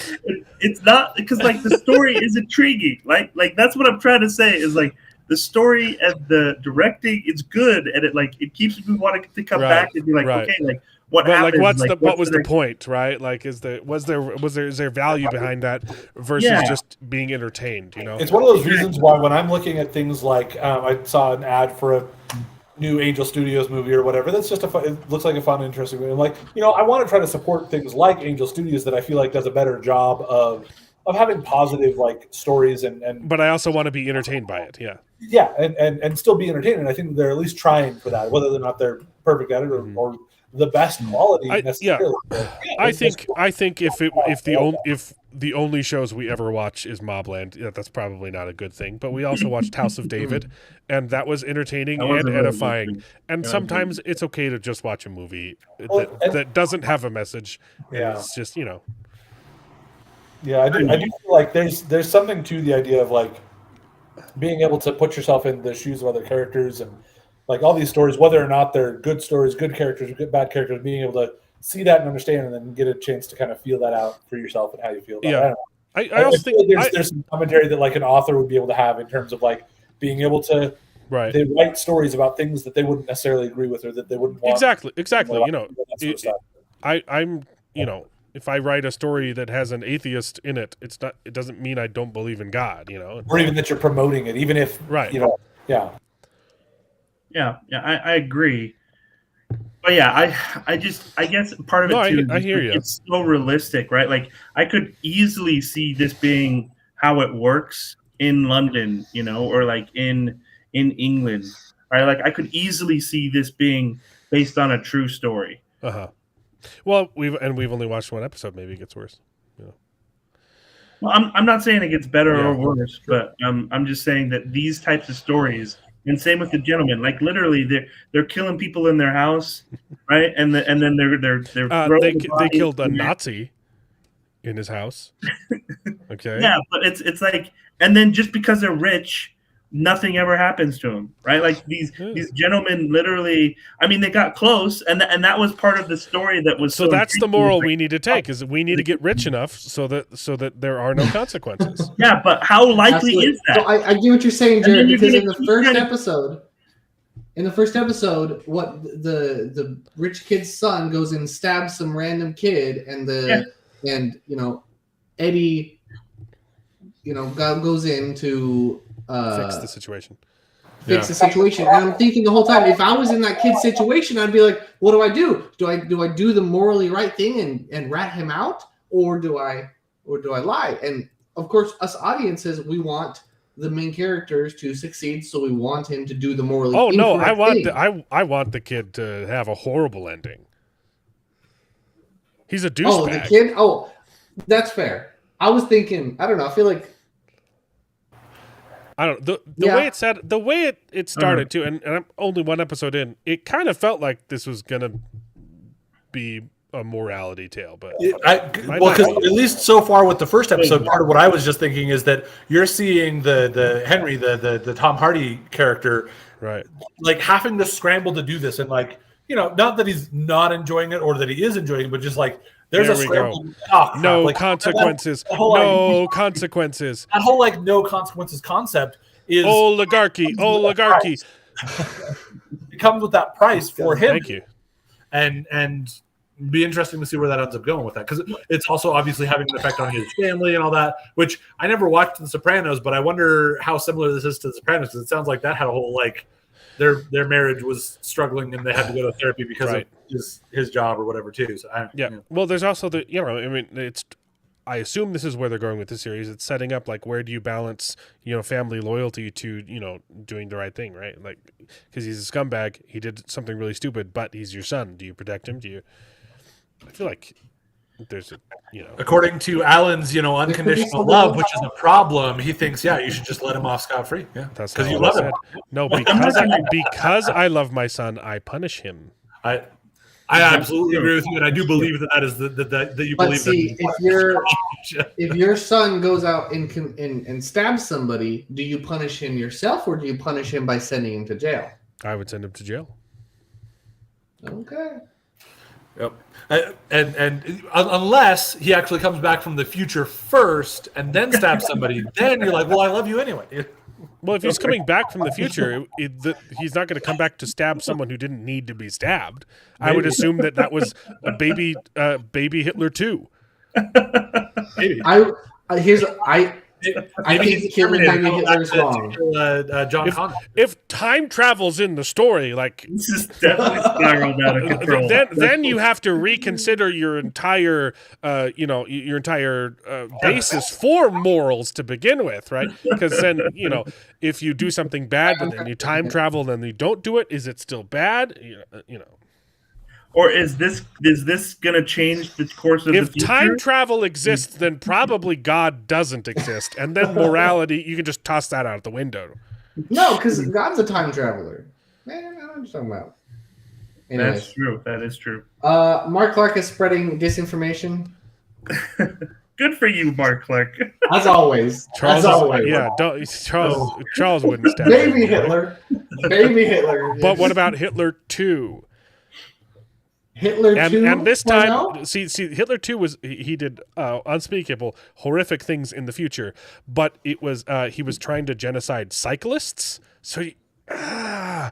it's not, because like the story is intriguing. Like that's what I'm trying to say is like the story and the directing is good, and it keeps me wanting to come back and be like, okay, like. What happened? Like, what was the point, right? Like, is there value behind that versus just being entertained? It's one of those reasons why when I'm looking at things like I saw an ad for a new Angel Studios movie or whatever. That's just it looks like a fun, interesting movie. I'm like, I want to try to support things like Angel Studios that I feel like does a better job of of having positive like stories and. But I also want to be entertained by it. Yeah. Yeah, and still be entertaining. And I think they're at least trying for that, whether or not they're perfect at it or the best quality necessarily. I think if the only shows we ever watch is Mobland, that's probably not a good thing. But we also watched House of David, and that was entertaining and edifying. And sometimes it's okay to just watch a movie that doesn't have a message. Yeah, it's just Yeah, I do feel like there's something to the idea of like being able to put yourself in the shoes of other characters and like all these stories, whether or not they're good stories, good characters, or good bad characters, being able to see that and understand, and then get a chance to kind of feel that out for yourself and how you feel about it. I also think there's some commentary that like an author would be able to have in terms of like being able to they write stories about things that they wouldn't necessarily agree with or that they wouldn't want. Exactly. I'm if I write a story that has an atheist in it, it doesn't mean I don't believe in God, or even that you're promoting it, even if I agree. But I guess part of it too. I hear you. It's so realistic, right? Like I could easily see this being how it works in London, or like in England, right? Like I could easily see this being based on a true story. Well, we've only watched one episode. Maybe it gets worse. Well, I'm not saying it gets better or worse, but I'm just saying that these types of stories. And same with the gentleman. Like literally, they're killing people in their house, right? And then they're they killed a Nazi in his house. Okay. Yeah, but it's like, and then just because they're rich, nothing ever happens to them, right? Like these gentlemen literally. I mean, they got close, and that was part of the story that was. So that's the moral we need to take: is that we need to get rich enough so that there are no consequences. Yeah, but how likely is that? So I get what you're saying, Jared, because in the first episode, what the rich kid's son goes and stabs some random kid, and Eddie, goes in to fix the situation. And I'm thinking the whole time, if I was in that kid's situation, I'd be like, what do I do? Do I do the morally right thing and rat him out, or do I lie? And of course, us audiences, we want the main characters to succeed, so we want him to do the morally. Oh no, I want the kid to have a horrible ending. He's a douchebag. Oh, the kid. Oh, that's fair. I was thinking. I don't know. I feel like. I don't the way it said the way it started too, and I'm only one episode in. It kind of felt like this was gonna be a morality tale, but because at least so far with the first episode, part of what I was just thinking is that you're seeing the Henry, the Tom Hardy character, right, like having to scramble to do this, and like not that he's not enjoying it or that he is enjoying it, but just like. There's a scramble. No consequences. No consequences. That whole like no consequences concept is oligarchy. It comes with that price for him. Thank you. And be interesting to see where that ends up going with that, because it's also obviously having an effect on his family and all that. Which I never watched The Sopranos, but I wonder how similar this is to The Sopranos, because it sounds like that had a whole like. Their marriage was struggling and they had to go to therapy because of his job or whatever too. So Well, there's also I assume this is where they're going with the series. It's setting up like where do you balance family loyalty to doing the right thing, right? Like because he's a scumbag, he did something really stupid, but he's your son. Do you protect him? I feel like there's according to Alan's unconditional love, which is a problem, he thinks you should just let him off scot-free. That's because you love him. No, because I love my son, I punish him. I absolutely agree with you, and I do believe that is that you but believe see, that. if your son goes out and stabs somebody, do you punish him yourself, or do you punish him by sending him to jail? I would send him to jail. Okay. Yep. And unless he actually comes back from the future first and then stabs somebody, then you're like, well, I love you anyway. Well, if he's coming back from the future, he's not going to come back to stab someone who didn't need to be stabbed. Maybe. I would assume that was a baby Hitler too. Maybe. I think killing Heidi Hitler's to wrong. kill, John Connor. If time travel's in the story, like This is definitely spiraled out of control. then you have to reconsider your entire your entire basis for morals to begin with, right? Because then if you do something bad but then you time travel then you don't do it, is it still bad? Or is this going to change the course of if the future? time travel exists, then probably God doesn't exist, and then morality, you can just toss that out the window. No, because God's a time traveler. Man, I don't know what you're talking about. Anyways. That's true. That is true. Mark Clark is spreading disinformation. Good for you, Mark Clark. As always. Charles, As always. yeah, Charles wouldn't stand. Baby Hitler. Baby Hitler. But what about Hitler 2? Hitler 2? And this time, see, Hitler 2 he did unspeakable, horrific things in the future, but it was he was trying to genocide cyclists. So, I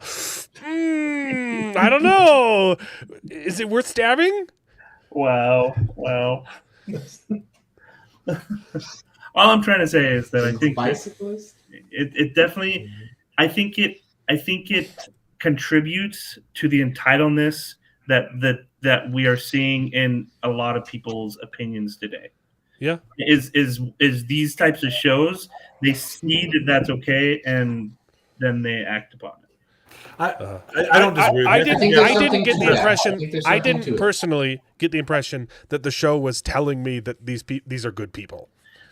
don't know. Is it worth stabbing? Wow. All I'm trying to say is that I think bicyclists. It definitely. I think it contributes to the entitledness that we are seeing in a lot of people's opinions today. Yeah, is these types of shows, they see that that's okay and then they act upon it. I don't disagree. I didn't get the that. impression. I I didn't personally get the impression that the show was telling me that these are good people.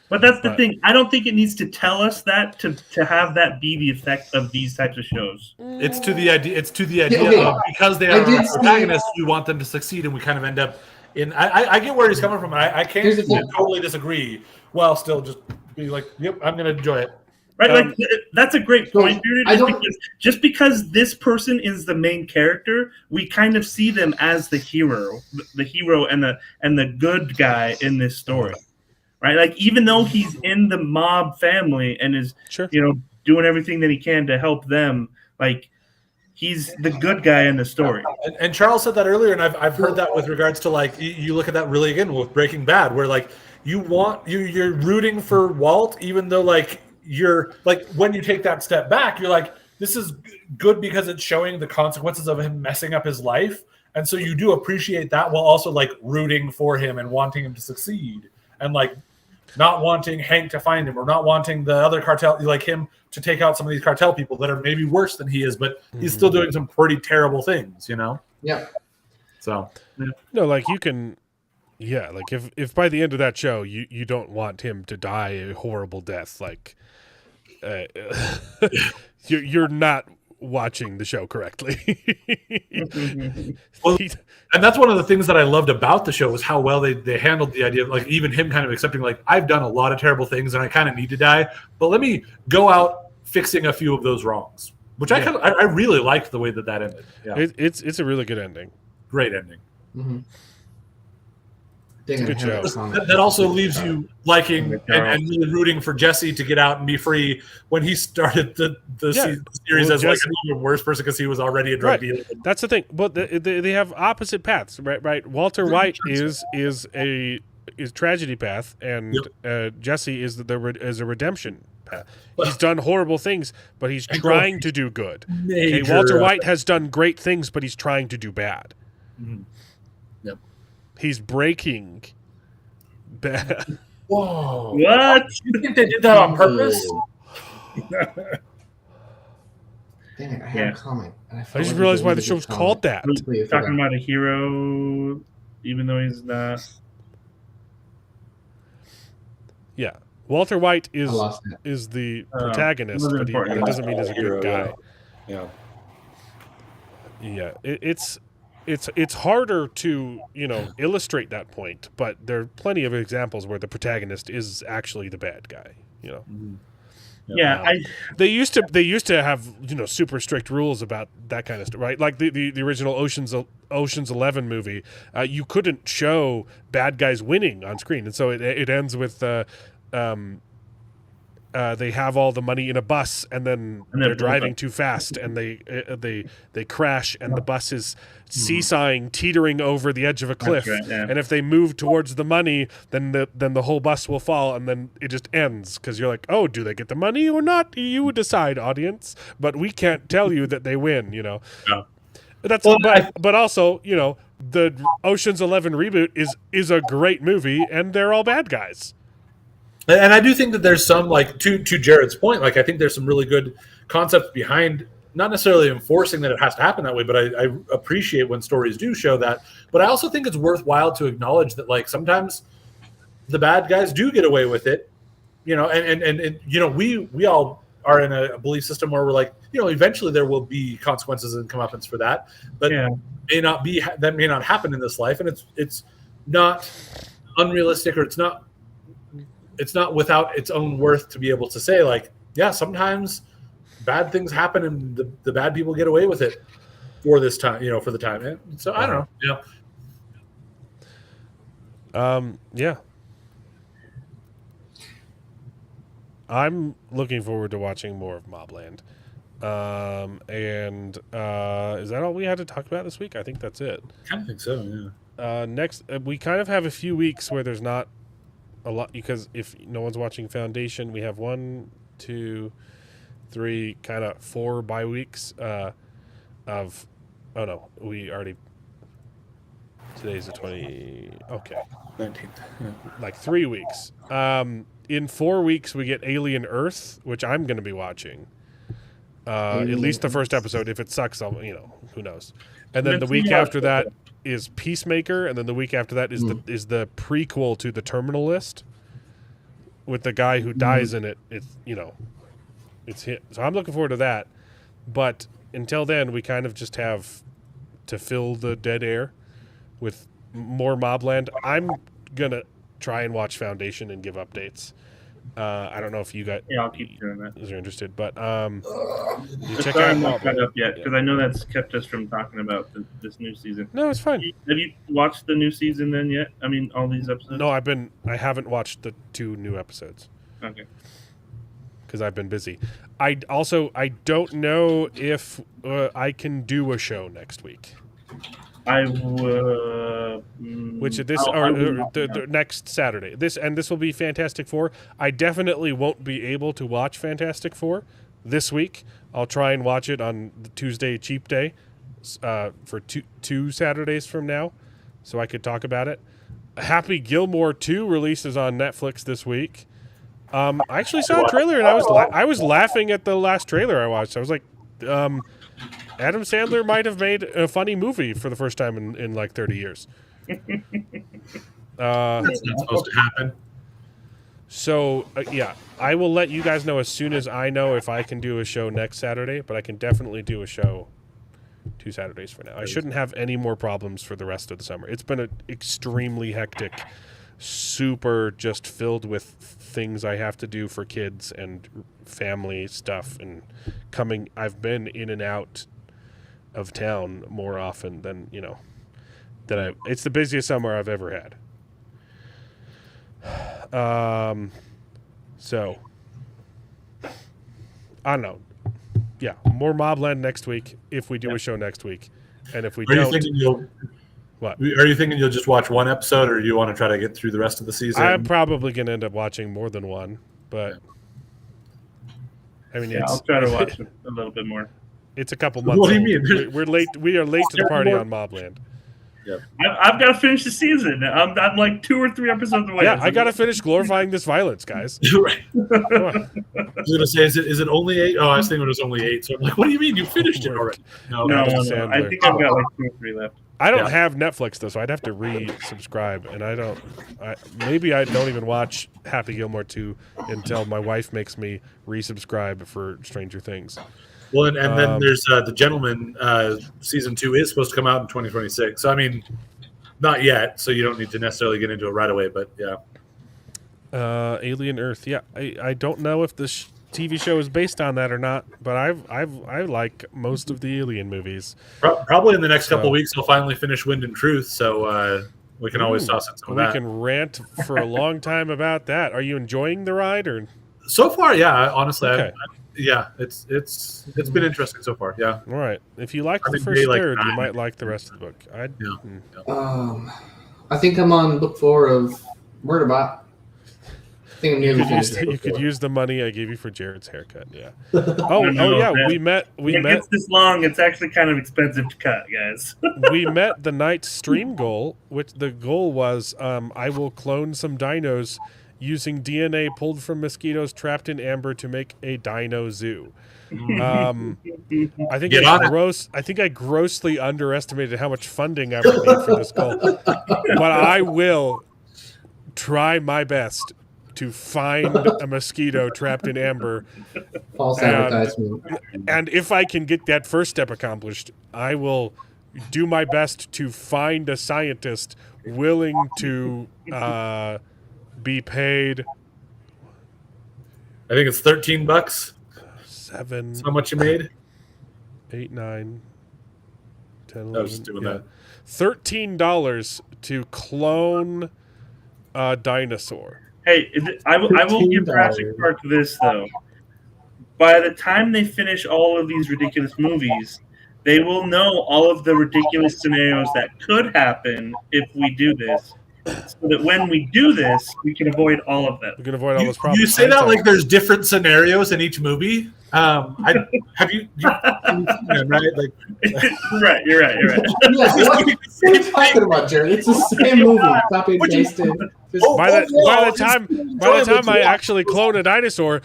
But that's the thing. I don't think it needs to tell us that to have that be the effect of these types of shows. It's to the idea. It's to the idea of because they are protagonists, we want them to succeed, and we kind of end up in. I get where he's coming from, and I can't totally disagree. While still just be like, "Yep, I'm going to enjoy it." Right, that's a great point, just because this person is the main character, we kind of see them as the hero and the good guy in this story. Right, like even though he's in the mob family and is doing everything that he can to help them, like he's the good guy in the story. And Charles said that earlier, and I've heard that with regards to like you look at that really again with Breaking Bad, where like you're rooting for Walt, even though like you're like when you take that step back, you're like this is good because it's showing the consequences of him messing up his life, and so you do appreciate that while also like rooting for him and wanting him to succeed and like. Not wanting Hank to find him or not wanting the other cartel like him to take out some of these cartel people that are maybe worse than he is, but he's still doing some pretty terrible things, Yeah. So no, like you can, like if by the end of that show you don't want him to die a horrible death, like you're not watching the show correctly. Well, and that's one of the things that I loved about the show was how well they handled the idea of like even him kind of accepting like I've done a lot of terrible things and I kind of need to die, but let me go out fixing a few of those wrongs, which I really liked the way that ended. Yeah, it's a really good ending. Great ending. Mm-hmm. Good show. That also leaves you liking and really rooting for Jesse to get out and be free when he started the series as like an even worse person because he was already a drug dealer. That's the thing. But they have opposite paths, right? Walter White is tragedy path, and Jesse is a redemption path. He's done horrible things, but he's trying to do good. Okay, Walter White has done great things, but he's trying to do bad. Mm-hmm. He's breaking bad. Whoa. What? You think they did that on purpose? Dang it, I had a comment. I just realized why the show's called that. Talking about a hero, even though he's not. Yeah. Walter White is the protagonist, but that doesn't mean he's a good guy. Yeah. Yeah. It's harder to illustrate that point, but there are plenty of examples where the protagonist is actually the bad guy. Mm-hmm. Yeah, they used to have super strict rules about that kind of stuff, right? Like the original Ocean's 11 movie, you couldn't show bad guys winning on screen, and so it ends with they have all the money in a bus, and then they're driving too fast, and they crash, and the bus is seesawing, teetering over the edge of a cliff. Right, yeah. And if they move towards the money, then the whole bus will fall, and then it just ends because you're like, oh, do they get the money or not? You decide, audience. But we can't tell you that they win. No. But also, the Ocean's 11 reboot is a great movie, and they're all bad guys. And I do think that there's some, like, to Jared's point, like, I think there's some really good concepts behind not necessarily enforcing that it has to happen that way, but I appreciate when stories do show that. But I also think it's worthwhile to acknowledge that, like, sometimes the bad guys do get away with it, and we all are in a belief system where we're like, eventually there will be consequences and comeuppance for that, but that may not happen in this life, and it's not unrealistic, or it's not without its own worth to be able to say, like, yeah, sometimes bad things happen and the bad people get away with it for this time, for the time. And so I don't know. Yeah. I'm looking forward to watching more of Mobland. Is that all we had to talk about this week? I think that's it. I kind of think so, yeah. Next, we kind of have a few weeks where there's not a lot, because if no one's watching Foundation, we have 1, 2, 3, kind of 4 bye weeks today's the 20, okay. 19th. Yeah. Like 3 weeks. In 4 weeks, we get Alien Earth, which I'm going to be watching. At least the first episode. If it sucks, who knows. And then the week after that is Peacemaker, and then the week after that is the prequel to The Terminal List with the guy who dies in it. It's hit. So I'm looking forward to that. But until then, we kind of just have to fill the dead air with more Mobland. I'm going to try and watch Foundation and give updates. I don't know if you guys I'll keep doing that. You're interested, but you check Sorry, out I'm not caught Mobland. up yet, because I know that's kept us from talking about this new season. No, it's fine. Have you watched the new season then yet? I mean, all these episodes? No, I haven't watched the 2 new episodes. Okay. Because I've been busy. I don't know if I can do a show next week. Which the next Saturday. This will be Fantastic Four. I definitely won't be able to watch Fantastic Four this week. I'll try and watch it on the Tuesday cheap day for two Saturdays from now, so I could talk about it. Happy Gilmore 2 releases on Netflix this week. I actually saw a trailer and I was laughing at the last trailer I watched. I was like, Adam Sandler might have made a funny movie for the first time in like 30 years. That's not supposed to happen. So, yeah, I will let you guys know as soon as I know if I can do a show next Saturday, but I can definitely do a show 2 Saturdays from now. I shouldn't have any more problems for the rest of the summer. It's been an extremely hectic, super just filled with things I have to do for kids and family stuff and I've been in and out of town more often than, it's the busiest summer I've ever had. So I don't know. Yeah, more Mobland next week if we do a show next week, and if we don't, you thinking what? Are you thinking you'll just watch one episode, or do you want to try to get through the rest of the season? I'm probably gonna end up watching more than one, but I mean, I'll try to watch a little bit more. It's a couple months. What do you old. mean? We're late. We are late to the party on Mobland. Yeah. I've got to finish the season. I'm like 2 or 3 episodes away. Yeah, I got to finish glorifying this violence, guys. Right. I was going to say, is it only 8? Oh, I was thinking it was only 8. So I'm like, what do you mean you finished it already? No. I think I've got like 2 or 3 left. I don't have Netflix though, so I'd have to resubscribe, and maybe I don't even watch Happy Gilmore 2 until my wife makes me resubscribe for Stranger Things. Well, and then there's The Gentleman. Season 2 is supposed to come out in 2026. So I mean, not yet. So you don't need to necessarily get into it right away. But yeah. Alien Earth. Yeah, I don't know if this TV show is based on that or not, but I like most of the Alien movies. Probably in the next couple of weeks, I'll finally finish Wind and Truth. So we can always toss in some of that. We can rant for a long time about that. Are you enjoying the ride or? So far, yeah. Honestly, Okay. it's been interesting so far. Yeah. All right. If you like I the think first maybe like third, you 9. might like the rest of the book. I think I'm on book 4 of Murderbot. I think I'm You nearly could use finished. you could use the money I gave you for Jared's haircut. Yeah. No, Yeah. man. We met. When it gets this long, it's actually kind of expensive to cut, guys. We met the night's stream goal, which the goal was I will clone some dinos using DNA pulled from mosquitoes trapped in amber to make a dino zoo. I think I grossly underestimated how much funding I would need for this goal, but I will try my best to find a mosquito trapped in amber. False advertisement. And if I can get that first step accomplished, I will do my best to find a scientist willing to be paid. I think it's $13. 7. That's how much you made? 8, 9, 10, 11. I was just doing that. $13 to clone a dinosaur. Hey, I will give Jurassic Park this, though. By the time they finish all of these ridiculous movies, they will know all of the ridiculous scenarios that could happen if we do this, so that when we do this, we can avoid all of them. We can avoid all those problems. You say that like there's different scenarios in each movie. Have you right? Like, right, you're right. Yes, what are you talking about, Jared? It's the same movie. Copy and pasted. By the time I actually clone a dinosaur,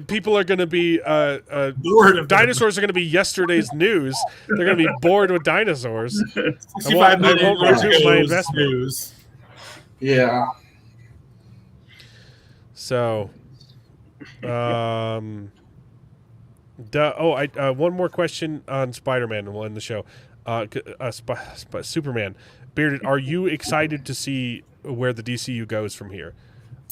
people are going to be bored of dinosaurs. Are going to be yesterday's news. They're going to be bored with dinosaurs. I won't recoup my investment. News. Yeah. So, one more question on Spider-Man and we'll end the show. Superman, Bearded, are you excited to see where the DCU goes from here,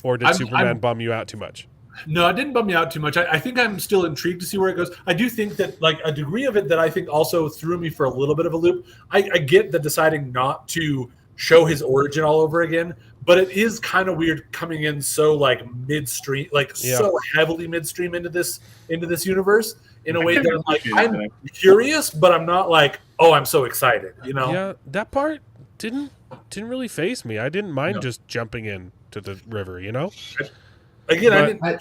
or did Superman bum you out too much? No, it didn't bum me out too much. I think I'm still intrigued to see where it goes. I do think that like a degree of it that I think also threw me for a little bit of a loop. I get the deciding not to show his origin all over again, but it is kind of weird coming in so like midstream, like so heavily midstream into this universe in a way that I'm like, I'm curious, but I'm not like, oh, I'm so excited, you know? Yeah, that part didn't really faze me. I didn't mind just jumping in to the river, you know? Again, I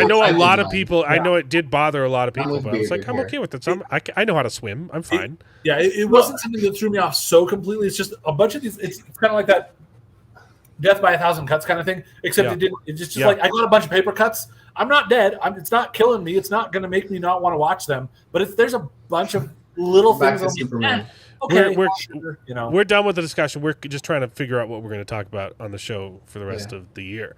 know a lot of people. I know it did bother a lot of people, but I was like, I'm okay with it. I know how to swim. I'm fine. It wasn't something that threw me off so completely. It's just a bunch of these. It's kind of like that death by 1,000 cuts kind of thing. Except it didn't. It's just like I got a bunch of paper cuts. I'm not dead. It's not killing me. It's not going to make me not want to watch them. But there's a bunch of little Back things. to Superman. Okay, we're done with the discussion. We're just trying to figure out what we're going to talk about on the show for the rest of the year.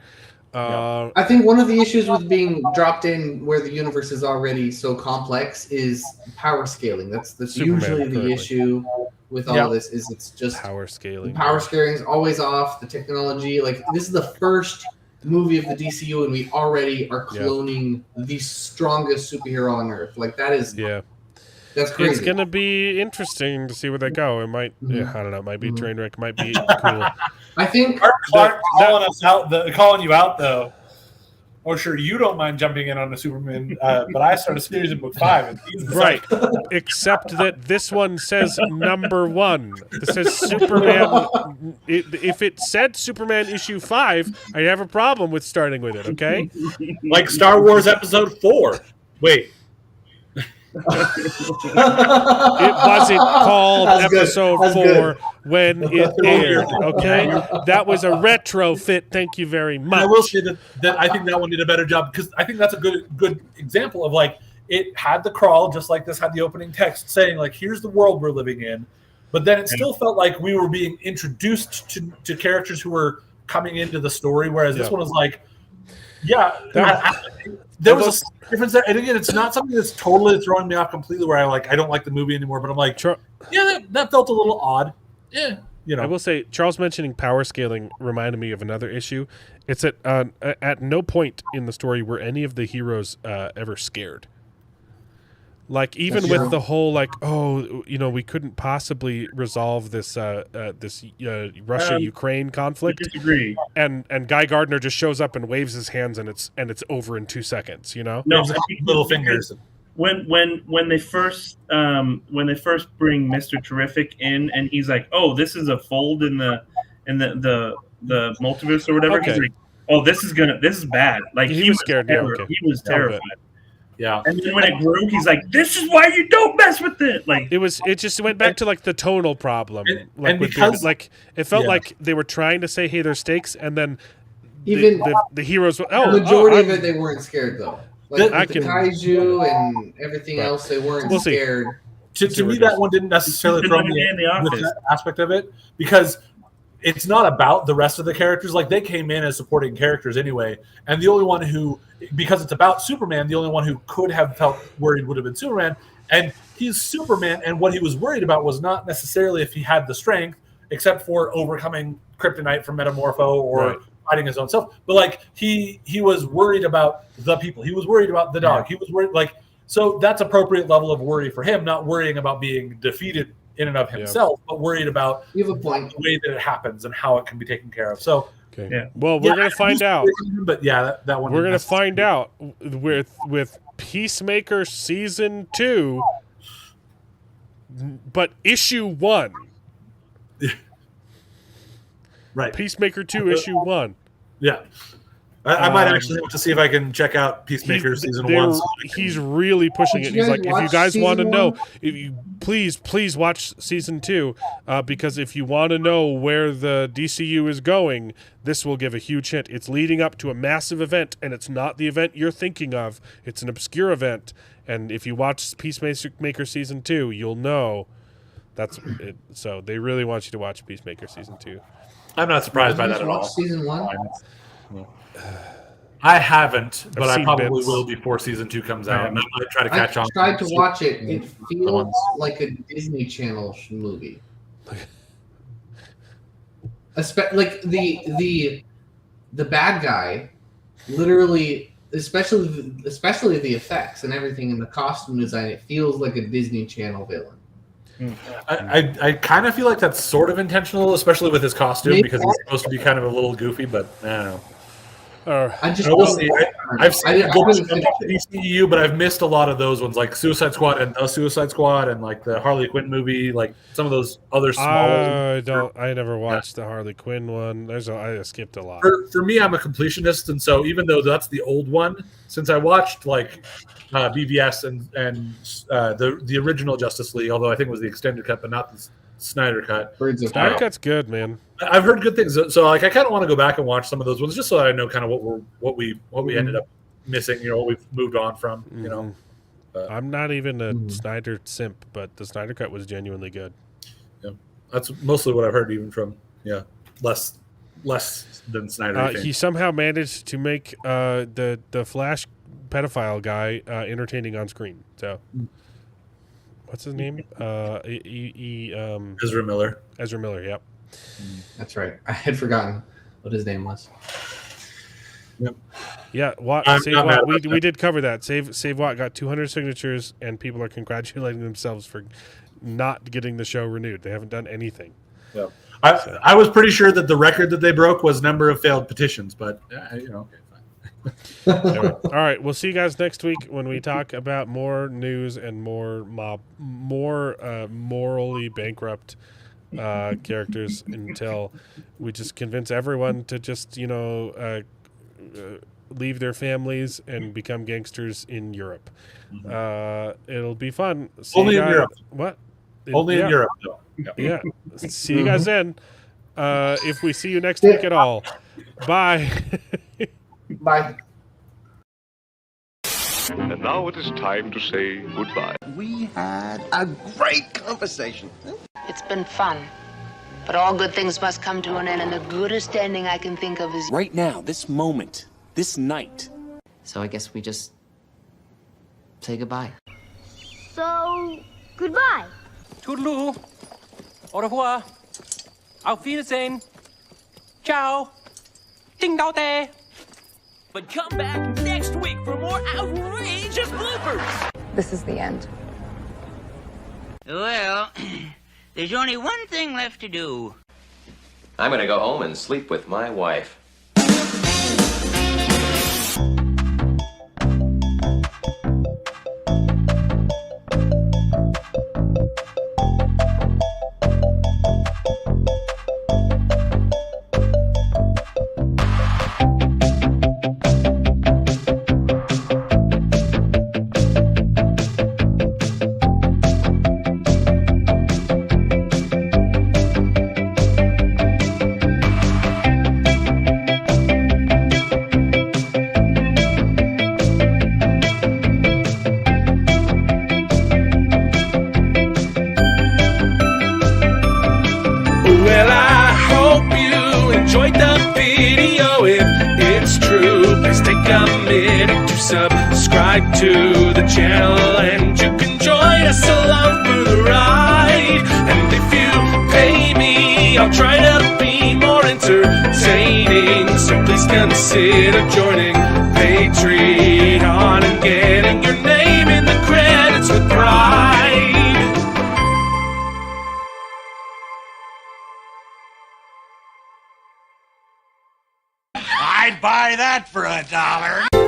I think one of the issues with being dropped in where the universe is already so complex is power scaling. That's Superman, usually the issue with all this. Is it's just power scaling. Power scaling is always off. The technology, like this is the first movie of the DCU, and we already are cloning the strongest superhero on Earth. Like that is that's crazy. It's gonna be interesting to see where they go. It might, I don't know. It might be a train wreck. It might be cool. I think Clark calling you out though. Oh, sure, you don't mind jumping in on the Superman, but I started a series in book 5. And right, except that this one says number 1. This says Superman. If it said Superman issue 5, I'd have a problem with starting with it. Okay, like Star Wars Episode 4. Wait. It wasn't called episode 4 when it aired. Okay, that was a retrofit. Thank you very much. And I will say that I think that one did a better job because I think that's a good example of like it had the crawl just like this had the opening text saying like here's the world we're living in, but then it still felt like we were being introduced to characters who were coming into the story, whereas this one was like, there was a difference there. And again, it's not something that's totally throwing me off completely where I don't like the movie anymore, but I'm like, that felt a little odd. Yeah. You know. I will say, Charles mentioning power scaling reminded me of another issue. It's that at no point in the story were any of the heroes ever scared. Like even with the whole like, oh, you know, we couldn't possibly resolve this Russia-Ukraine conflict. I disagree. And Guy Gardner just shows up and waves his hands and it's over in 2 seconds. You know, No, little fingers. When they first bring Mr. Terrific in, and he's like, oh, this is a fold in the multiverse or whatever. Okay. He's like, oh, this is bad. Like he was scared. Yeah, okay. He was terrified. Yeah. And then when it grew, he's like, "This is why you don't mess with it." Like it just went back to like the tonal problem. And because like it felt like they were trying to say, "Hey, there's stakes," and then Even the heroes. the majority of it, they weren't scared though. Like I with the can- kaiju and everything else, they weren't We'll see. scared. To me, that one didn't necessarily throw me in the with office. that aspect of it because it's not about the rest of the characters. Like they came in as supporting characters anyway, and the only one who, because it's about Superman, the only one who could have felt worried would have been Superman, and he's Superman, and what he was worried about was not necessarily if he had the strength, except for overcoming kryptonite from Metamorpho or fighting his own self, but like he was worried about the people. He was worried about the dog. He was worried, like, so that's appropriate level of worry for him, not worrying about being defeated in and of himself, but worried about You have a point. the way that it happens and how it can be taken care of. So, Okay. Yeah. Well, we're gonna find out. But yeah, that one. We're gonna find out with Peacemaker season 2, but issue 1. Right. Peacemaker 2 issue 1. Yeah. I might actually have to see if I can check out Peacemaker season 1. He's really pushing it. Did you He's like, guys if you watch guys want to season know, one? if you please watch season 2, because if you want to know where the DCU is going, this will give a huge hint. It's leading up to a massive event, and it's not the event you're thinking of. It's an obscure event, and if you watch Peacemaker season 2, you'll know. That's it. So they really want you to watch Peacemaker season 2. I'm not surprised by Did that you at watch all. Season 1? I haven't, but I seen probably bits. will before season 2 comes out. And I might try to catch on. I tried to watch it. It feels ones. like a Disney Channel movie. Like the bad guy, literally, especially the effects and everything in the costume design, it feels like a Disney Channel villain. I kind of feel like that's sort of intentional, especially with his costume, because he's supposed to be kind of a little goofy, but I don't know. I just I will see. I've I seen didn't good finish stuff in DCEU, but I've missed a lot of those ones, like Suicide Squad and The Suicide Squad, and like the Harley Quinn movie, like some of those other small. I never watched the Harley Quinn one. I skipped a lot. For me, I'm a completionist, and so even though that's the old one, since I watched like BVS and the original Justice League, although I think it was the extended cut, but not the Snyder cut. Snyder cut's good, man. I've heard good things, so like I kind of want to go back and watch some of those ones just so that I know kind of what we ended up missing. You know, what we've moved on from. You know, I'm not even a Snyder simp, but the Snyder cut was genuinely good. Yeah, that's mostly what I've heard, even from less than Snyder. He somehow managed to make the Flash pedophile guy entertaining on screen. So, what's his name? Ezra Miller. Ezra Miller. Yep. That's right. I had forgotten what his name was. Yep. Yeah, Save Watt. We did cover that. Save Watt got 200 signatures, and people are congratulating themselves for not getting the show renewed. They haven't done anything. Yeah. I was pretty sure that the record that they broke was number of failed petitions, but okay, fine. All right, we'll see you guys next week when we talk about more news and more morally bankrupt characters until we just convince everyone to just leave their families and become gangsters in Europe. It'll be fun. Only in Europe. What? Only in Europe, though. Yeah. See you guys then. If we see you next week at all. Bye. Bye. And now it is time to say goodbye. We had a great conversation. It's been fun. But all good things must come to an end, and the goodest ending I can think of is... Right now, this moment, this night. So I guess we just say goodbye. So, goodbye. Toodaloo. Au revoir. Auf Wiedersehen. Ciao. Ding dao day. But come back next week for more outrageous bloopers. this is the end. Well, there's only one thing left to do. I'm gonna go home and sleep with my wife. Well, I hope you enjoyed the video. If it's true, please take a minute to subscribe to the channel, and you can join us along for the ride. And if you pay me, I'll try to be more entertaining. So please consider joining Patreon and getting your name in the credits with pride. I'd buy that for $1.